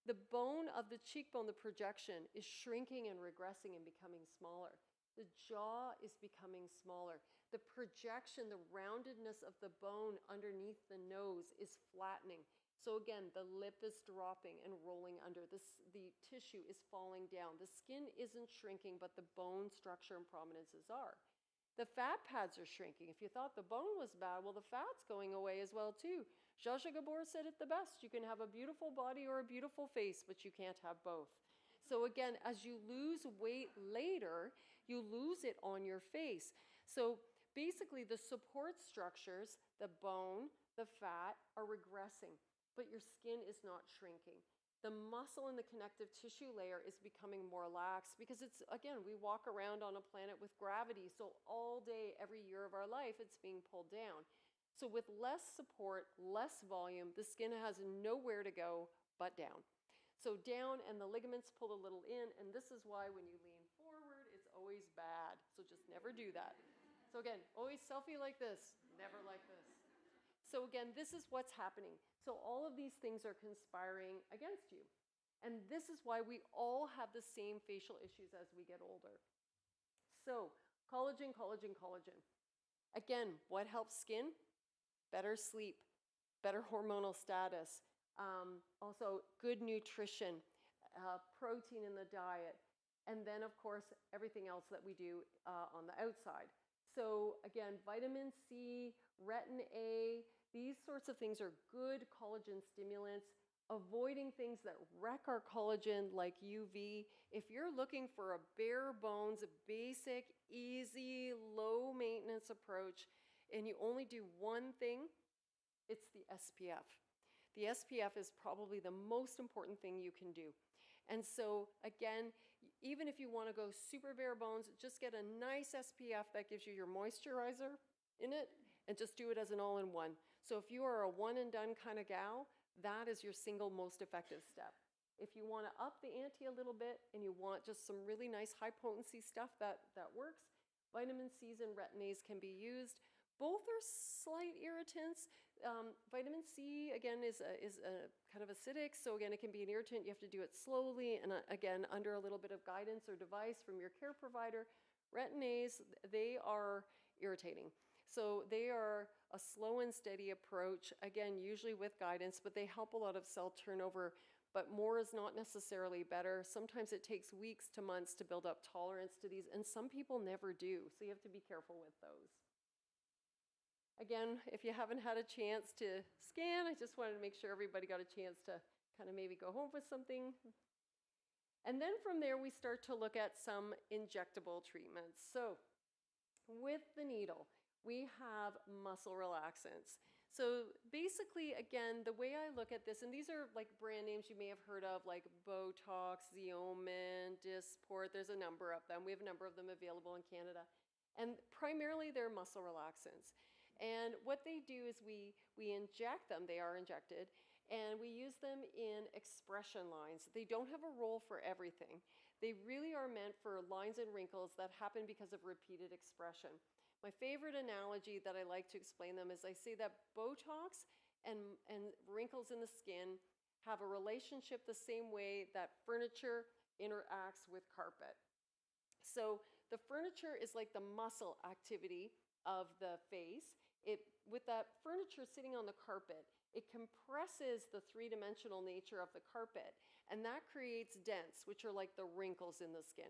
The bone of the cheekbone, the projection, is shrinking and regressing and becoming smaller. The jaw is becoming smaller. The projection, the roundedness of the bone underneath the nose is flattening. So again, the lip is dropping and rolling under. The tissue is falling down. The skin isn't shrinking, but the bone structure and prominences are. The fat pads are shrinking. If you thought the bone was bad, well, the fat's going away as well too. Zsa Zsa Gabor said it the best. You can have a beautiful body or a beautiful face, but you can't have both. So again, as you lose weight later, you lose it on your face. So basically, the support structures, the bone, the fat, are regressing, but your skin is not shrinking. The muscle in the connective tissue layer is becoming more lax because it's, again, we walk around on a planet with gravity, so all day, every year of our life, it's being pulled down. So with less support, less volume, the skin has nowhere to go but down. So down, and the ligaments pull a little in, and this is why when you lean forward, it's always bad. So just never do that. So again, always selfie like this, never like this. So again, this is what's happening. So all of these things are conspiring against you. And this is why we all have the same facial issues as we get older. So collagen, collagen, collagen. Again, what helps skin? Better sleep, better hormonal status, also good nutrition, protein in the diet, and then, of course, everything else that we do on the outside. So again, vitamin C, retin A, these sorts of things are good collagen stimulants. Avoiding things that wreck our collagen like UV. If you're looking for a bare bones, basic, easy, low maintenance approach, and you only do one thing, it's the SPF. The SPF is probably the most important thing you can do. And so again, even if you want to go super bare bones, just get a nice SPF that gives you your moisturizer in it, and just do it as an all-in-one. So if you are a one-and-done kind of gal, that is your single most effective step. If you want to up the ante a little bit and you want just some really nice high-potency stuff that works, vitamin C's and retin A's can be used. Both are slight irritants. Vitamin C, again, is a kind of acidic, so again, it can be an irritant. You have to do it slowly and again, under a little bit of guidance or device from your care provider. Retin A's, they are irritating. So they are a slow and steady approach, again, usually with guidance, but they help a lot of cell turnover. But more is not necessarily better. Sometimes it takes weeks to months to build up tolerance to these, and some people never do. So you have to be careful with those. Again, if you haven't had a chance to scan, I just wanted to make sure everybody got a chance to kind of maybe go home with something. And then from there, we start to look at some injectable treatments. So with the needle, we have muscle relaxants. So basically, again, the way I look at this, and these are like brand names you may have heard of, like Botox, Xeomin, Dysport, there's a number of them. We have a number of them available in Canada. And primarily, they're muscle relaxants. And what they do is we inject them, they are injected, and we use them in expression lines. They don't have a role for everything. They really are meant for lines and wrinkles that happen because of repeated expression. My favorite analogy that I like to explain them is I say that Botox and wrinkles in the skin have a relationship the same way that furniture interacts with carpet. So the furniture is like the muscle activity of the face. With that furniture sitting on the carpet, it compresses the three-dimensional nature of the carpet, and that creates dents, which are like the wrinkles in the skin.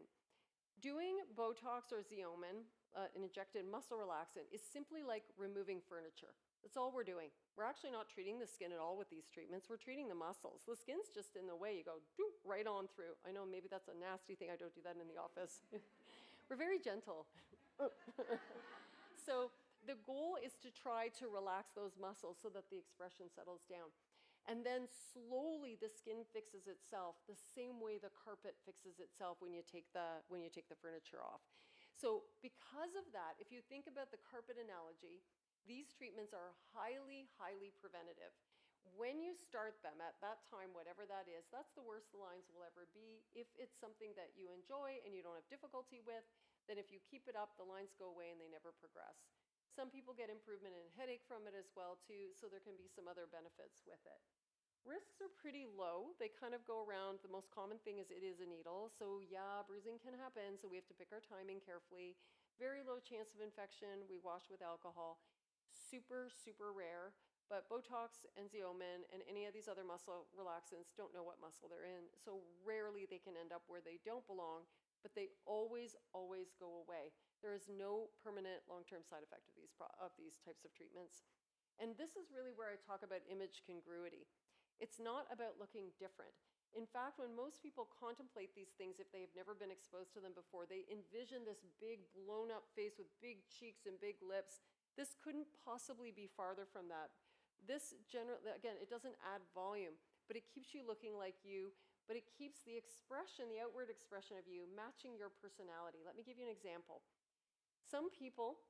Doing Botox or Xeomin, an injected muscle relaxant, is simply like removing furniture. That's all we're doing. We're actually not treating the skin at all with these treatments. We're treating the muscles. The skin's just in the way. You go right on through. I know maybe that's a nasty thing. I don't do that in the office. We're very gentle. So the goal is to try to relax those muscles so that the expression settles down. And then slowly the skin fixes itself the same way the carpet fixes itself when you take the furniture off. So because of that, if you think about the carpet analogy, these treatments are highly, highly preventative. When you start them at that time, whatever that is, that's the worst the lines will ever be. If it's something that you enjoy and you don't have difficulty with, then if you keep it up, the lines go away and they never progress. Some people get improvement in headache from it as well too, so there can be some other benefits with it. Risks are pretty low. They kind of go around. The most common thing is it is a needle. So yeah, bruising can happen, so we have to pick our timing carefully. Very low chance of infection. We wash with alcohol. Super, super rare. But Botox and Xeomin and any of these other muscle relaxants don't know what muscle they're in. So rarely they can end up where they don't belong, but they always, always go away. There is no permanent long-term side effect of these types of treatments. And this is really where I talk about image congruity. It's not about looking different. In fact, when most people contemplate these things, if they have never been exposed to them before, they envision this big blown up face with big cheeks and big lips. This couldn't possibly be farther from that. This generally, again, it doesn't add volume, but it keeps you looking like you, but it keeps the expression, the outward expression of you, matching your personality. Let me give you an example. Some people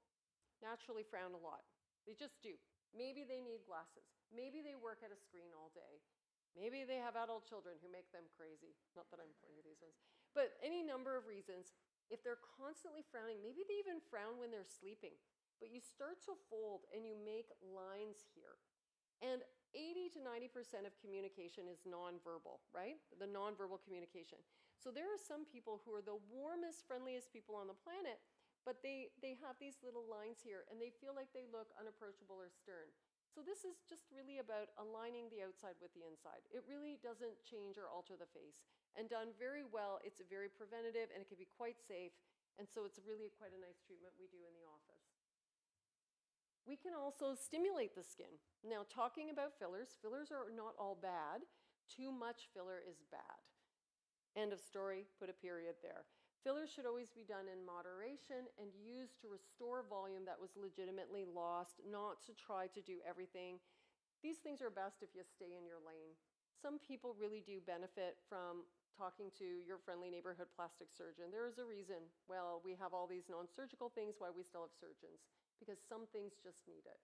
naturally frown a lot. They just do. Maybe they need glasses. Maybe they work at a screen all day. Maybe they have adult children who make them crazy. Not that I'm pointing to these ones. But any number of reasons. If they're constantly frowning, maybe they even frown when they're sleeping. But you start to fold and you make lines here. And 80 to 90% of communication is nonverbal, right? The nonverbal communication. So there are some people who are the warmest, friendliest people on the planet, but they have these little lines here and they feel like they look unapproachable or stern. So this is just really about aligning the outside with the inside. It really doesn't change or alter the face. And done very well, it's very preventative and it can be quite safe. And so it's really quite a nice treatment we do in the office. We can also stimulate the skin. Now, talking about fillers, fillers are not all bad. Too much filler is bad. End of story, put a period there. Fillers should always be done in moderation and used to restore volume that was legitimately lost, not to try to do everything. These things are best if you stay in your lane. Some people really do benefit from talking to your friendly neighborhood plastic surgeon. There is a reason, well, we have all these non-surgical things, why we still have surgeons, because some things just need it.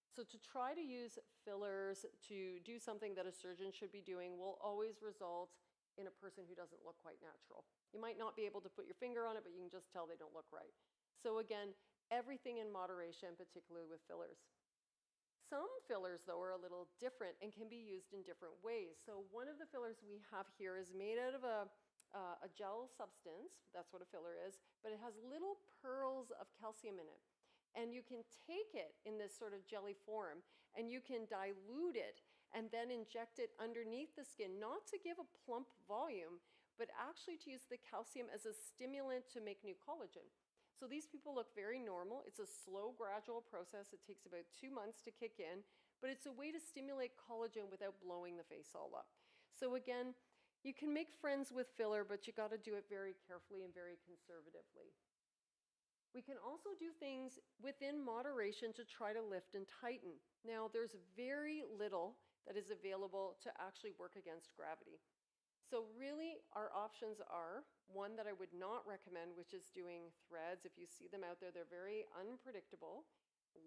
So to try to use fillers to do something that a surgeon should be doing will always result in a person who doesn't look quite natural. You might not be able to put your finger on it, but you can just tell they don't look right. So again, everything in moderation, particularly with fillers. Some fillers, though, are a little different and can be used in different ways. So one of the fillers we have here is made out of a gel substance. That's what a filler is. But it has little pearls of calcium in it. And you can take it in this sort of jelly form and you can dilute it and then inject it underneath the skin, not to give a plump volume, but actually to use the calcium as a stimulant to make new collagen. So these people look very normal. It's a slow, gradual process. It takes about 2 months to kick in, but it's a way to stimulate collagen without blowing the face all up. So again, you can make friends with filler, but you got to do it very carefully and very conservatively. We can also do things within moderation to try to lift and tighten. Now, there's very little that is available to actually work against gravity. So really, our options are one that I would not recommend, which is doing threads. If you see them out there, they're very unpredictable,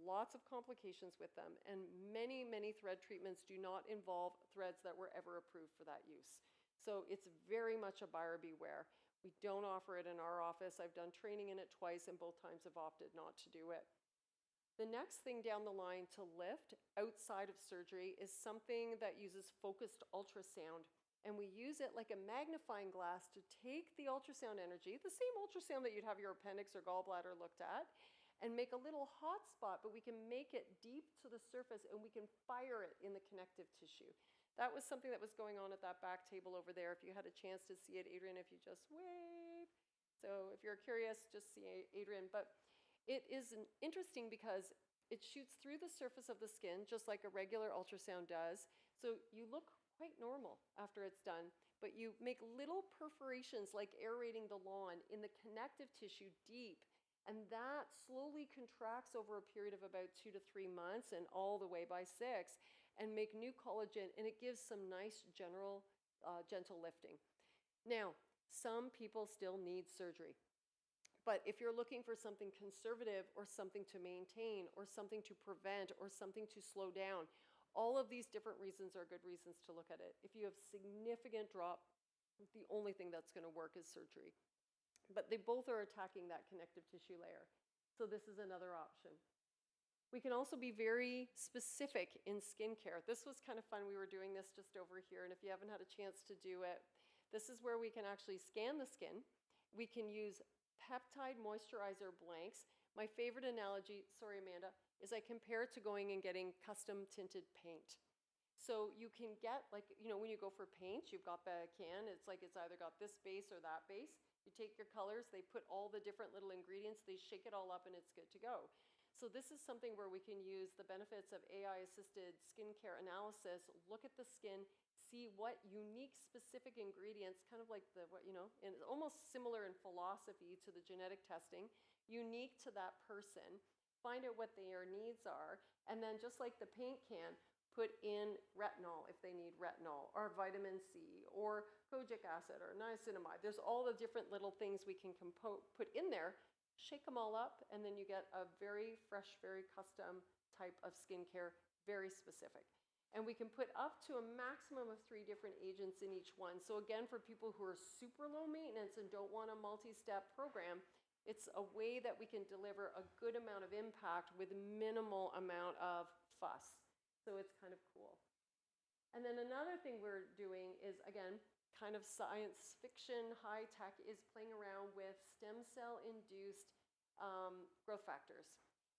lots of complications with them, and many, many thread treatments do not involve threads that were ever approved for that use. So it's very much a buyer beware. We don't offer it in our office. I've done training in it twice, and both times have opted not to do it. The next thing down the line to lift outside of surgery is something that uses focused ultrasound. And we use it like a magnifying glass to take the ultrasound energy, the same ultrasound that you'd have your appendix or gallbladder looked at, and make a little hot spot, but we can make it deep to the surface and we can fire it in the connective tissue. That was something that was going on at that back table over there. If you had a chance to see it, Adrian, if you just wave. So if you're curious, just see Adrian. But it is interesting because it shoots through the surface of the skin, just like a regular ultrasound does. So you look quite normal after it's done, but you make little perforations like aerating the lawn in the connective tissue deep, and that slowly contracts over a period of about 2 to 3 months and all the way by 6, and make new collagen, and it gives some nice gentle lifting. Now, some people still need surgery, but if you're looking for something conservative or something to maintain or something to prevent or something to slow down, all of these different reasons are good reasons to look at it. If you have significant drop, the only thing that's going to work is surgery. But they both are attacking that connective tissue layer. So this is another option. We can also be very specific in skincare. This was kind of fun. We were doing this just over here, and if you haven't had a chance to do it, this is where we can actually scan the skin. We can use peptide moisturizer blanks. My favorite analogy, sorry Amanda, is I compare it to going and getting custom tinted paint. So you can get, like, you know, when you go for paint, you've got the can, it's like it's either got this base or that base. You take your colors, they put all the different little ingredients, they shake it all up, and it's good to go. So this is something where we can use the benefits of AI-assisted skincare analysis, look at the skin, see what unique specific ingredients, kind of like the, what, you know, and it's almost similar in philosophy to the genetic testing, unique to that person, find out what their needs are, and then just like the paint can, put in retinol if they need retinol, or vitamin C, or kojic acid, or niacinamide. There's all the different little things we can put in there, shake them all up, and then you get a very fresh, very custom type of skincare, very specific. And we can put up to a maximum of 3 different agents in each one. So again, for people who are super low maintenance and don't want a multi-step program, it's a way that we can deliver a good amount of impact with minimal amount of fuss. So it's kind of cool. And then another thing we're doing is, again, kind of science fiction, high tech, is playing around with stem cell-induced growth factors.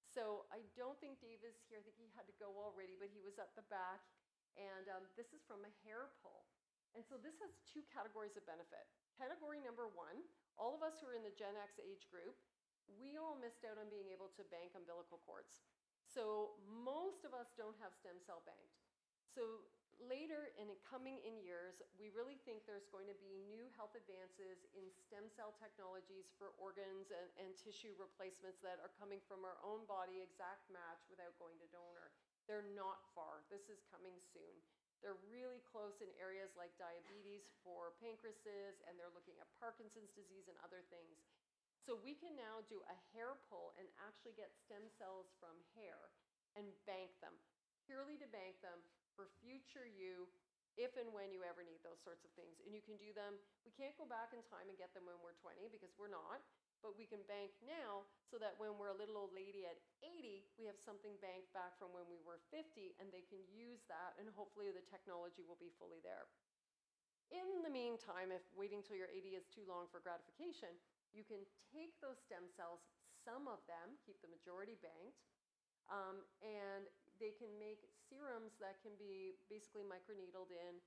So I don't think Dave is here. I think he had to go already, but he was at the back. And this is from a hair pull. And so this has 2 categories of benefit. Category number 1, all of us who are in the Gen X age group, we all missed out on being able to bank umbilical cords. So most of us don't have stem cell banked. So later in coming in years, we really think there's going to be new health advances in stem cell technologies for organs and tissue replacements that are coming from our own body, exact match without going to donor. They're not far. This is coming soon. They're really close in areas like diabetes for pancreases, and they're looking at Parkinson's disease and other things. So we can now do a hair pull and actually get stem cells from hair and bank them, purely to bank them for future you, if and when you ever need those sorts of things. And you can do them, we can't go back in time and get them when we're 20 because we're not, but we can bank now so that when we're a little old lady at 80, we have something banked back from when we were 50, and they can use that, and hopefully the technology will be fully there. In the meantime, if waiting till you're 80 is too long for gratification, you can take those stem cells, some of them, keep the majority banked, and they can make serums that can be basically microneedled in,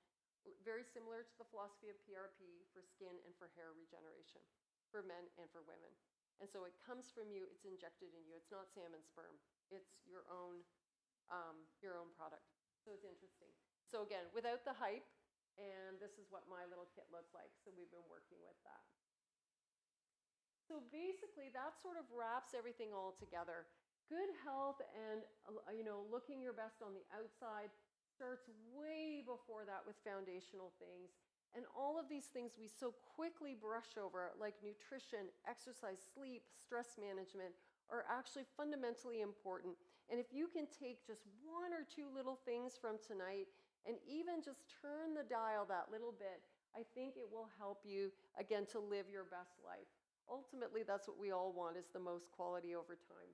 very similar to the philosophy of PRP for skin and for hair regeneration, for men and for women. And so it comes from you, it's injected in you. It's not salmon sperm. It's your own product. So it's interesting. So again, without the hype, and this is what my little kit looks like. So we've been working with that. So basically, that sort of wraps everything all together. Good health and looking your best on the outside starts way before that with foundational things. And all of these things we so quickly brush over, like nutrition, exercise, sleep, stress management, are actually fundamentally important. And if you can take just one or two little things from tonight and even just turn the dial that little bit, I think it will help you, again, to live your best life. Ultimately, that's what we all want, is the most quality over time.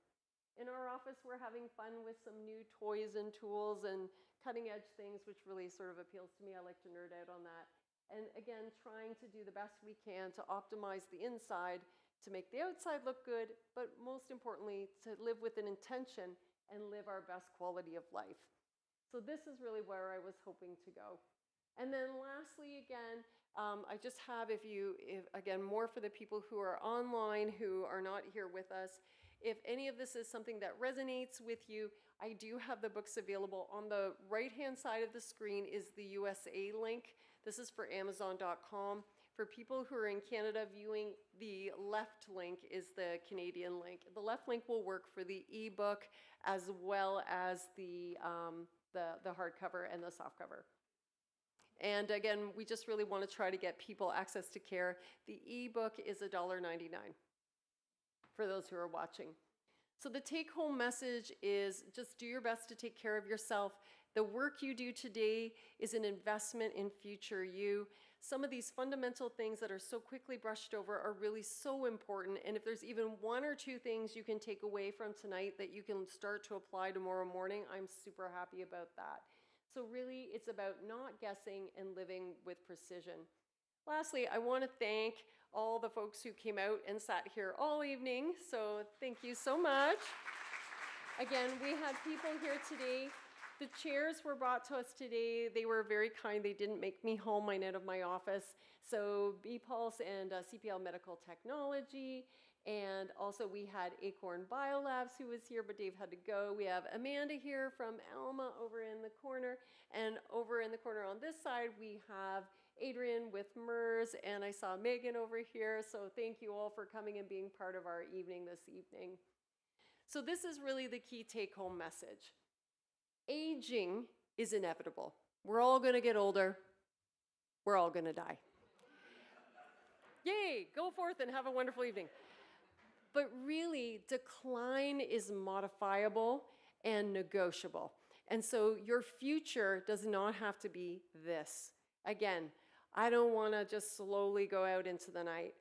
In our office, we're having fun with some new toys and tools and cutting edge things, which really sort of appeals to me. I like to nerd out on that. And again, trying to do the best we can to optimize the inside, to make the outside look good, but most importantly, to live with an intention and live our best quality of life. So this is really where I was hoping to go. And then lastly, again, I just have, again, more for the people who are online, who are not here with us. If any of this is something that resonates with you, I do have the books available. On the right-hand side of the screen is the USA link. This is for Amazon.com. For people who are in Canada viewing, the left link is the Canadian link. The left link will work for the ebook as well as the hardcover and the softcover. And again, we just really want to try to get people access to care. The ebook is $1.99 for those who are watching. So the take-home message is just do your best to take care of yourself. The work you do today is an investment in future you. Some of these fundamental things that are so quickly brushed over are really so important. And if there's even one or two things you can take away from tonight that you can start to apply tomorrow morning, I'm super happy about that. So really, it's about not guessing and living with precision. Lastly, I want to thank all the folks who came out and sat here all evening. So thank you so much. Again, we had people here today. The chairs were brought to us today. They were very kind. They didn't make me haul mine out of my office. So BPulse and CPL Medical Technology. And also we had Acorn Biolabs who was here, but Dave had to go. We have Amanda here from Alma over in the corner. And over in the corner on this side, we have Adrian with MERS, and I saw Megan over here. So thank you all for coming and being part of our evening this evening. So this is really the key take-home message. Aging is inevitable. We're all going to get older. We're all going to die. Yay, go forth and have a wonderful evening. But really, decline is modifiable and negotiable. And so your future does not have to be this. Again, I don't want to just slowly go out into the night.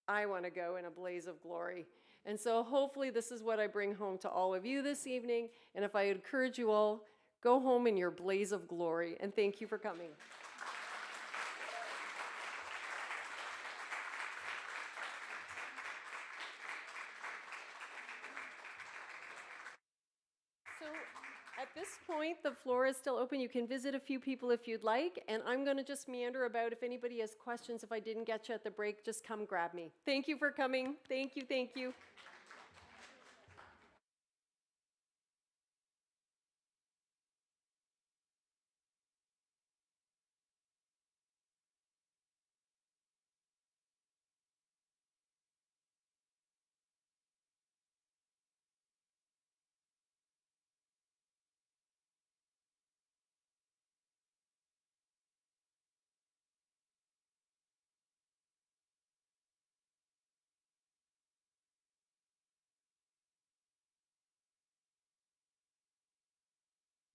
I want to go in a blaze of glory. And so hopefully this is what I bring home to all of you this evening. And if I encourage you all, go home in your blaze of glory. And thank you for coming. So at this point, the floor is still open. You can visit a few people if you'd like, and I'm going to just meander about. If anybody has questions, if I didn't get you at the break, just come grab me. Thank you for coming. Thank you, thank you.